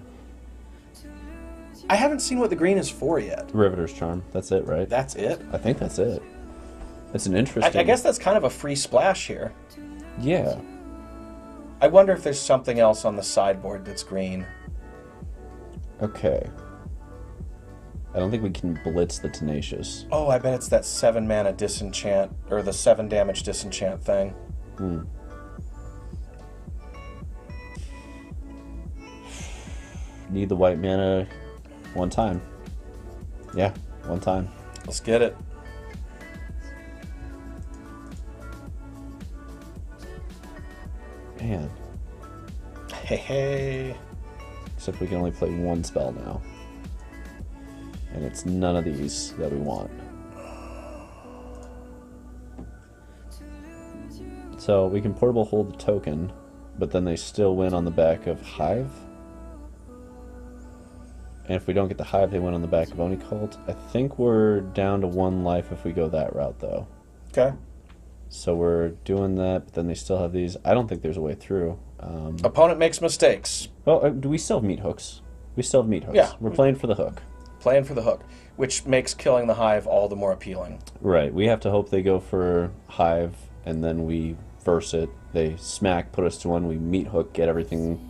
I haven't seen what the green is for yet. Riveter's Charm. That's it, right? That's it? I think that's it. It's an interesting... I guess that's kind of a free splash here. Yeah. I wonder if there's something else on the sideboard that's green. Okay. I don't think we can blitz the Tenacious. Oh, I bet it's that 7 mana disenchant, or the 7 damage disenchant thing. Hmm. Need the white mana one time. Yeah, one time. Let's get it. Man. Hey. Except we can only play one spell now. And it's none of these that we want. So we can portable hold the token, but then they still win on the back of Hive. And if we don't get the Hive, they win on the back of Oni Cult. I think we're down to 1 life if we go that route, though. Okay. So we're doing that, but then they still have these. I don't think there's a way through. Opponent makes mistakes. Well, do we still have meat hooks? We still have meat hooks. Yeah. We're playing for the hook. Playing for the hook, which makes killing the Hive all the more appealing. Right. We have to hope they go for Hive, and then we verse it. They smack, put us to 1. We meat hook, get everything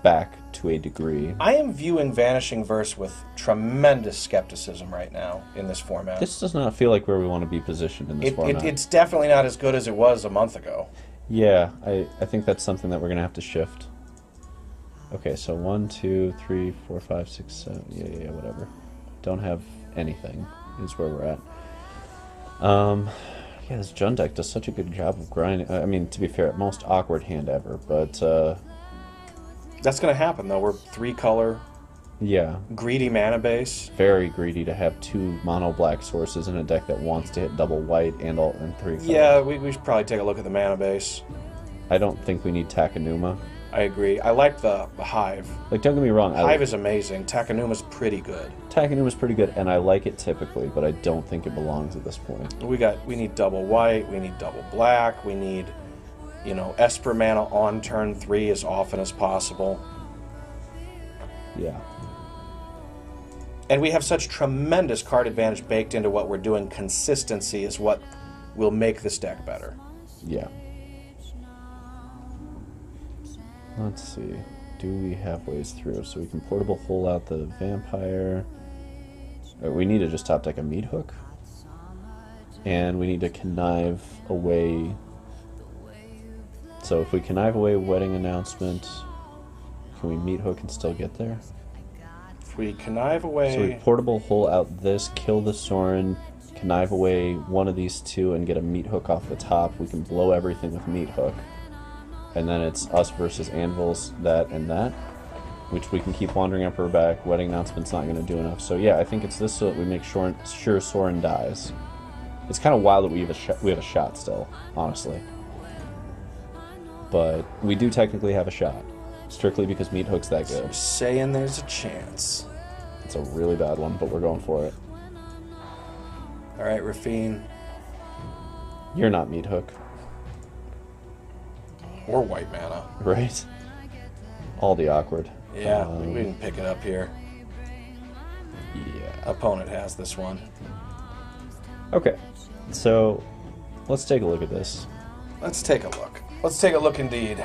back to a degree. I am viewing Vanishing Verse with tremendous skepticism right now in this format. This does not feel like where we want to be positioned in this format. It's definitely not as good as it was a month ago. Yeah, I think that's something that we're going to have to shift. Okay, so 1, 2, 3, 4, 5, 6, 7. Yeah, whatever. Don't have anything is where we're at. Yeah, this Jund deck does such a good job of grinding. I mean, to be fair, most awkward hand ever, but... That's going to happen, though. We're 3-color, yeah, greedy mana base. very greedy to have 2 mono black sources in a deck that wants to hit double white and 3 color. Yeah, we should probably take a look at the mana base. I don't think we need Takenuma. I agree. I like the Hive. Like, don't get me wrong. Hive is amazing. Takanuma's pretty good. Takenuma's pretty good, and I like it typically, but I don't think it belongs at this point. We need double white. We need double black. We need, Esper mana on turn 3 as often as possible. Yeah. And we have such tremendous card advantage baked into what we're doing. Consistency is what will make this deck better. Yeah. Let's see. Do we have ways through? So we can portable hole out the vampire. We need to just top deck a meat hook. And we need to connive away. So if we connive away wedding announcement, can we meat hook and still get there? If we connive away... So we portable hole out this, kill the Sorin, connive away one of these 2 and get a meat hook off the top. We can blow everything with meat hook. And then it's us versus Anvils, that and that, which we can keep wandering up her back. Wedding announcement's not going to do enough. So yeah, I think it's this so that we make sure Sorin dies. It's kind of wild that we have a shot still, honestly. But we do technically have a shot, strictly because meat hook's that good. Saying there's a chance. It's a really bad one, but we're going for it. All right, Raffine. You're not meat hook. Or white mana. Right? All the awkward. Yeah, we didn't pick it up here. Yeah. Opponent has this one. Okay, so let's take a look at this. Let's take a look. Let's take a look indeed.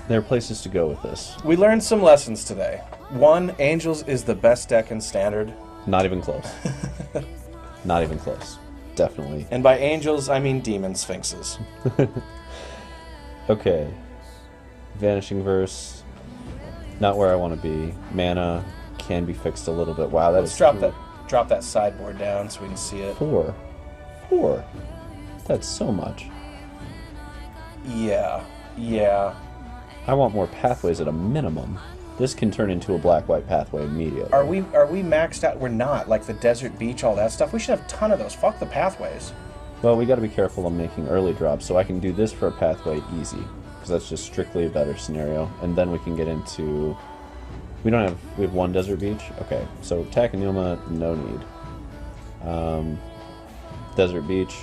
There are places to go with this. We learned some lessons today. 1, Angels is the best deck in Standard. Not even close. Not even close. Definitely. And by Angels, I mean Demon Sphinxes. Okay. Vanishing Verse. Not where I want to be. Mana. can be fixed a little bit. Wow, that Let's is drop that sideboard down so we can see it. 4. 4. That's so much. Yeah. I want more pathways at a minimum. This can turn into a black-white pathway immediately. Are we maxed out? We're not. Like the desert, beach, all that stuff. We should have a ton of those. Fuck the pathways. Well, we got to be careful of making early drops, so I can do this for a pathway easy, because that's just strictly a better scenario. And then we can get into... We have 1 desert beach? Okay, so Takenuma, no need. Desert beach,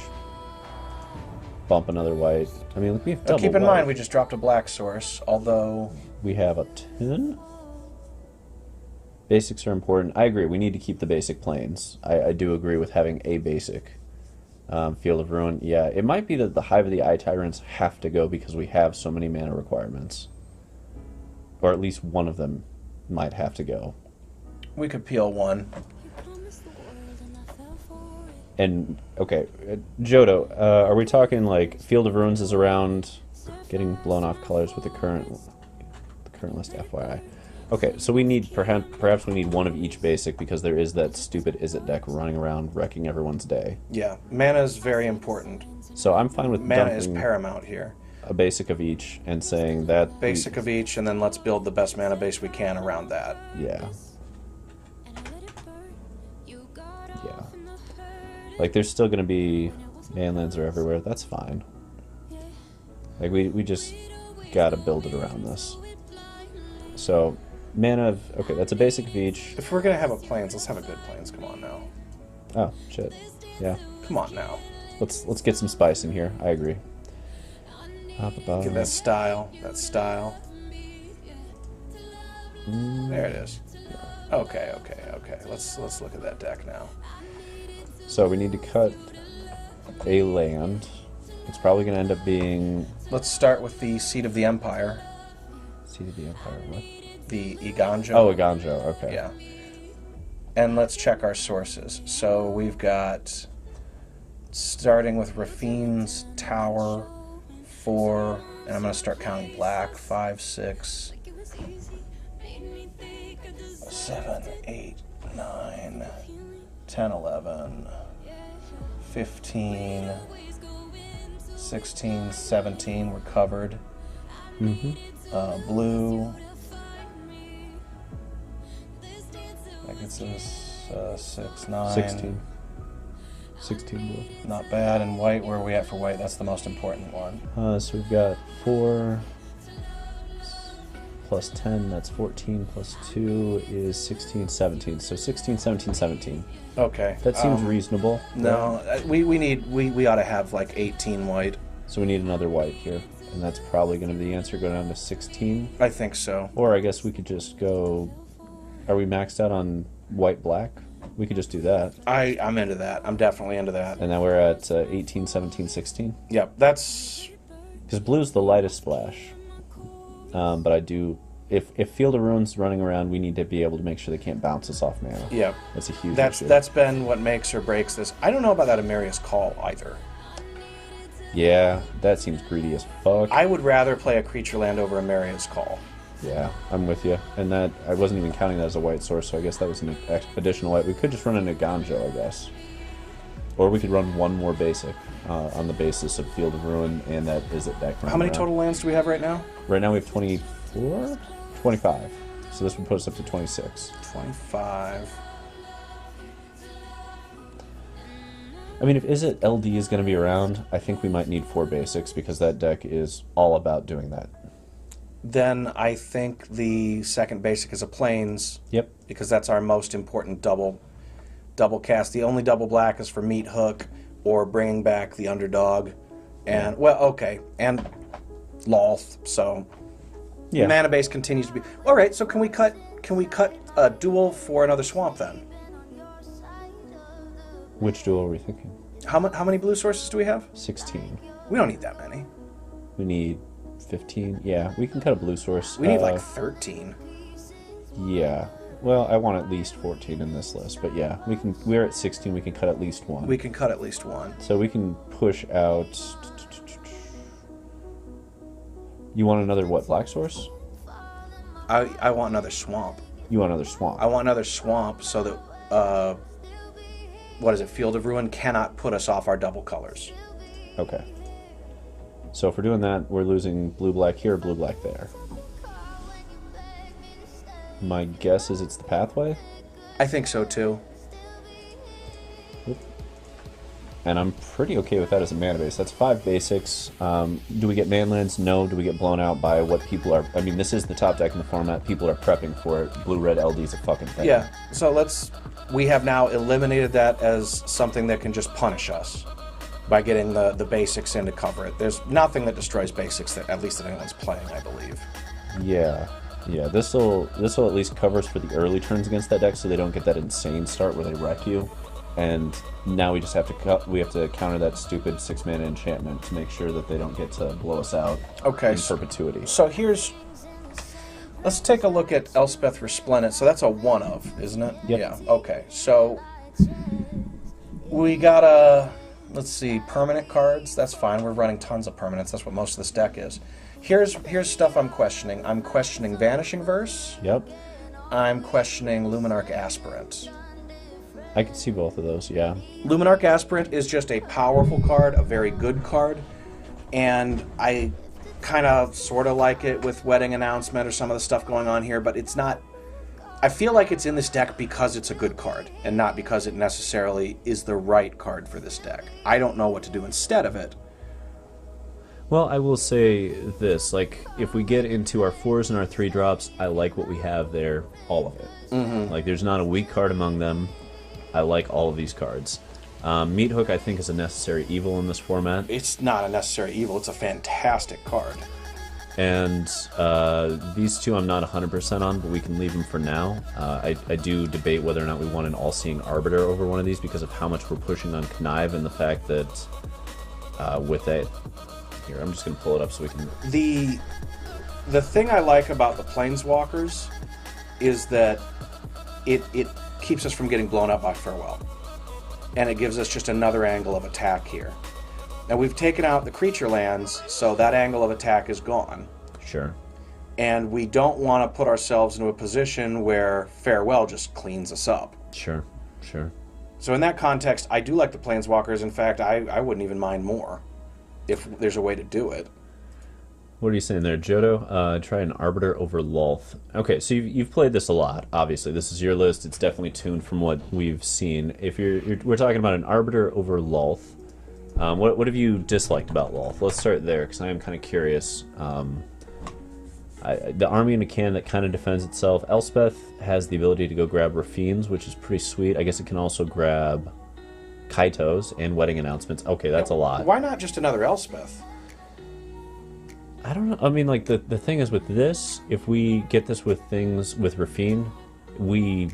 bump another white. I mean, we have double keep in white. mind, we just dropped a black source, although... We have a 10. Basics are important. I agree, we need to keep the basic planes. I do agree with having a basic. Field of Ruin, yeah. It might be that the Hive of the Eye Tyrants have to go because we have so many mana requirements. Or at least one of them might have to go. We could peel 1. And, okay, Johto, are we talking like Field of Ruins is around getting blown off colors with the current list, FYI? Okay, so we need, perhaps we need 1 of each basic because there is that stupid Izzet deck running around wrecking everyone's day. Yeah, mana is very important. So I'm fine with mana is dumping paramount here. a basic of each and saying that... Basic of each, and then let's build the best mana base we can around that. Yeah. Yeah. Like, there's still going to be... Manlands are everywhere. That's fine. Like, we just gotta build it around this. So... Mana of... Okay, that's a basic of each. If we're gonna have a plains, let's have a good plains. Come on now. Oh, shit. Yeah. Come on now. Let's get some spice in here. I agree. Up above. Get that style. That style. There it is. Okay. Let's look at that deck now. So we need to cut a land. It's probably gonna end up being... Let's start with the Seat of the Empire. Seat of the Empire, what? The Iganjo. Oh, Iganjo, okay. Yeah. And let's check our sources. So we've got, starting with Raffine's Tower, 4, and I'm going to start counting black, 5, 6, 7, 8, 9, 10, 11, 15, 16, 17, we're covered. Blue... That gets us 6, 9. 16. 16 blue. Not bad. And white, where are we at for white? That's the most important one. So we've got 4 plus 10, that's 14, plus 2 is 16, 17. So 16, 17, 17. Okay. That seems reasonable. No, we ought to have like 18 white. So we need another white here. And that's probably going to be the answer, go down to 16. I think so. Or I guess we could just go... Are we maxed out on white-black? We could just do that. I'm into that. I'm definitely into that. And now we're at 18, 17, 16. Yep, that's... Because blue's the lightest splash. But I do... If Field of Ruins running around, we need to be able to make sure they can't bounce us off mana. Yep. That's a huge issue. That's been what makes or breaks this. I don't know about that Emeria's Call either. Yeah, that seems greedy as fuck. I would rather play a creature land over Emeria's Call. Yeah, I'm with you. And that, I wasn't even counting that as a white source, so I guess that was an additional white. We could just run an Iganjo, I guess. Or we could run 1 more basic on the basis of Field of Ruin and that Izzet deck. How many total lands do we have right now? Right now we have 24? 25. So this would put us up to 26. 25. I mean, if Izzet LD is going to be around, I think we might need 4 basics because that deck is all about doing that. Then I think the second basic is a plains. Yep. Because that's our most important double cast. The only double black is for Meathook or bringing back the Underdog. And, well, okay. And Lolth, so... Yeah. Mana base continues to be... All right, so can we cut a duel for another swamp then? Which duel are we thinking? How many blue sources do we have? 16. We don't need that many. We need 15. Yeah, we can cut a blue source. We need like 13. Yeah. Well, I want at least 14 in this list, but yeah, we're at 16, we can cut at least 1. We can cut at least 1. So we can push out... You want another what, black source? I want another swamp. You want another swamp. I want another swamp so that, what is it, Field of Ruin cannot put us off our double colors. Okay. So if we're doing that, we're losing blue-black here, blue-black there. My guess is it's the pathway? I think so, too. And I'm pretty okay with that as a mana base. That's 5 basics. Do we get manlands? No. Do we get blown out by what people are... I mean, this is the top deck in the format. People are prepping for it. Blue-red LD is a fucking thing. Yeah, so we have now eliminated that as something that can just punish us by getting the basics in to cover it. There's nothing that destroys basics, that at least that anyone's playing, I believe. Yeah. Yeah, this will at least cover us for the early turns against that deck so they don't get that insane start where they wreck you. And now we just have to counter that stupid 6-mana enchantment to make sure that they don't get to blow us out in perpetuity. So let's take a look at Elspeth Resplendent. So that's a 1-of, isn't it? Yep. Yeah, okay. So we got let's see, permanent cards. That's fine. We're running tons of permanents. That's what most of this deck is. Here's stuff I'm questioning. I'm questioning Vanishing Verse. Yep. I'm questioning Luminarch Aspirant. I can see both of those, yeah. Luminarch Aspirant is just a powerful card, a very good card, and I kind of sort of like it with Wedding Announcement or some of the stuff going on here, but it's not... I feel like it's in this deck because it's a good card, and not because it necessarily is the right card for this deck. I don't know what to do instead of it. Well, I will say this, like, if we get into our 4s and our 3-drops, I like what we have there, all of it. Mm-hmm. Like, there's not a weak card among them. I like all of these cards. Meathook, I think, is a necessary evil in this format. It's not a necessary evil. It's a fantastic card. And these two I'm not 100% on, but we can leave them for now. I do debate whether or not we want an all-seeing Arbiter over one of these because of how much we're pushing on Connive and the fact that with that... Here, I'm just going to pull it up so we can... The thing I like about the Planeswalkers is that it keeps us from getting blown up by Farewell. And it gives us just another angle of attack here. Now, we've taken out the creature lands, so that angle of attack is gone. Sure. And we don't want to put ourselves into a position where Farewell just cleans us up. Sure, sure. So in that context, I do like the Planeswalkers. In fact, I wouldn't even mind more if there's a way to do it. What are you saying there, Jodo? Try an Arbiter over Lolth. Okay, so you've played this a lot. Obviously, this is your list. It's definitely tuned from what we've seen. If we're talking about an Arbiter over Lolth, what have you disliked about Lolth? Let's start there, because I am kind of curious. The army in a can that kind of defends itself. Elspeth has the ability to go grab Raffines, which is pretty sweet. I guess it can also grab Kaitos and Wedding Announcements. Okay, that's a lot. Why not just another Elspeth? I don't know. I mean, like, the thing is with this, if we get this with things with Raffine, we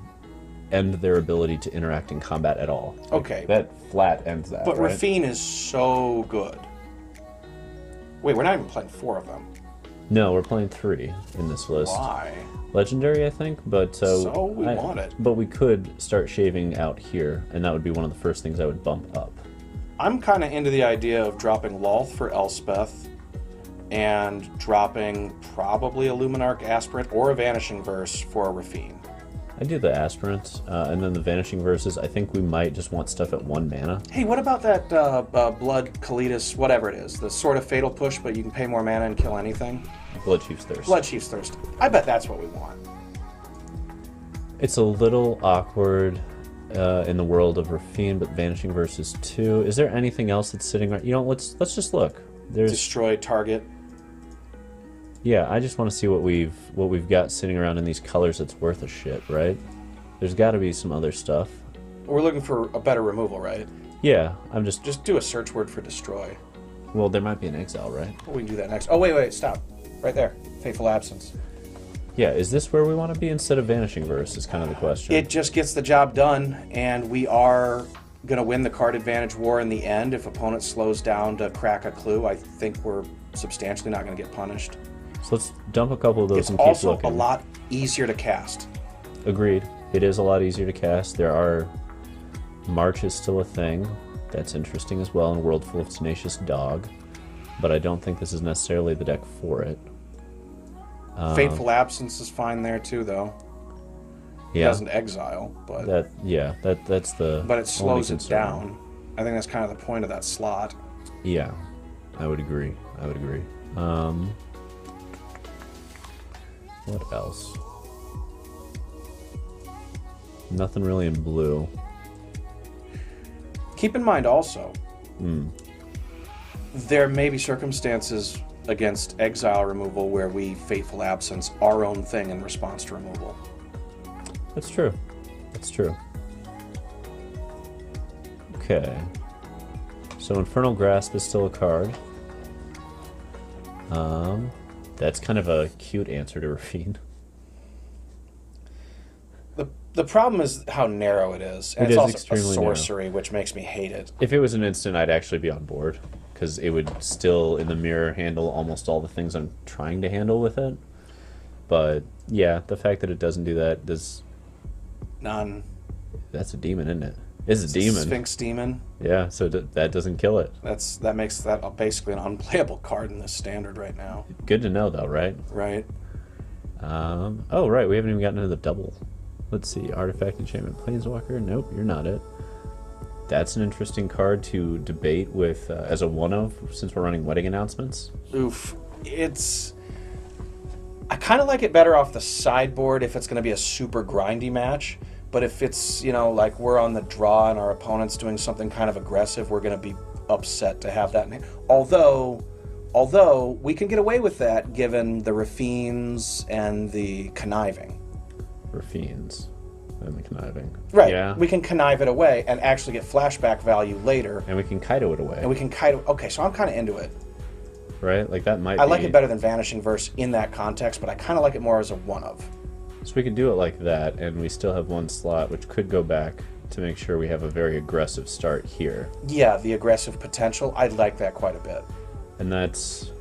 end their ability to interact in combat at all. Like, okay. That flat ends that, But right? Raffine is so good. Wait, we're not even playing 4 of them. No, we're playing 3 in this list. Why? Legendary, I think, but... So we want it. But we could start shaving out here, and that would be one of the first things I would bump up. I'm kind of into the idea of dropping Lolth for Elspeth, and dropping probably a Luminarch Aspirant or a Vanishing Verse for a Raffine. I do the Aspirant, and then the Vanishing Verses. I think we might just want stuff at 1 mana. Hey, what about that Blood Kalitas, whatever it is, the sort of Fatal Push, but you can pay more mana and kill anything? Blood Chief's Thirst. Blood Chief's Thirst. I bet that's what we want. It's a little awkward in the world of Raffine, but Vanishing Verses 2. Is there anything else that's sitting right? You know, let's just look. There's... Destroy target. Yeah, I just want to see what we've got sitting around in these colors that's worth a shit, right? There's got to be some other stuff. We're looking for a better removal, right? Yeah, I'm just do a search word for destroy. Well, there might be an exile, right? Well, we can do that next. Oh, wait, stop. Right there. Fateful Absence. Yeah, is this where we want to be instead of Vanishing Verse is kind of the question. It just gets the job done, and we are going to win the card advantage war in the end. If opponent slows down to crack a clue, I think we're substantially not going to get punished. So let's dump a couple of those it's and keep looking. It's also a lot easier to cast. Agreed. It is a lot easier to cast. There are... March is still a thing. That's interesting as well in a world full of Tenacious Dog. But I don't think this is necessarily the deck for it. Fateful Absence is fine there too, though. It doesn't exile, but that's the. But it slows it down. I think that's kind of the point of that slot. Yeah, I would agree. What else? Nothing really in blue. Keep in mind also, there may be circumstances against exile removal where we Fateful Absence our own thing in response to removal. That's true. Okay. So Infernal Grasp is still a card. That's kind of a cute answer to Raffine. The problem is how narrow it is. And it's also a sorcery, which makes me hate it. If it was an instant, I'd actually be on board, because it would still, in the mirror, handle almost all the things I'm trying to handle with it. But, yeah, the fact that it doesn't do that does... None. That's a demon, isn't it? It's a demon. Sphinx demon. Yeah, so that doesn't kill it. That makes that basically an unplayable card in this standard right now. Good to know, though, right? Right. Oh, right, we haven't even gotten into the double. Let's see, Artifact, Enchantment, Planeswalker. Nope, you're not it. That's an interesting card to debate with as a one-of, since we're running wedding announcements. Oof. I kind of like it better off the sideboard if it's going to be a super grindy match. But if it's, like we're on the draw and our opponent's doing something kind of aggressive, we're going to be upset to have that. Although we can get away with that given the Raffines and the Conniving. Raffines and the Conniving. Right. Yeah. We can connive it away and actually get flashback value later. And we can Kaito it away. Okay, so I'm kind of into it. Right? Like that might be... I like it better than Vanishing Verse in that context, but I kind of like it more as a one-of. So we could do it like that, and we still have one slot, which could go back to make sure we have a very aggressive start here. Yeah, the aggressive potential. I like that quite a bit. And that's...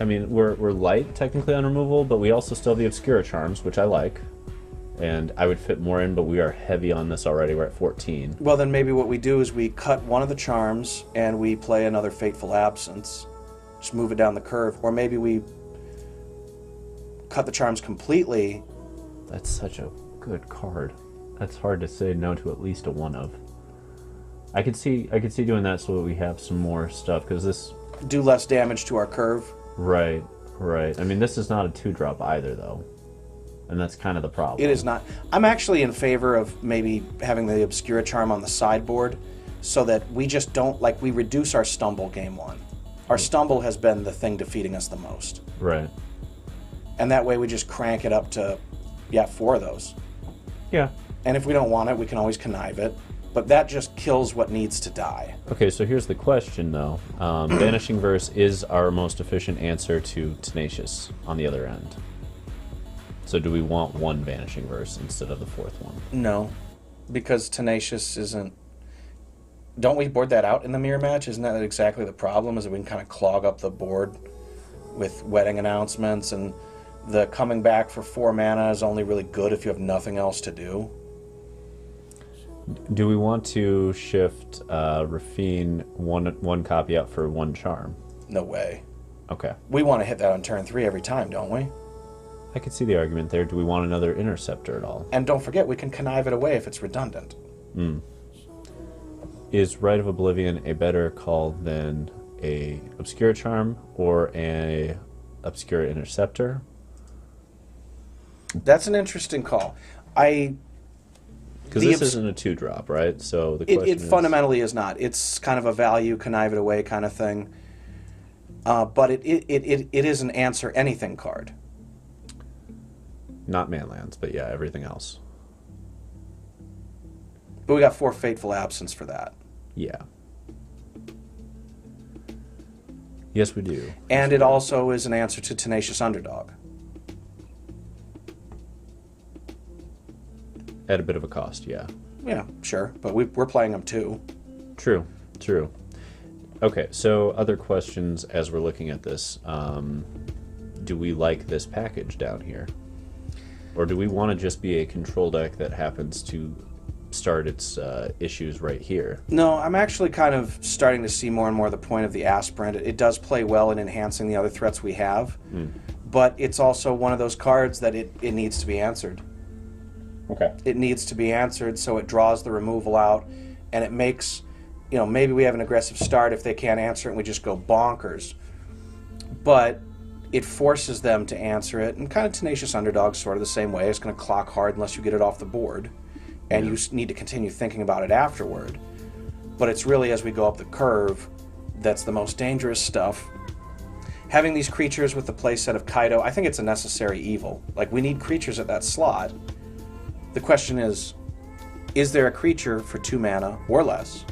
I mean, we're light, technically, on removal, but we also still have the Obscura Charms, which I like. And I would fit more in, but we are heavy on this already. We're at 14. Well, then maybe what we do is we cut one of the charms, and we play another Fateful Absence. Just move it down the curve. Or maybe we cut the charms completely. That's such a good card. That's hard to say no to at least a one-of. I could see doing that so that we have some more stuff, because this... Do less damage to our curve. Right. I mean, this is not a 2-drop either, though. And that's kind of the problem. It is not. I'm actually in favor of maybe having the Obscura Charm on the sideboard so that we just don't, we reduce our stumble game one. Our stumble has been the thing defeating us the most. Right. And that way we just crank it up to, 4 of those. Yeah. And if we don't want it, we can always connive it. But that just kills what needs to die. Okay, so here's the question, though. Vanishing Verse is our most efficient answer to Tenacious on the other end. So do we want one Vanishing Verse instead of the 4th one? No, because Tenacious isn't... Don't we board that out in the mirror match? Isn't that exactly the problem, is that we can kind of clog up the board with wedding announcements, and the coming back for 4 mana is only really good if you have nothing else to do? Do we want to shift Raffine one copy out for 1 charm? No way. Okay. We want to hit that on turn 3 every time, don't we? I could see the argument there. Do we want another Interceptor at all? And don't forget, we can connive it away if it's redundant. Is Rite of Oblivion a better call than a Obscura Charm or a Obscura Interceptor? That's an interesting call. Because this isn't a 2-drop, right? So the question it fundamentally is not. It's kind of a value, connive it away kind of thing. But it is an answer anything card. Not manlands, but yeah, everything else. But we got 4 Fateful Absence for that. Yeah. Yes, we do. And it also is an answer to Tenacious Underdog. At a bit of a cost, yeah. Yeah, sure. But we're playing them too. True. Okay, so other questions as we're looking at this. Do we like this package down here? Or do we want to just be a control deck that happens to start its issues right here? No, I'm actually kind of starting to see more and more the point of the Aspirant. It does play well in enhancing the other threats we have, but it's also one of those cards that it needs to be answered. Okay. It needs to be answered, so it draws the removal out, and it makes, you know, maybe we have an aggressive start. If they can't answer it, and we just go bonkers. But it forces them to answer it, and kind of Tenacious Underdog, sort of the same way. It's going to clock hard unless you get it off the board, and you need to continue thinking about it afterward. But it's really as we go up the curve that's the most dangerous stuff. Having these creatures with the playset of Kaito, I think it's a necessary evil. Like, we need creatures at that slot. The question is there a creature for 2 mana or less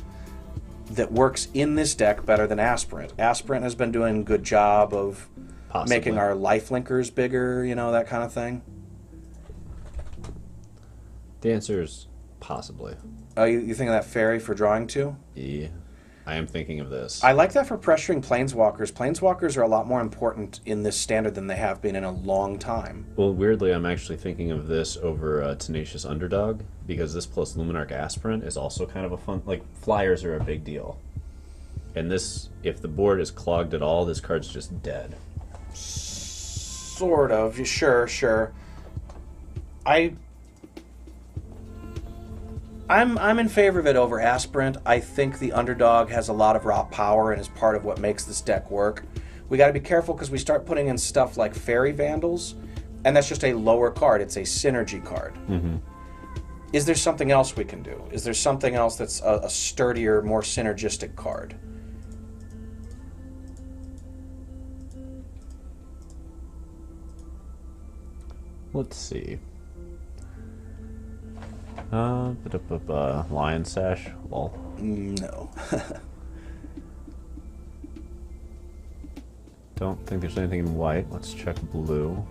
that works in this deck better than Aspirant? Aspirant has been doing a good job of making our lifelinkers bigger, you know, that kind of thing. The answer is possibly. Oh, you think of that fairy for drawing 2? Yeah. I am thinking of this. I like that for pressuring Planeswalkers. Planeswalkers are a lot more important in this standard than they have been in a long time. Well, weirdly, I'm actually thinking of this over Tenacious Underdog, because this plus Luminarch Aspirant is also kind of a fun... Like, flyers are a big deal. And this, if the board is clogged at all, this card's just dead. Sort of. Sure. I'm in favor of it over Aspirant. I think the Underdog has a lot of raw power and is part of what makes this deck work. We got to be careful because we start putting in stuff like Fairy Vandals, and that's just a lower card. It's a synergy card. Mm-hmm. Is there something else we can do? Is there something else that's a sturdier, more synergistic card? Let's see. Lion Sash? Lol. No. Don't think there's anything in white. Let's check blue.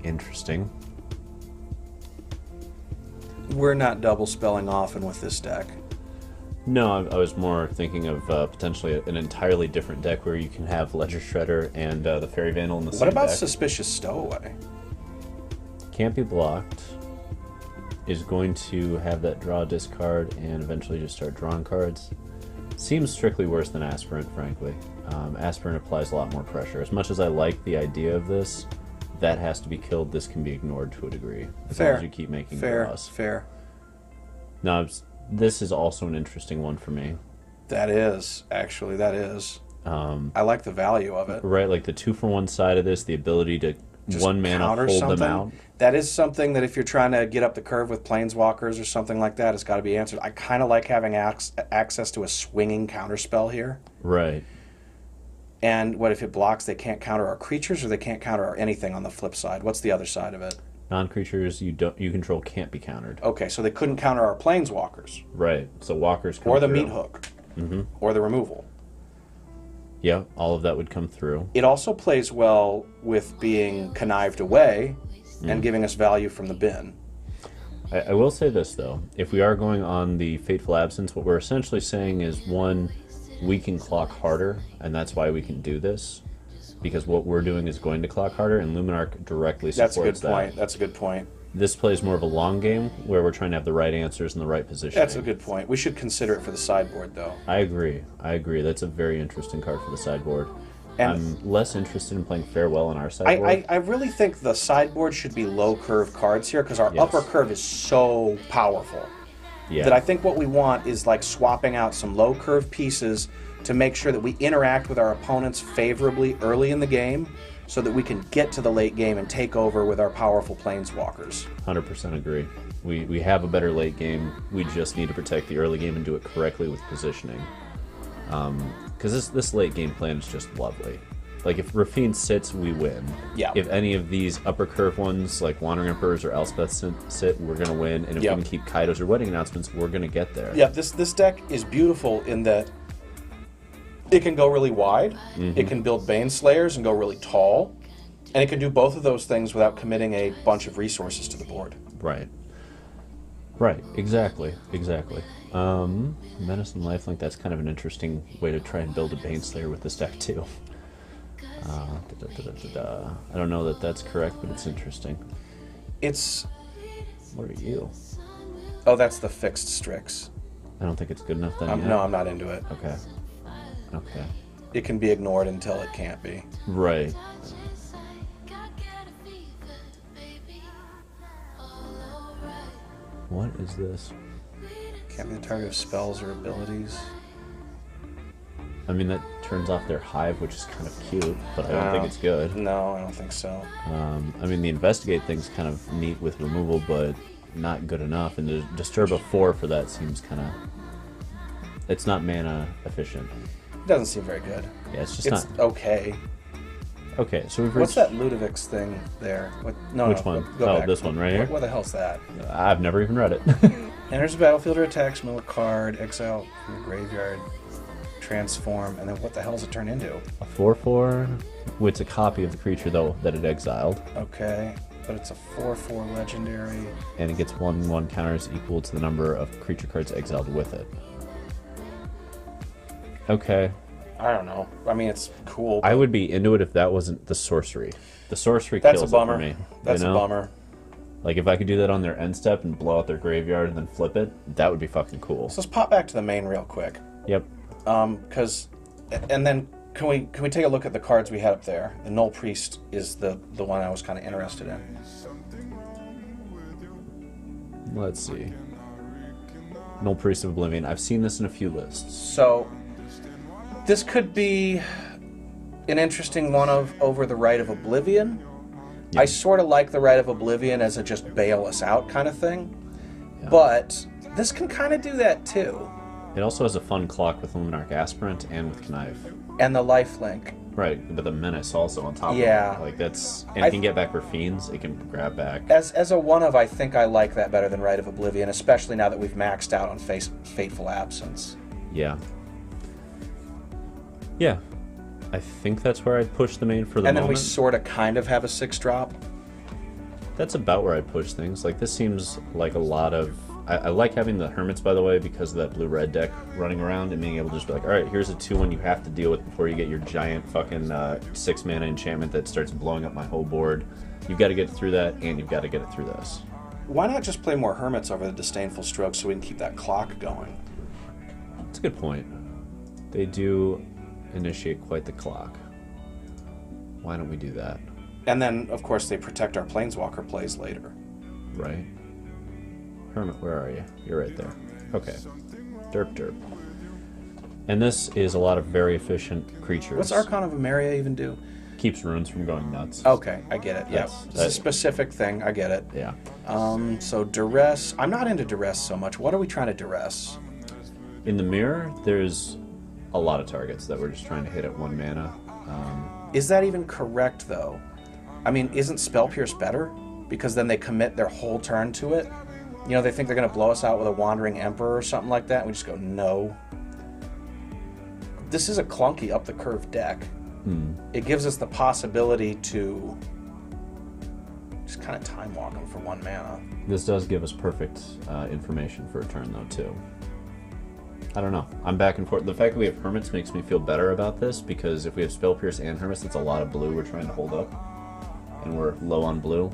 Interesting. We're not double spelling often with this deck. No, I was more thinking of potentially an entirely different deck where you can have Ledger Shredder and the Fairy Vandal in the same deck. What about Suspicious Stowaway? Can't be blocked. Is going to have that draw discard and eventually just start drawing cards. Seems strictly worse than Aspirant, frankly. Aspirant applies a lot more pressure. As much as I like the idea of this, that has to be killed. This can be ignored to a degree. As long as you keep making draws. Fair. Now, this is also an interesting one for me. That is. Actually, that is. I like the value of it. Right, like the 2-for-1 side of this, the ability to just 1 mana hold something. them out. That is something that if you're trying to get up the curve with Planeswalkers or something like that, it's got to be answered. I kind of like having access to a swinging counterspell here. Right. And what if it blocks? They can't counter our creatures, or they can't counter anything on the flip side. What's the other side of it? Non-creatures you control can't be countered. Okay, so they couldn't counter our Planeswalkers. Right. So walkers come or the through. Meathook. Mm-hmm. Or the removal. Yeah, all of that would come through. It also plays well with being connived away and giving us value from the bin. I will say this, though. If we are going on the Fateful Absence, what we're essentially saying is, 1, we can clock harder, and that's why we can do this. Because what we're doing is going to clock harder, and Luminarch directly supports that. That's a good point. That's a good point. This plays more of a long game, where we're trying to have the right answers in the right position. That's a good point. We should consider it for the sideboard, though. I agree. That's a very interesting card for the sideboard. And I'm less interested in playing Farewell on our sideboard. I really think the sideboard should be low curve cards here, because our upper curve is so powerful. Yeah. That I think what we want is like swapping out some low curve pieces to make sure that we interact with our opponents favorably early in the game, so that we can get to the late game and take over with our powerful Planeswalkers. 100% agree. We have a better late game. We just need to protect the early game and do it correctly with positioning. Because this late game plan is just lovely. Like, if Raffine sits, we win. Yeah. If any of these upper curve ones, like Wandering Emperors or Elspeth sit, we're going to win. And if we can keep Kaitos or Wedding Announcements, we're going to get there. Yeah, this deck is beautiful in that it can go really wide, it can build Baneslayers and go really tall, and it can do both of those things without committing a bunch of resources to the board. Right. Exactly. Menace and Lifelink, that's kind of an interesting way to try and build a Baneslayer with this deck, too. I don't know that that's correct, but it's interesting. What are you? Oh, that's the fixed Strix. I don't think it's good enough then. No, I'm not into it. Okay. It can be ignored until it can't be. Right. What is this? Can't be the target of spells or abilities. I mean, that turns off their hive, which is kind of cute, but I don't think it's good. No, I don't think so. I mean, the investigate thing's kind of neat with removal, but not good enough. And to disturb a 4 for that seems kind of... It's not mana efficient. It doesn't seem very good. Yeah, it's just it's not... okay. Okay, so we've What's reached... that Ludovic's thing there? Which one? Go back. This one right here? What the hell's that? I've never even read it. Enters the battlefield or attacks, mill a card, exile from the graveyard, transform, and then what the hell does it turn into? A 4/4. It's a copy of the creature, though, that it exiled. Okay, but it's a 4/4 legendary. And it gets 1/1 counters equal to the number of creature cards exiled with it. Okay. I don't know. I mean, it's cool. I would be into it if that wasn't the sorcery. The sorcery That's kills a bummer. it for me. That's you know? a bummer. Like, if I could do that on their end step and blow out their graveyard and then flip it, that would be fucking cool. So let's pop back to the main real quick. Yep. And then can we take a look at the cards we had up there? The Null Priest is the one I was kind of interested in. Let's see. Null Priest of Oblivion. I've seen this in a few lists. So this could be an interesting one over the Rite of Oblivion. Yeah. I sort of like the Rite of Oblivion as a just bail us out kind of thing. Yeah. But this can kind of do that too. It also has a fun clock with Luminarch Aspirant and with Connive. And the lifelink. Right, but the Menace also on top Yeah. of it. Like, that's... And it can get back Raffines. It can grab back. As a one of, I think I like that better than Rite of Oblivion, especially now that we've maxed out on Fateful Absence. Yeah. Yeah. I think that's where I'd push the main for the And then moment. we sort of kind of have a 6-drop. That's about where I'd push things. Like, this seems like a lot of... I like having the Hermits, by the way, because of that blue-red deck running around and being able to just be like, alright, here's a 2-1 you have to deal with before you get your giant fucking 6-mana enchantment that starts blowing up my whole board. You've got to get through that, and you've got to get it through this. Why not just play more Hermits over the Disdainful Stroke so we can keep that clock going? That's a good point. They do initiate quite the clock. Why don't we do that? And then, of course, they protect our Planeswalker plays later. Right. Hermit, where are you? You're right there. Okay. Derp derp. And this is a lot of very efficient creatures. What's Archon of Emeria even do? Keeps runes from going nuts. Okay, I get it. Yeah, That's- it's a specific thing. I get it. Yeah. So duress. I'm not into duress so much. What are we trying to duress? In the mirror, there's a lot of targets that we're just trying to hit at 1 mana. Is that even correct though? I mean, isn't Spell Pierce better? Because then they commit their whole turn to it. You know, they think they're going to blow us out with a Wandering Emperor or something like that, and we just go, no. This is a clunky up-the-curve deck. It gives us the possibility to just kind of time walk them for 1 mana. This does give us perfect information for a turn, though, too. I don't know. I'm back and forth. The fact that we have Hermits makes me feel better about this, because if we have Spell Pierce and Hermits, that's a lot of blue we're trying to hold up. And we're low on blue,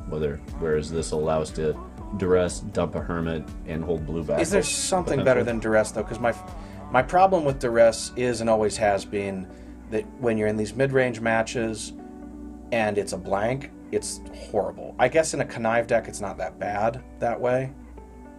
whereas this will allow us to duress, dump a Hermit, and hold blue back. Is there something better than duress, though? Because my problem with duress is and always has been that when you're in these mid-range matches and it's a blank, it's horrible. I guess in a Connive deck, it's not that bad that way.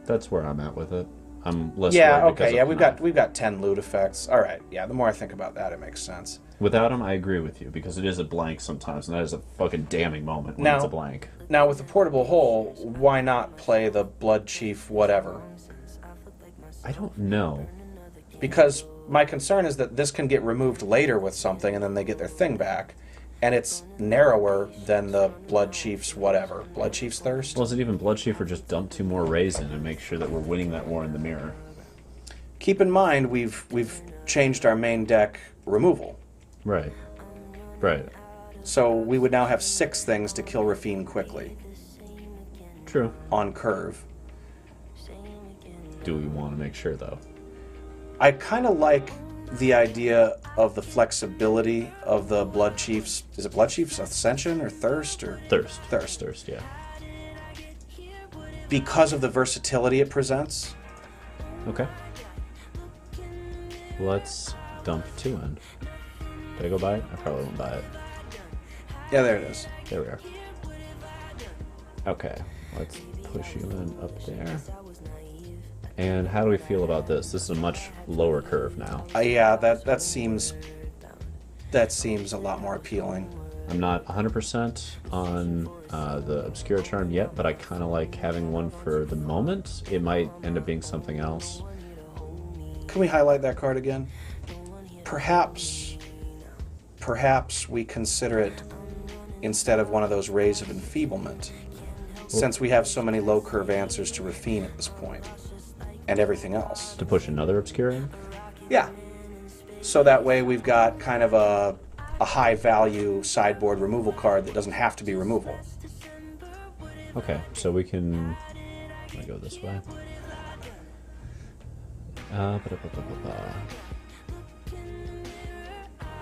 That's where I'm at with it. I'm less Yeah, worried because okay, yeah, of we've got 10 loot effects. All right, yeah, the more I think about that, it makes sense. Without him, I agree with you, because it is a blank sometimes, and that is a fucking damning moment when it's a blank. Now, with the portable hole, why not play the Blood Chief whatever? I don't know. Because my concern is that this can get removed later with something, and then they get their thing back, and it's narrower than the Blood Chief's whatever. Blood Chief's Thirst? Well, is it even Blood Chief, or just dump 2 more Rays in and make sure that we're winning that war in the mirror? Keep in mind, we've changed our main deck removal. Right. Right. So we would now have 6 things to kill Raffine quickly. True. On curve. Do we want to make sure, though? I kind of like the idea of the flexibility of the Blood Chief's... Is it Blood Chief's Ascension or Thirst? Or Thirst. Thirst. Thirst, yeah. Because of the versatility it presents. Okay. Let's dump 2 in. Did I go buy it? I probably won't buy it. Yeah, there it is. There we are. Okay, let's push you in up there. And how do we feel about this? This is a much lower curve now. Yeah, that seems a lot more appealing. I'm not 100% on the Obscura charm yet, but I kind of like having one for the moment. It might end up being something else. Can we highlight that card again? Perhaps we consider it instead of one of those Rays of Enfeeblement, since we have so many low curve answers to Raffine at this point, and everything else. To push another Obscura in? Yeah. So that way we've got kind of a high value sideboard removal card that doesn't have to be removal. Okay, so we can... I'm gonna go this way.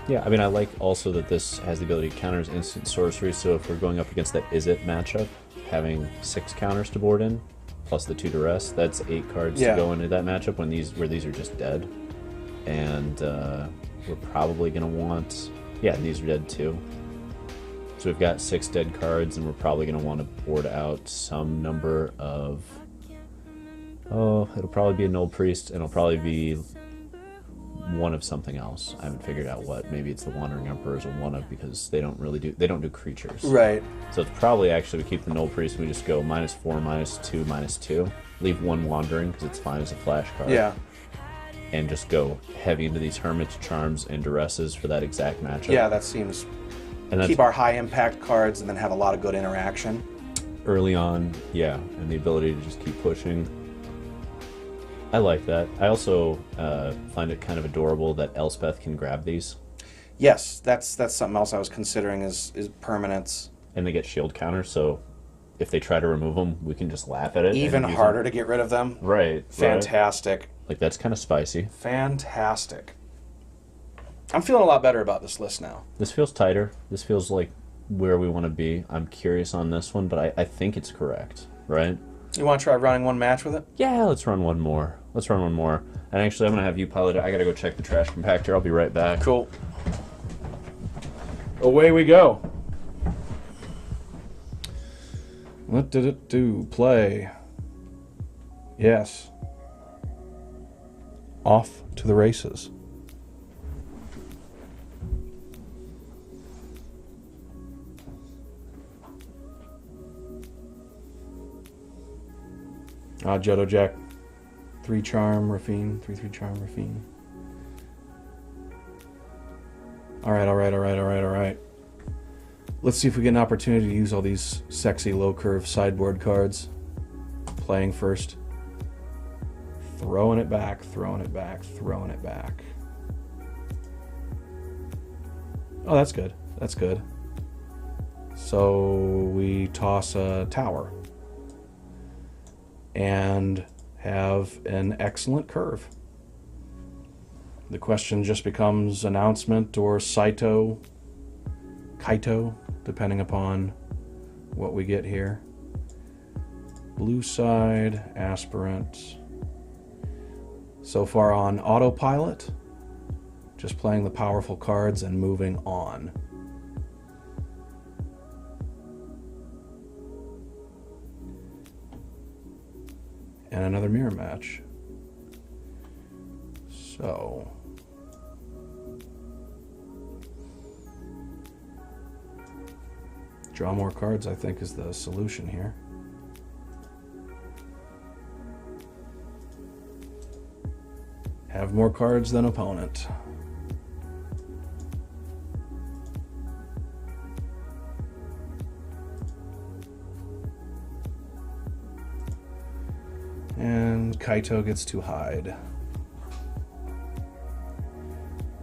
Yeah, I mean, I like also that this has the ability to counter as instant sorcery, so if we're going up against that Is It matchup, having 6 counters to board in, plus the 2 duress, that's 8 cards to go into that matchup where these are just dead. And we're probably going to want... Yeah, these are dead too. So we've got 6 dead cards, and we're probably going to want to board out some number of... Oh, it'll probably be a Null Priest, and it'll probably be one of something else. I haven't figured out what. Maybe it's the Wandering Emperors or one of, because they don't do creatures. Right. So it's probably actually we keep the Null Priest and we just go -4, -2, -2. Leave 1 Wandering because it's fine as a flash card. Yeah. And just go heavy into these Hermit Charms and Duresses for that exact matchup. Yeah, that seems... And keep our high impact cards and then have a lot of good interaction. Early on, yeah, and the ability to just keep pushing. I like that. I also find it kind of adorable that Elspeth can grab these. Yes, that's something else I was considering is permanence. And they get shield counters, so if they try to remove them, we can just laugh at it. Even harder to get rid of them. Right. Fantastic. Right. Like, that's kind of spicy. Fantastic. I'm feeling a lot better about this list now. This feels tighter. This feels like where we want to be. I'm curious on this one, but I think it's correct, right? You want to try running one match with it? Yeah, let's run one more. Let's run one more. And actually, I'm going to have you pilot it. I got to go check the trash compactor. I'll be right back. Cool. Away we go. What did it do? Play. Yes. Off to the races. Johto Jack. 3 charm, Raffine. 3/3 charm, Raffine. Alright. Let's see if we get an opportunity to use all these sexy low curve sideboard cards. Playing first. Throwing it back. Oh, that's good. So we toss a tower. And have an excellent curve. The question just becomes announcement or Kaito, depending upon what we get here. Blue side, Aspirant. So far on autopilot, just playing the powerful cards and moving on. And another mirror match. So draw more cards, I think, is the solution here. Have more cards than opponent. And Kaito gets to hide.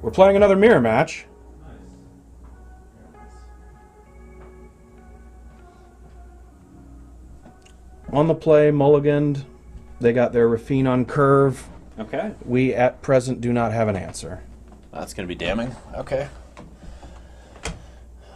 We're playing another mirror match. On the play, mulliganed. They got their Raffine on curve. Okay. We, at present, do not have an answer. That's going to be damning. Okay.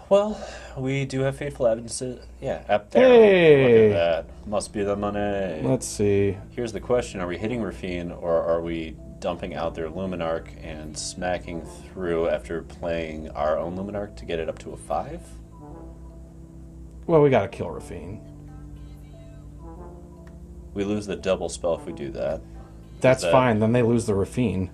Well, we do have Fateful Absence. Yeah, up there. Hey! Look at that. Must be the money. Let's see. Here's the question. Are we hitting Raffine, or are we dumping out their Luminarch and smacking through after playing our own Luminarch to get it up to a 5? Well, we got to kill Raffine. We lose the double spell if we do that. That's fine. Then they lose the Raffine.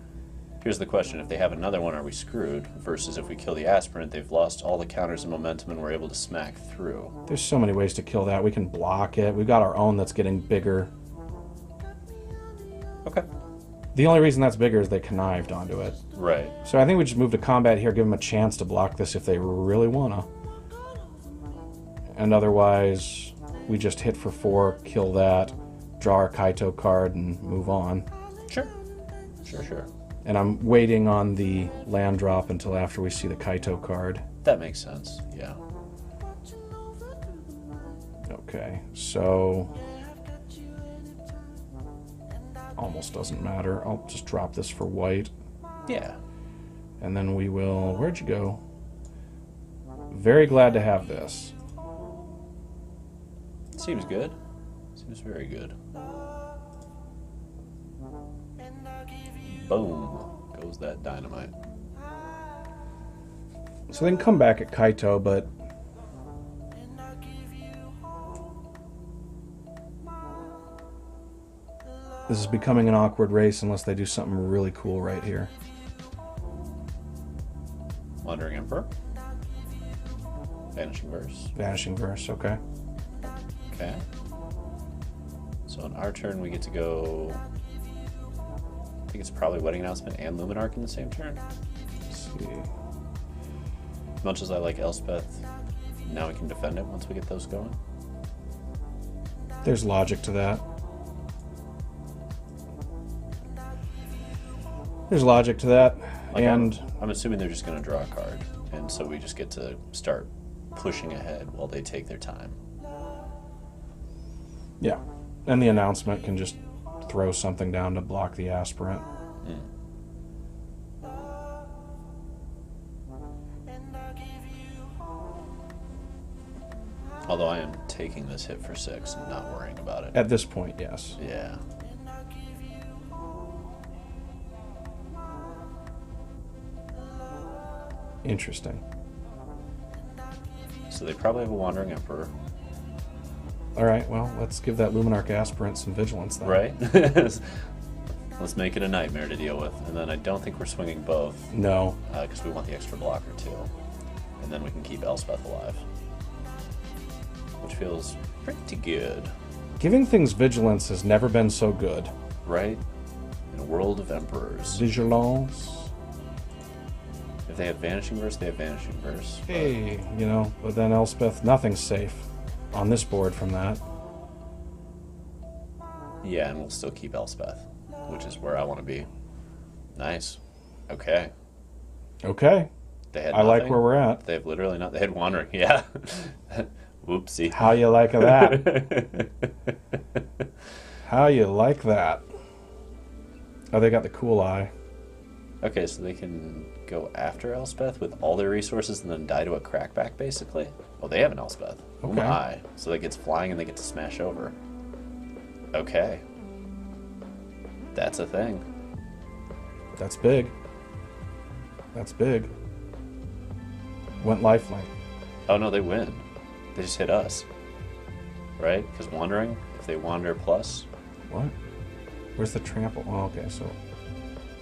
Here's the question. If they have another one, are we screwed? Versus if we kill the Aspirant, they've lost all the counters and momentum and we're able to smack through. There's so many ways to kill that. We can block it. We've got our own that's getting bigger. Okay. The only reason that's bigger is they connived onto it. Right. So I think we just move to combat here, give them a chance to block this if they really wanna. And otherwise, we just hit for 4, kill that, draw our Kaito card, and move on. Sure. Sure. And I'm waiting on the land drop until after we see the Kaito card. That makes sense, yeah. Okay, so... almost doesn't matter. I'll just drop this for white. Yeah. And then we will... where'd you go? Very glad to have this. Seems good. Seems very good. Boom. Goes that dynamite. So they can come back at Kaito, but... this is becoming an awkward race unless they do something really cool right here. Wandering Emperor. Vanishing Verse. Vanishing Verse, okay. Okay. So on our turn, we get to go... I think it's probably Wedding Announcement and Luminarch in the same turn. Let's see. As much as I like Elspeth, now we can defend it once we get those going. There's logic to that. There's logic to that. Like and I'm assuming they're just going to draw a card, and so we just get to start pushing ahead while they take their time. yeah, and the announcement can just throw something down to block the Aspirant. Although I am taking this hit for 6 and not worrying about it. At this point, yes. Yeah. Interesting. So they probably have a Wandering Emperor. Alright, well, let's give that Luminarch Aspirant some vigilance then. Right? Let's make it a nightmare to deal with. And then I don't think we're swinging both. No. Because we want the extra blocker too. And then we can keep Elspeth alive. Which feels pretty good. Giving things vigilance has never been so good. Right? In a world of emperors. Vigilance. If they have Vanishing Verse, they have Vanishing Verse. Hey, you know, but then Elspeth, nothing's safe on this board from that. Yeah, and we'll still keep Elspeth, which is where I want to be. Nice. Okay. Okay. They had I like nothing. where we're at. They have literally not. They had Wandering. Yeah. Whoopsie. How you like that? How you like that? Oh, they got the cool eye. Okay, so they can go after Elspeth with all their resources and then die to a crackback, basically? Oh, they have an Elspeth. Oh Okay. my. So that gets flying and they get to smash over. Okay. That's a thing. That's big. That's big. Went lifelink. Oh no, they win. They just hit us. Right? Because Wandering, if they wander plus... What? Where's the trample? Oh, okay, so...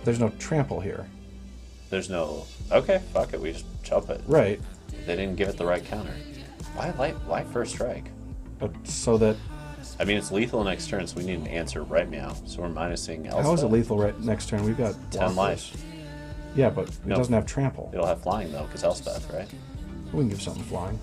there's no trample here. There's no... Okay, fuck it, we just chop it. Right. They didn't give it the right counter. Why first strike? But so that... I mean, it's lethal next turn, so we need an answer right now. So we're minusing Elspeth. how is it lethal right next turn? We've got 10 blockers. life. Yeah, but it No. doesn't have trample. It'll have flying, though, because Elspeth, right? We can give something flying.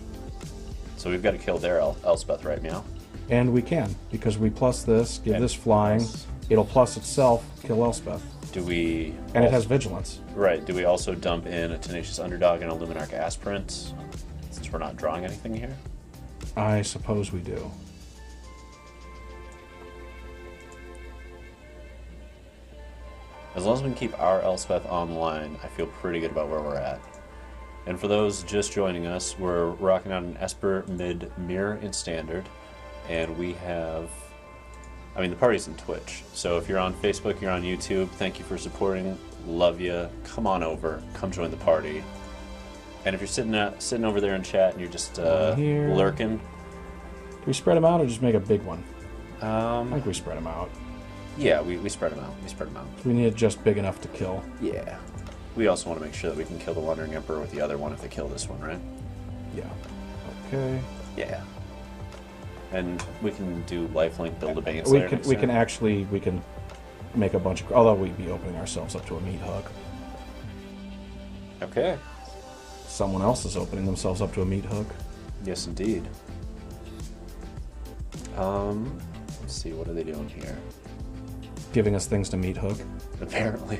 So we've got to kill their Elspeth right now. And we can, because we plus this, give And this flying, plus- it'll plus itself, kill Elspeth. Do we... And it also- has vigilance. Right, do we also dump in a Tenacious Underdog and a Luminarch Aspirant, since we're not drawing anything here? I suppose we do. As long as we can keep our Elspeth online, I feel pretty good about where we're at. And for those just joining us, we're rocking on an Esper Mid Mirror in Standard, and we have... I mean, the party's in Twitch, so if you're on Facebook, you're on YouTube, thank you for supporting, love you, come on over, come join the party. And if you're sitting over there in chat and you're just Here. lurking... Do we spread them out or just make a big one? I I think we spread them out. Yeah, we spread them out. We spread them out. We need it just big enough to kill. Yeah. We also want to make sure that we can kill the Wandering Emperor with the other one if they kill this one, right? Yeah. Okay. Yeah. And we can do lifelink, build a Bane We Slayer can next we turn. can actually make a bunch of, although we'd be opening ourselves up to a Meathook. Okay. Someone else is opening themselves up to a Meathook. Yes, indeed. Let's see, what are they doing here? Giving us things to Meathook. Apparently.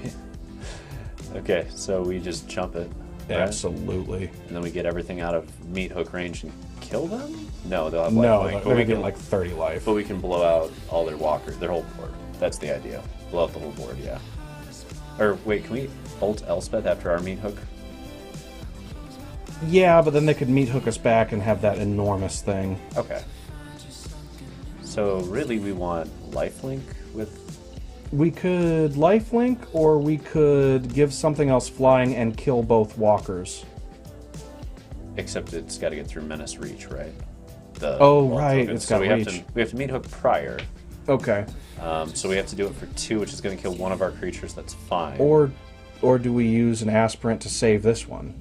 Okay, so we just jump it. Right? Absolutely. And then we get everything out of Meathook range and kill them? No, they'll have No, lifelink. they're But gonna we get can, like 30 life. but we can blow out all their walkers, their whole board. That's the idea. Blow out the whole board, yeah. Or wait, can we ult Elspeth after our Meathook? Yeah, but then they could Meathook us back and have that enormous thing. Okay. So really we want lifelink with... We could lifelink, or we could give something else flying and kill both walkers. Except it's got to get through Menace Reach, right? The Oh, ult right, token. it's So got we reach. have to Meathook prior. Okay. So we have to do it for 2, which is going to kill one of our creatures. That's fine. Or do we use an aspirant to save this one?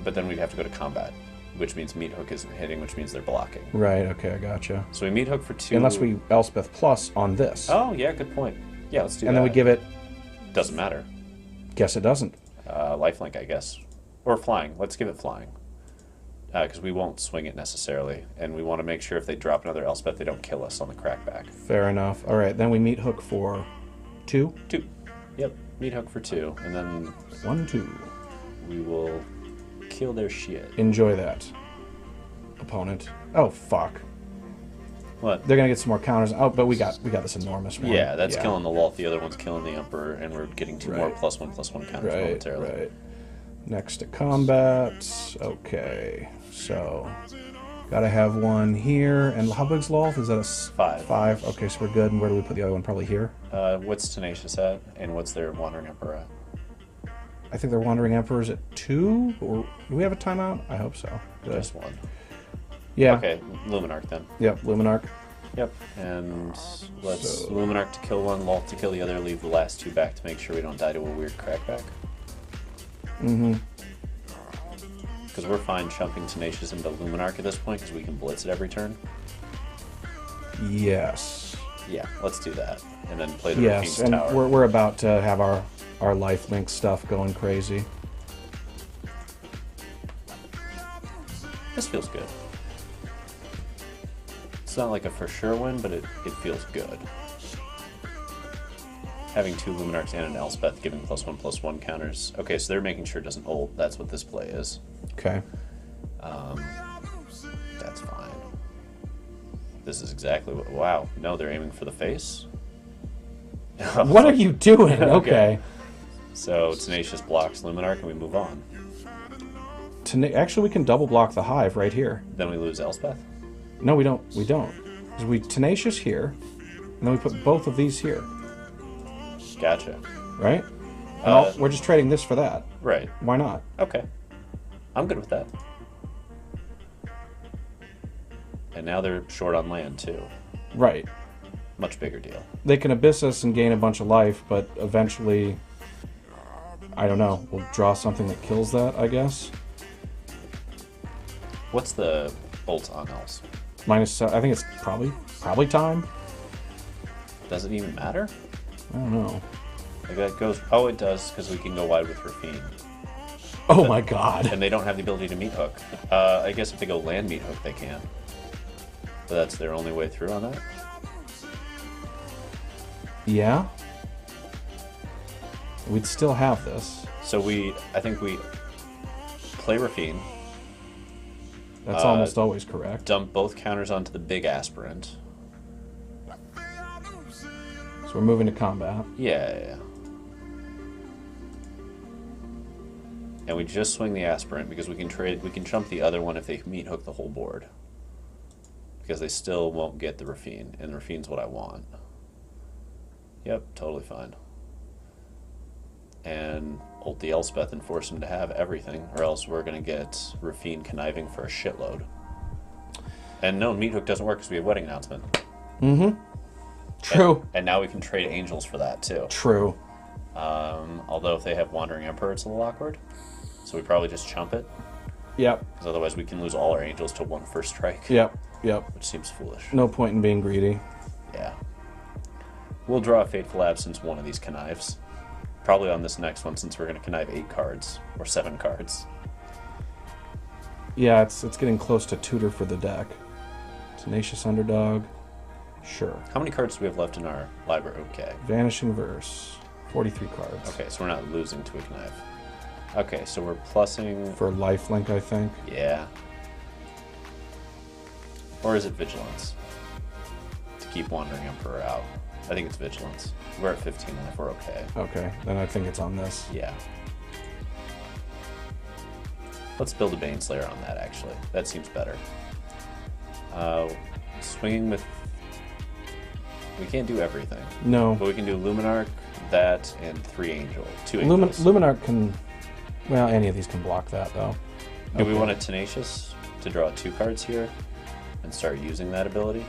But then we'd have to go to combat, which means Meathook isn't hitting, which means they're blocking. Right, okay, I gotcha. So we Meathook for 2. Unless we Elspeth Plus on this. Oh, yeah, good point. Yeah, let's do that. And then we give it... Doesn't matter. Guess it doesn't. Lifelink, I guess. Or flying. Let's give it flying. Because we won't swing it necessarily. And we want to make sure if they drop another Elspeth, they don't kill us on the crackback. Fair enough. Alright, then we Meathook for 2. 2. Yep, Meathook for 2. And then 1, 2. we will kill their shit. Enjoy that, opponent. Oh, fuck. What? They're gonna get some more counters. Oh, but we got this enormous one. Yeah, that's killing the Walt. The other one's killing the Emperor, and we're getting 2 more Right. +1/+1 counters Right, momentarily. right. Next to combat. Okay, so gotta have one here. And how big's Lolth? Is that a 5. 5? Okay, so we're good. And where do we put the other one? Probably here. What's Tenacious at, and what's their Wandering Emperor at? I think their Wandering Emperor's at 2. Or do we have a timeout? I hope so. Good. Just 1. Yeah. Okay, Luminarch then. Yep. Luminarch. Yep, and let's So- Luminarch to kill one, Walt to kill the other, leave the last 2 back to make sure we don't die to a weird crackback. Mm-hmm. Because we're fine chumping Tenacious into Luminarch at this point, because we can blitz it every turn. Yes. Yeah, let's do that. And then play the Yes, Rafine's and Tower. we're about to have our lifelink stuff going crazy. This feels good. It's not like a for sure win, but it feels good. Having 2 Luminarchs and an Elspeth giving +1/+1 counters. Okay, so they're making sure it doesn't ult. That's what this play is. Okay. That's fine. This is exactly what... Wow. No, they're aiming for the face? What are you doing? Okay. So Tenacious blocks Luminarch and we move on. Actually, we can double block the hive right here. Then we lose Elspeth? No, we don't. We don't. 'Cause we Tenacious here, and then we put both of these here, Gotcha. right? And we're just trading this for that. Right. Why not? Okay. I'm good with that. And now they're short on land, too. Right. Much bigger deal. They can abyss us and gain a bunch of life, but eventually, I don't know, we'll draw something that kills that, I guess. What's the ult on Els? Minus, I think it's probably time. Does it even matter? I don't know. Like that goes... Oh, it does, because we can go wide with Raffine. Oh my god. And they don't have the ability to Meathook. I guess if they go land Meathook, they can. But that's their only way through on that? Yeah? We'd still have this. So I think we play Raffine, That's almost always correct. dump both counters onto the big Aspirant. So we're moving to combat. Yeah. And we just swing the Aspirant because we can trump the other one if they Meathook the whole board. Because they still won't get the Raffine, and Raffine's what I want. Yep, totally fine. And ult the Elspeth and force him to have everything, or else we're going to get Raffine conniving for a shitload. And no, Meathook doesn't work because we have Wedding Announcement. Mm-hmm. True. And now we can trade Angels for that, too. True. Although if they have Wandering Emperor, it's a little awkward. So we probably just chump it. Yep. Because otherwise we can lose all our Angels to 1 first strike. Yep. Yep. Which seems foolish. No point in being greedy. Yeah. We'll draw a Fateful Absence one of these connives. Probably on this next one, since we're going to connive 8 cards. Or 7 cards. Yeah, it's getting close to tutor for the deck. Tenacious Underdog. Sure. How many cards do we have left in our library? Okay. Vanishing Verse. 43 cards. Okay, so we're not losing to a connive. Okay, so we're plussing... For lifelink, I think. Yeah. Or is it Vigilance? To keep Wandering Emperor out. I think it's Vigilance. We're at 15 life, we're okay. Okay, then I think it's on this. Yeah. Let's build a Baneslayer on that, actually. That seems better. Swinging with... We can't do everything. No. But we can do Luminarch, that, and 2 Angels. Luminarch can... Well, any of these can block that, though. Do we want a Tenacious to draw 2 cards here and start using that ability?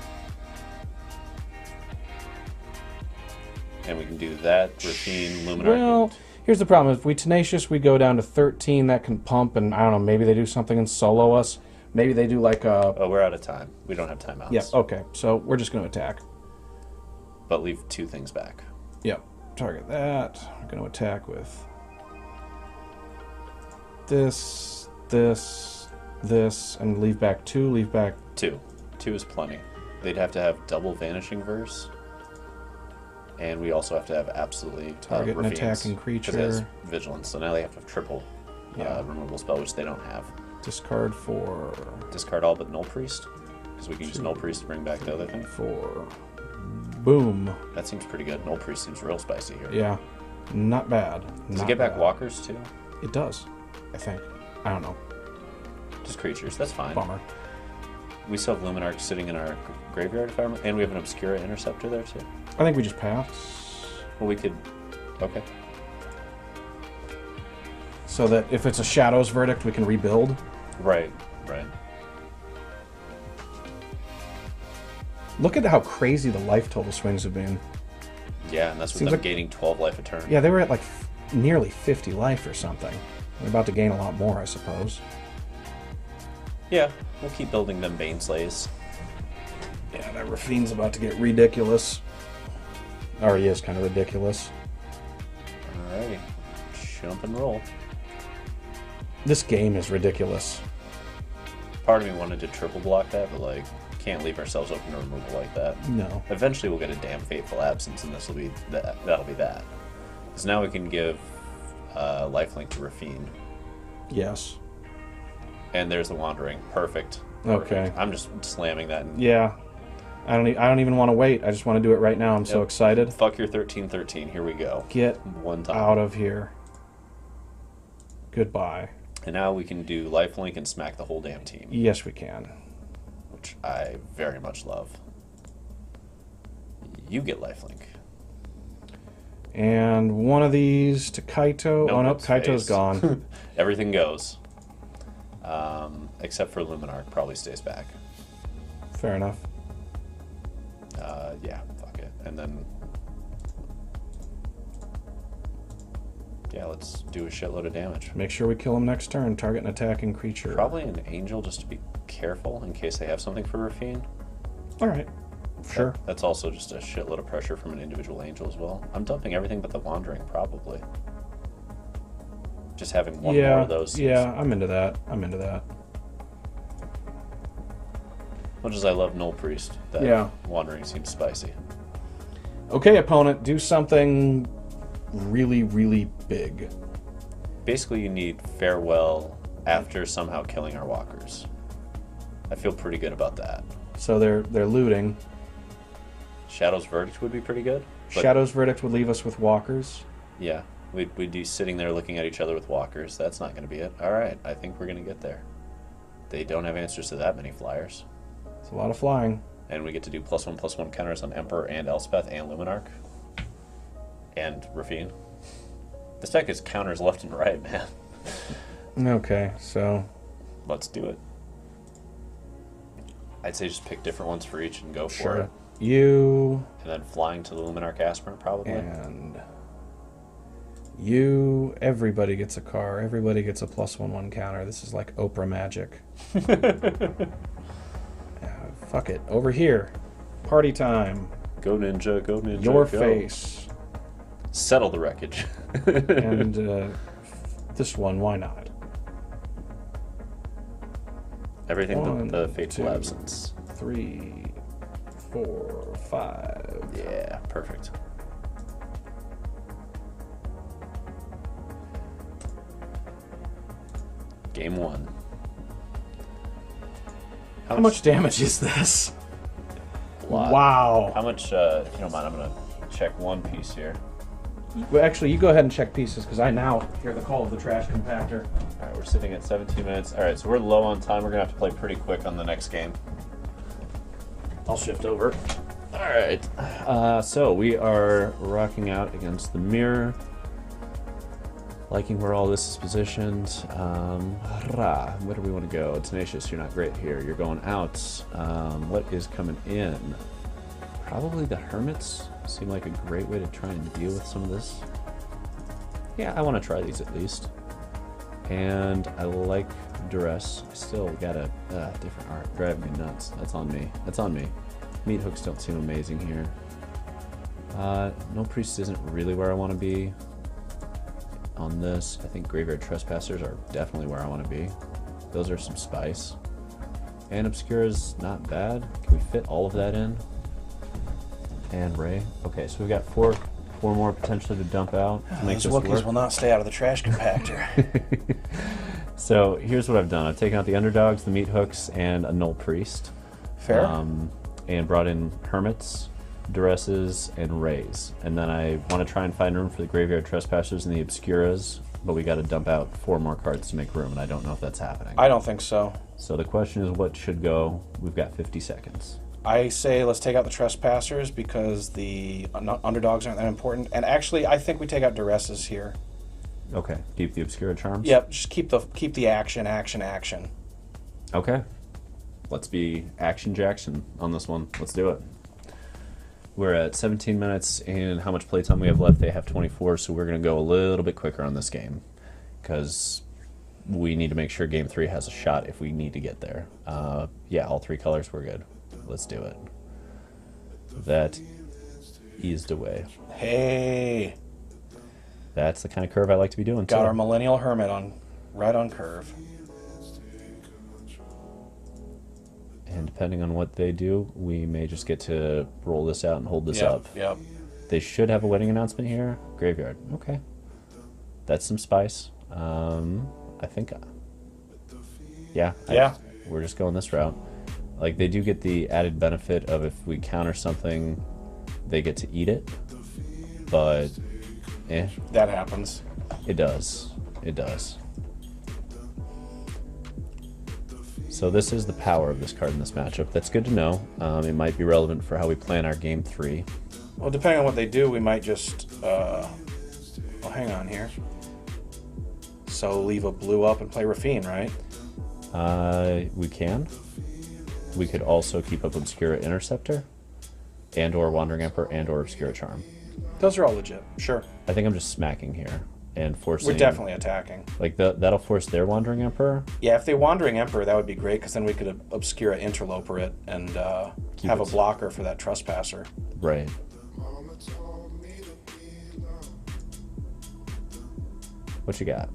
And we can do that, Raffine, Luminarch. Well, here's the problem. If we Tenacious, we go down to 13. That can pump, and I don't know, maybe they do something and solo us. Maybe they do like a... Oh, we're out of time. We don't have timeouts. Yeah, okay. So we're just going to attack. But leave 2 things back. Yep. Target that. We're going to attack with this, and leave back 2, leave back... 2. 2 is plenty. They'd have to have double Vanishing Verse. And we also have to have absolutely... Target an attacking creature. Because it has Vigilance, so now they have to have triple removal spell, which they don't have. Discard for... Discard all but Null Priest. Because we can use Null Priest to bring back the other thing. For... Boom. That seems pretty good. Null Priest seems real spicy here. Yeah. Not bad. Does it get back walkers, too? It does, I think. I don't know. Just creatures. That's fine. Bummer. We still have Luminarch sitting in our graveyard, and we have an Obscura Interceptor there, too. I think we just pass. Well, we could... Okay. So that if it's a Shadows Verdict, we can rebuild? Right, right. Look at how crazy the life total swings have been. Yeah, and that's with Seems them like... gaining 12 life a turn. Yeah, they were at like nearly 50 life or something. They're about to gain a lot more, I suppose. Yeah, we'll keep building them Baneslays. Yeah, that Raffine's about to get ridiculous. Already is kind of ridiculous. Alrighty. Jump and roll. This game is ridiculous. Part of me wanted to triple block that, but like, can't leave ourselves open to removal like that. No. Eventually we'll get a damn Fateful Absence, and this will be that. That'll be that. Because now we can give lifelink to Raffine. Yes. And there's the Wandering. Perfect. Okay. I'm just slamming that. Yeah. I don't even want to wait. I just want to do it right now. I'm so excited. Fuck your 13-13. Here we go. Get one time out of here. Goodbye. And now we can do lifelink and smack the whole damn team. Yes, we can. Which I very much love. You get lifelink. And one of these to Kaito. No, oh no, Kaito's Kaito's gone. Everything goes. Except for Luminarch probably stays back. Fair enough. Yeah, fuck it. And then... Yeah, let's do a shitload of damage. Make sure we kill him next turn. Target an attacking creature. Probably an Angel just to be careful in case they have something for Raffine. Alright. Sure. That's also just a shitload of pressure from an individual Angel as well. I'm dumping everything but the Wandering, probably. Just having one more of those. Yeah, I'm into that. I'm into that. Much as I love Null Priest, that Wandering seems spicy. Okay, opponent, do something really, really big. Basically, you need Farewell after somehow killing our walkers. I feel pretty good about that. So they're looting. Shadow's Verdict would be pretty good. Shadow's Verdict would leave us with walkers. Yeah, we'd be sitting there looking at each other with walkers. That's not going to be it. All right, I think we're going to get there. They don't have answers to that many flyers. It's a lot of flying. And we get to do +1/+1 counters on Emperor and Elspeth and Luminarch. And Raffine. This deck is counters left and right, man. Okay, so... Let's do it. I'd say just pick different ones for each and go for Sure. it. You And then flying to the Luminarch Aspirant, probably. and you. Everybody gets a car. Everybody gets a +1/1 counter. This is like Oprah magic. Fuck it. Over here. Party time. Go ninja, go ninja. Your go. face. Settle the wreckage. And this one, why not? Everything One, but the Fateful 2, Absence. 3, 4, 5. Yeah, perfect. Game 1. How much damage is this? A lot. Wow. How much, if you don't mind, I'm going to check one piece here. Well, actually, you go ahead and check pieces, because I now hear the call of the trash compactor. All right, we're sitting at 17 minutes. All right, so we're low on time. We're going to have to play pretty quick on the next game. I'll shift over. All right. So we are rocking out against the mirror. Liking where all this is positioned. Where do we want to go? Tenacious, you're not great here. You're going out. What is coming in? Probably the Hermits. Seem like a great way to try and deal with some of this. Yeah, I want to try these at least. And I like Duress. I still got a different art. Drive me nuts. That's on me. That's on me. Meathooks don't seem amazing here. No Priest isn't really where I want to be on this. I think Graveyard Trespassers are definitely where I want to be. Those are some spice. And Obscura's not bad. Can we fit all of that in? And Ray. Okay, so we've got four more potentially to dump out to make Those this Wookiees work. will not stay out of the trash compactor. So here's what I've done. I've taken out the Underdogs, the Meathooks, and a Null Priest. Fair. And brought in Hermits, Duresses, and Rays. And then I want to try and find room for the Graveyard Trespassers and the Obscuras, but we got to dump out 4 more cards to make room, and I don't know if that's happening. I don't think so. So the question is, what should go? We've got 50 seconds. I say let's take out the Trespassers because the Underdogs aren't that important. And actually, I think we take out Duresses here. Okay, keep the Obscura Charms? Yep, just keep the action. Okay. Let's be Action Jackson on this one. Let's do it. We're at 17 minutes, and how much playtime we have left? They have 24, so we're going to go a little bit quicker on this game because we need to make sure Game 3 has a shot if we need to get there. Yeah, all 3 colors, we're good. Let's do it. That eased away. Hey, That's the kind of curve I like to be doing, got too. our Millennial Hermit right on curve. And depending on what they do, we may just get to roll this out and hold this up. Yep. They should have a wedding announcement here. Graveyard. Okay. That's some spice. I think... yeah. We're just going this route. Like, they do get the added benefit of if we counter something, they get to eat it. But, That happens. it does. It does. So this is the power of this card in this matchup. That's good to know. It might be relevant for how we plan our Game 3. Well, depending on what they do, we might just... well, hang on here. So leave a blue up and play Raffine, right? We can. We could also keep up Obscura Interceptor, and or Wandering Emperor, and or Obscura Charm. Those are all legit. Sure. I think I'm just smacking here and forcing... We're definitely attacking. Like, that'll force their Wandering Emperor. Yeah, if they Wandering Emperor, that would be great, because then we could Obscura Interloper it and have a blocker for that Trespasser. Right. What you got?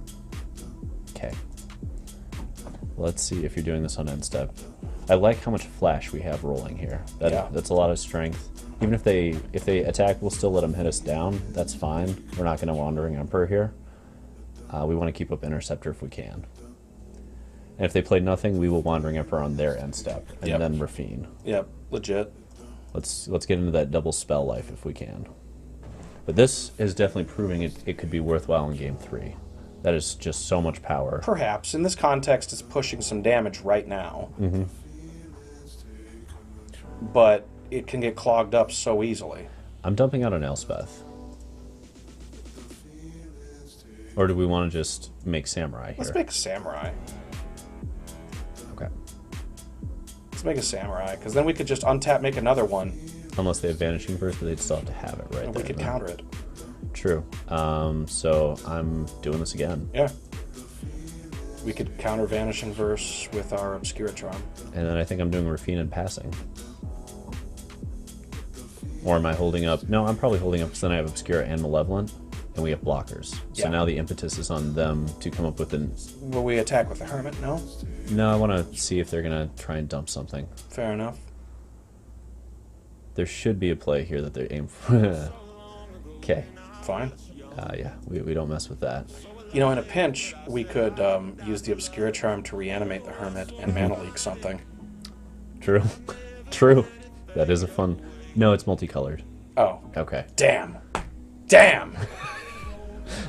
Okay. Let's see if you're doing this on end step. I like how much flash we have rolling here. That's a lot of strength. Even if they attack, we'll still let them hit us down. That's fine. We're not going to Wandering Emperor here. We want to keep up Interceptor if we can. And if they play nothing, we will Wandering Emperor on their end step, and then Raffine. Yep, legit. Let's get into that double spell life if we can. But this is definitely proving it could be worthwhile in Game 3. That is just so much power. Perhaps. In this context, it's pushing some damage right now. Mm-hmm. But it can get clogged up so easily. I'm dumping out on Elspeth. Or do we want to just make Samurai here? Let's make a Samurai. Okay. Let's make a samurai, because then we could just untap, make another one. Unless they have Vanishing Verse, but they'd still have to have it right And there. we could counter it. True. So I'm doing this again. Yeah. We could counter Vanishing Verse with our Obscura Charm. And then I think I'm doing Raffine and passing. Or am I holding up? No, I'm probably holding up because then I have Obscura and Malevolent, and we have blockers. So Yeah. now the impetus is on them to come up with an... Will we attack with the Hermit? No? No, I want to see if they're going to try and dump something. Fair enough. There should be a play here that they aim for. Okay. Fine. Yeah, we don't mess with that. You know, in a pinch, we could use the Obscura Charm to reanimate the Hermit and Mana Leak something. True. True. That is a fun... No, it's multicolored. Oh. Okay. Damn. Damn.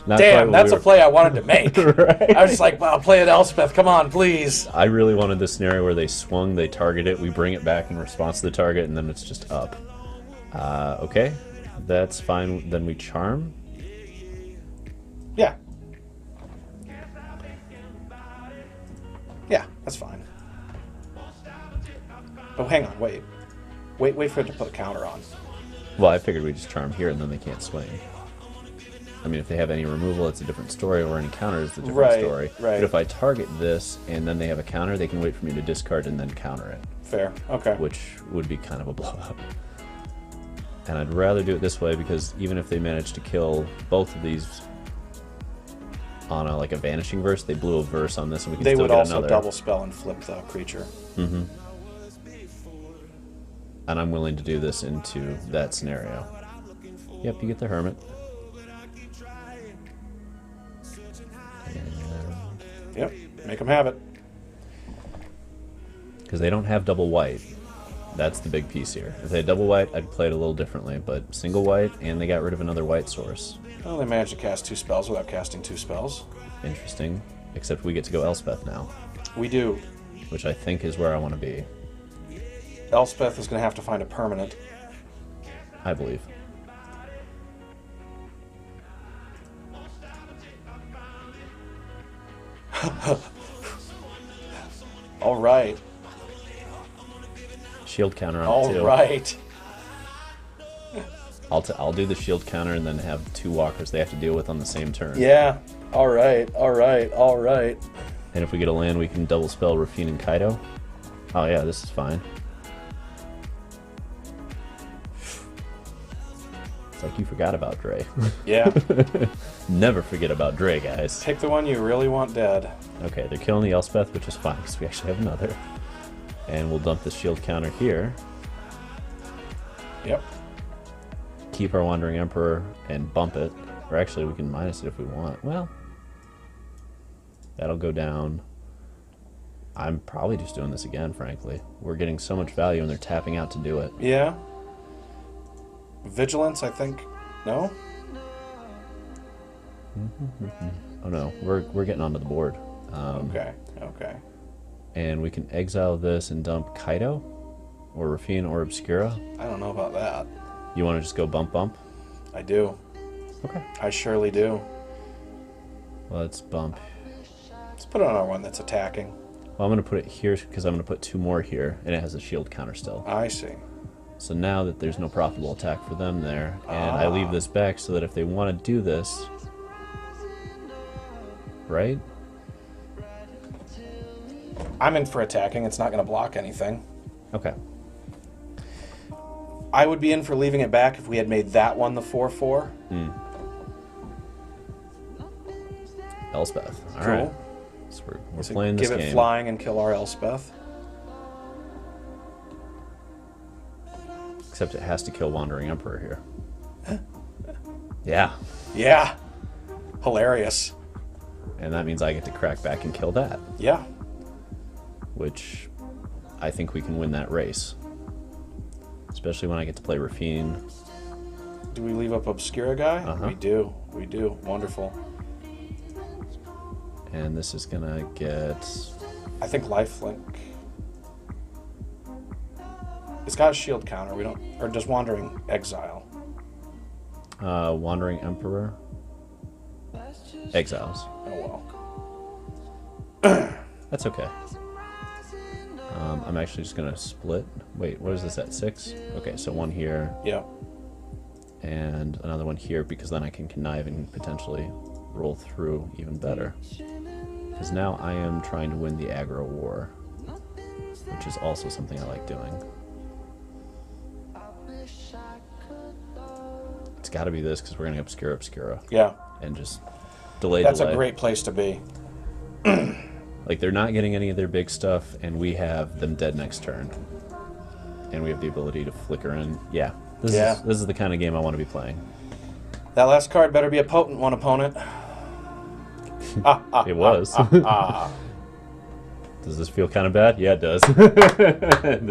Not Damn, quite that's what a play I wanted to make. Right. I was just like, wow, play it Elspeth. Come on, please. I really wanted this scenario where they swung, they target it, we bring it back in response to the target, and then it's just up. Okay. That's fine. Then we charm. Yeah. Yeah, that's fine. Oh, hang on, wait. Wait for it to put a counter on. Well, I figured we just charm here and then they can't swing. I mean, if they have any removal, it's a different story, or any counter is a different story. Right. But if I target this and then they have a counter, they can wait for me to discard and then counter it, Fair. Okay. which would be kind of a blowout. And I'd rather do it this way because even if they manage to kill both of these on a Vanishing Verse, they blew a verse on this and we can They still would get also another. double spell and flip the creature. Mm-hmm. And I'm willing to do this into that scenario. Yep, you get the Hermit. Yep, make them have it. Because they don't have double white. That's the big piece here. If they had double white, I'd play it a little differently. But single white, and they got rid of another white source. Well, they managed to cast 2 spells without casting 2 spells. Interesting. Except we get to go Elspeth now. We do. Which I think is where I want to be. Elspeth is going to have to find a permanent. I believe. All right. Shield counter on All it too. right. I'll do the shield counter and then have 2 walkers they have to deal with on the same turn. Yeah. All right. All right. All right. And if we get a land, we can double spell Raffine and Kaito. Oh yeah, this is fine. It's like you forgot about Dre. Yeah. Never forget about Dre, guys. Pick the one you really want dead. Okay, they're killing the Elspeth, which is fine because we actually have another. And we'll dump the shield counter here. Yep. Keep our Wandering Emperor and bump it. Or actually, we can minus it if we want. Well, that'll go down. I'm probably just doing this again, frankly. We're getting so much value and they're tapping out to do it. Yeah. Vigilance, I think. No? Oh no, we're getting onto the board. Okay. Okay. And we can exile this and dump Kaito, or Raffine, or Obscura. I don't know about that. You want to just go bump bump? I do. Okay. I surely do. Let's bump. Let's put it on our one that's attacking. Well, I'm going to put it here because I'm going to put 2 more here, and it has a shield counter still. I see. So now that there's no profitable attack for them there, and I leave this back so that if they want to do this, right? I'm in for attacking. It's not going to block anything. Okay. I would be in for leaving it back if we had made that one the 4/4. Elspeth. All Cool. right. So we're So playing this give game. it flying and kill our Elspeth. Except it has to kill Wandering Emperor here. Yeah. Yeah. Hilarious. And that means I get to crack back and kill that. Yeah. Which I think we can win that race. Especially when I get to play Raffine. Do we leave up Obscura guy? Uh-huh. We do. We do. Wonderful. And this is gonna get... I think lifelink. It's got a shield counter. We don't... Or does Wandering Exile? Wandering Exiles. Oh, well. That's okay. I'm actually just going to split. Wait, what is this at 6? Okay, so one here. Yeah. And another one here, because then I can connive and potentially roll through even better. Because now I am trying to win the aggro war, which is also something I like doing. It's got to be this, because we're going to Obscura. Yeah. And just delay. That's a great place to be. Like, they're not getting any of their big stuff, and we have them dead next turn. And we have the ability to flicker in. Yeah. This is the kind of game I want to be playing. That last card better be a potent one, opponent. It was. Does this feel kind of bad? Yeah, it does.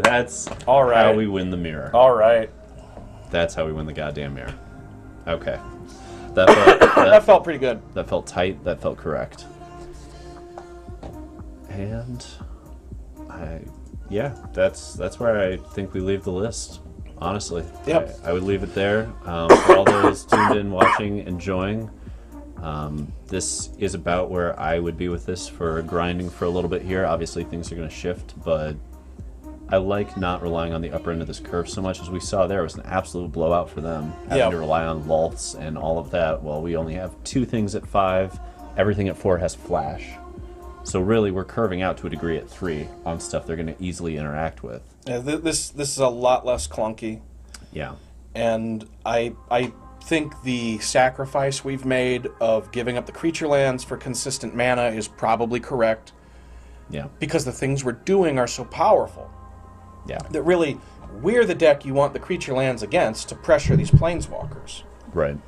That's all right. How we win the mirror. All right. That's how we win the goddamn mirror. Okay. That felt pretty good. That felt tight. That felt correct. And that's where I think we leave the list. Honestly, yep. I would leave it there. For all those tuned in, watching, enjoying, this is about where I would be with this for grinding for a little bit here. Obviously, things are going to shift, but I like not relying on the upper end of this curve so much. As we saw there, it was an absolute blowout for them, having to rely on lulths and all of that. Well, we only have 2 things at 5. Everything at 4 has flash. So really, we're curving out to a degree at 3 on stuff they're going to easily interact with. Yeah, this is a lot less clunky. Yeah. And I think the sacrifice we've made of giving up the creature lands for consistent mana is probably correct. Yeah. Because the things we're doing are so powerful. Yeah. That really, we're the deck you want the creature lands against to pressure these planeswalkers. Right.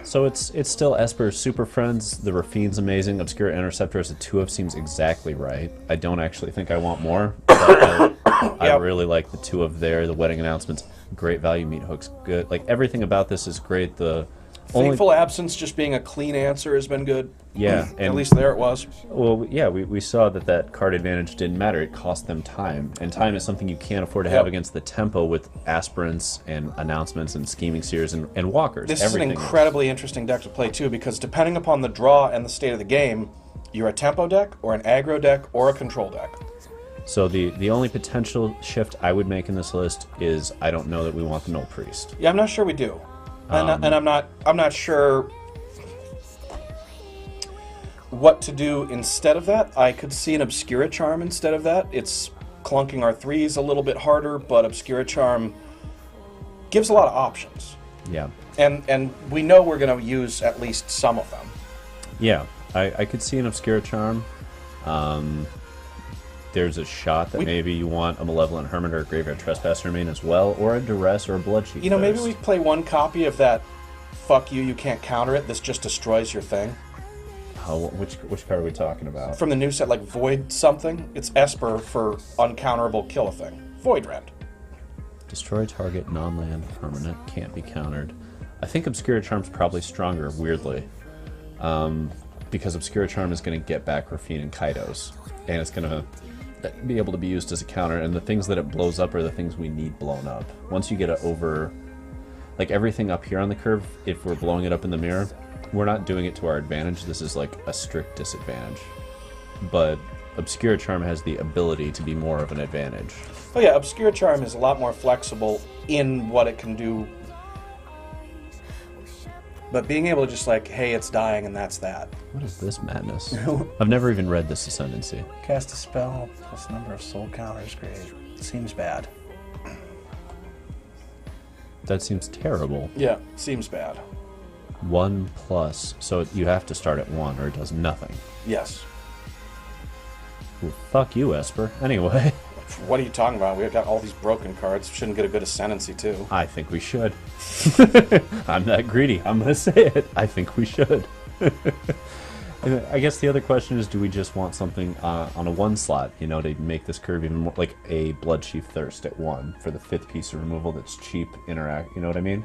So it's still Esper Super Friends. The Raffine's amazing. Obscura Interceptor as a 2-of seems exactly right. I don't actually think I want more, but I really like the 2-of there. The wedding announcements, great value. Meathook's good. Like, everything about this is great. The Fateful Absence just being a clean answer has been good. Yeah. And at least there it was. Well, yeah, we saw that card advantage didn't matter. It cost them time. And time is something you can't afford to have against the tempo with aspirants and announcements and scheming seers and walkers. This is an incredibly interesting deck to play, too, because depending upon the draw and the state of the game, you're a tempo deck, or an aggro deck, or a control deck. So the only potential shift I would make in this list is I don't know that we want the Null Priest. Yeah, I'm not sure we do. And I'm not sure what to do instead of that. I could see an Obscura Charm instead of that. It's clunking our 3s a little bit harder, but Obscura Charm gives a lot of options. Yeah. And we know we're going to use at least some of them. Yeah, I could see an Obscura Charm. There's a shot that maybe you want a Malevolent Hermit or a Graveyard Trespasser main as well, or a Duress or a Bloodchief. You know, maybe we play one copy of that, fuck you can't counter it, this just destroys your thing. Oh, which card are we talking about? From the new set, like Void something. It's Esper for uncounterable kill a thing. Void Rend. Destroy target non-land permanent, can't be countered. I think Obscura Charm's probably stronger, weirdly. Because Obscura Charm is going to get back Raffine and Kaito's. And it's going to be able to be used as a counter, and the things that it blows up are the things we need blown up. Once you get it over, like everything up here on the curve, if we're blowing it up in the mirror, we're not doing it to our advantage. This is like a strict disadvantage. But Obscura Charm has the ability to be more of an advantage. Oh yeah, Obscura Charm is a lot more flexible in what it can do. But being able to just like, hey, it's dying and that's that. What is this madness? I've never even read this Ascendancy. Cast a spell plus number of soul counters. Great. Seems bad. That seems terrible. Yeah, seems bad. 1+, so you have to start at 1 or it does nothing. Yes. Well, fuck you, Esper. Anyway. What are you talking about? We've got all these broken cards. Shouldn't get a good Ascendancy, too. I think we should. I'm not greedy. I'm going to say it. I think we should. I guess the other question is, do we just want something on a 1 slot, you know, to make this curve even more, like a Bloodchief Thirst at 1 for the 5th piece of removal that's cheap, interact, you know what I mean?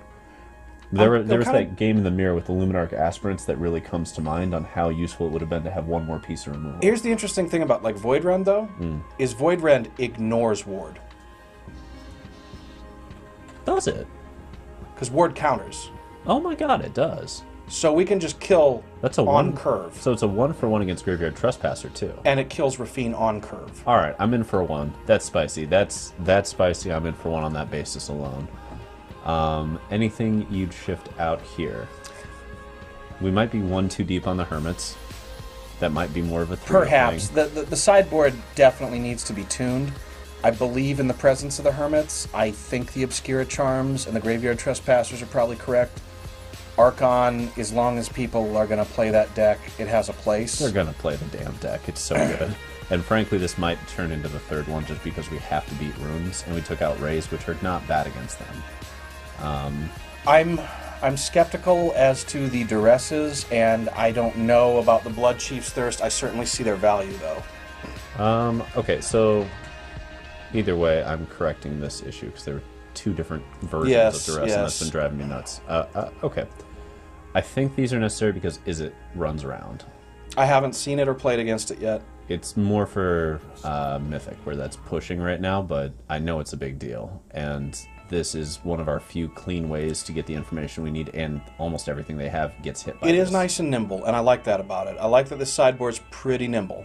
There was that game in the mirror with the Luminarch Aspirants that really comes to mind on how useful it would have been to have 1 more piece of removal. Here's the interesting thing about like Void Rend, though, is Void Rend ignores Ward. Does it? Because Ward counters. Oh my god, it does. So we can just kill That's a on one curve. So it's a 1-for-1 against Graveyard Trespasser too. And it kills Raffine on curve. All right, I'm in for a 1. That's spicy. That's spicy. I'm in for 1 on that basis alone. Anything you'd shift out here? We might be 1 too deep on the Hermits. That might be more of a 3 Perhaps. thing. The sideboard definitely needs to be tuned. I believe in the presence of the Hermits. I think the Obscura Charms and the Graveyard Trespassers are probably correct. Archon, as long as people are going to play that deck, it has a place. They're going to play the damn deck. It's so good. And frankly, this might turn into the 3rd one just because we have to beat runes, and we took out Rays, which are not bad against them. I'm skeptical as to the Duresses, and I don't know about the Blood Chief's Thirst. I certainly see their value, though. Okay, so either way, I'm correcting this issue because there are 2 different versions of Duress, and that's been driving me nuts. Okay. I think these are necessary because Izzet runs around. I haven't seen it or played against it yet. It's more for Mythic, where that's pushing right now, but I know it's a big deal. And this is one of our few clean ways to get the information we need, and almost everything they have gets hit by It this. is nice and nimble, and I like that about it. I like that this sideboard's pretty nimble.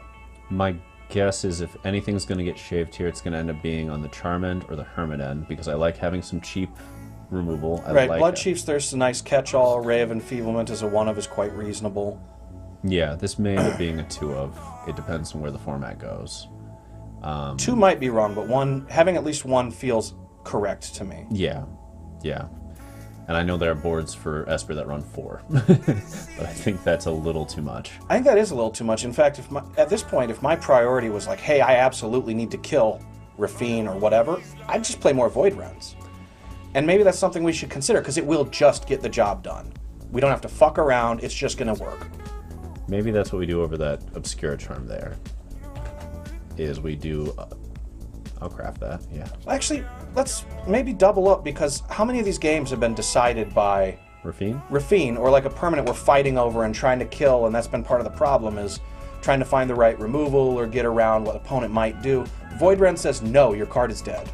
My guess is if anything's going to get shaved here, it's going to end up being on the Charm end or the Hermit end, because I like having some cheap removal. Right, Blood Chief's Thirst is a nice catch-all. Ray of Enfeeblement is a 1-of, is quite reasonable. Yeah, this may end up being a 2-of. It depends on where the format goes. 2 might be wrong, but having at least 1 feels correct to me. Yeah, yeah. And I know there are boards for Esper that run 4, but I think that's a little too much. I think that is a little too much. In fact, at this point, if my priority was like, hey, I absolutely need to kill Raffine or whatever, I'd just play more Void Rends. And maybe that's something we should consider, because it will just get the job done. We don't have to fuck around, it's just going to work. Maybe that's what we do over that Obscura Charm there, is we do... I'll craft that, yeah. Actually, let's maybe double up, because how many of these games have been decided by... Raffine, or like a permanent we're fighting over and trying to kill, and that's been part of the problem, is trying to find the right removal or get around what opponent might do. Void Rend says, no, your card is dead.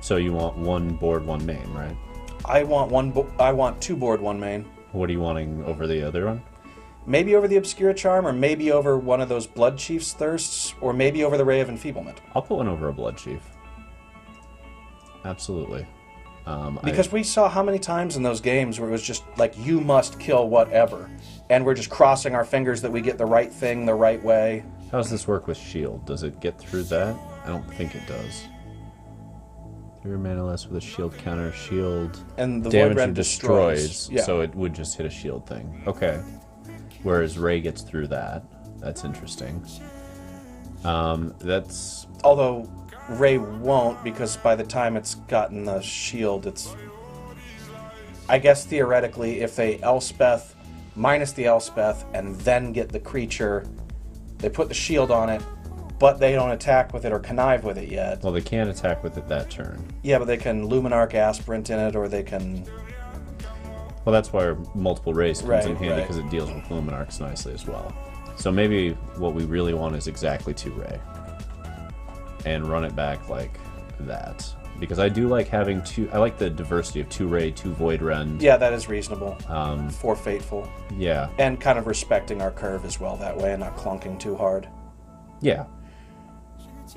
So you want 1 board, 1 main, right? I want 2 board, 1 main. What are you wanting over the other one? Maybe over the Obscura Charm, or maybe over one of those Blood Chief's Thirsts, or maybe over the Ray of Enfeeblement. I'll put one over a Blood Chief. Absolutely. Because we saw how many times in those games where it was just like, you must kill whatever. And we're just crossing our fingers that we get the right thing the right way. How does this work with shield? Does it get through that? I don't think it does. 3 mana less with a shield counter, shield... And the damage Void Rend destroys. Yeah. So it would just hit a shield thing. Okay. Whereas Ray gets through that. That's interesting. That's... Although Ray won't, because by the time it's gotten the shield, it's... I guess theoretically, if they Elspeth, minus the Elspeth, and then get the creature, they put the shield on it, but they don't attack with it or connive with it yet. Well, they can't attack with it that turn. Yeah, but they can Luminarch Aspirant in it, or they can... Well, that's why multiple Rays comes in handy, right. because it deals with Luminarchs nicely as well. So maybe what we really want is exactly 2 Ray. And run it back like that. Because I do like having 2... I like the diversity of 2 Ray, 2 Void Rend. Yeah, that is reasonable. 4 Fateful. Yeah. And kind of respecting our curve as well that way, and not clunking too hard. Yeah.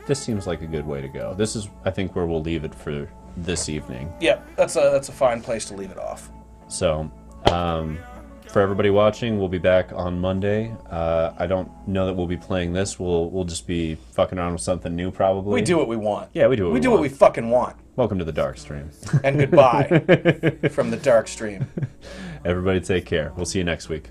This seems like a good way to go. This is, I think, where we'll leave it for this evening. Yep, that's a fine place to leave it off. So, for everybody watching, we'll be back on Monday. I don't know that we'll be playing this. We'll just be fucking around with something new, probably. We do what we want. Yeah, we do what we want. What we fucking want. Welcome to the Dark Stream. And goodbye from the Dark Stream. Everybody take care. We'll see you next week.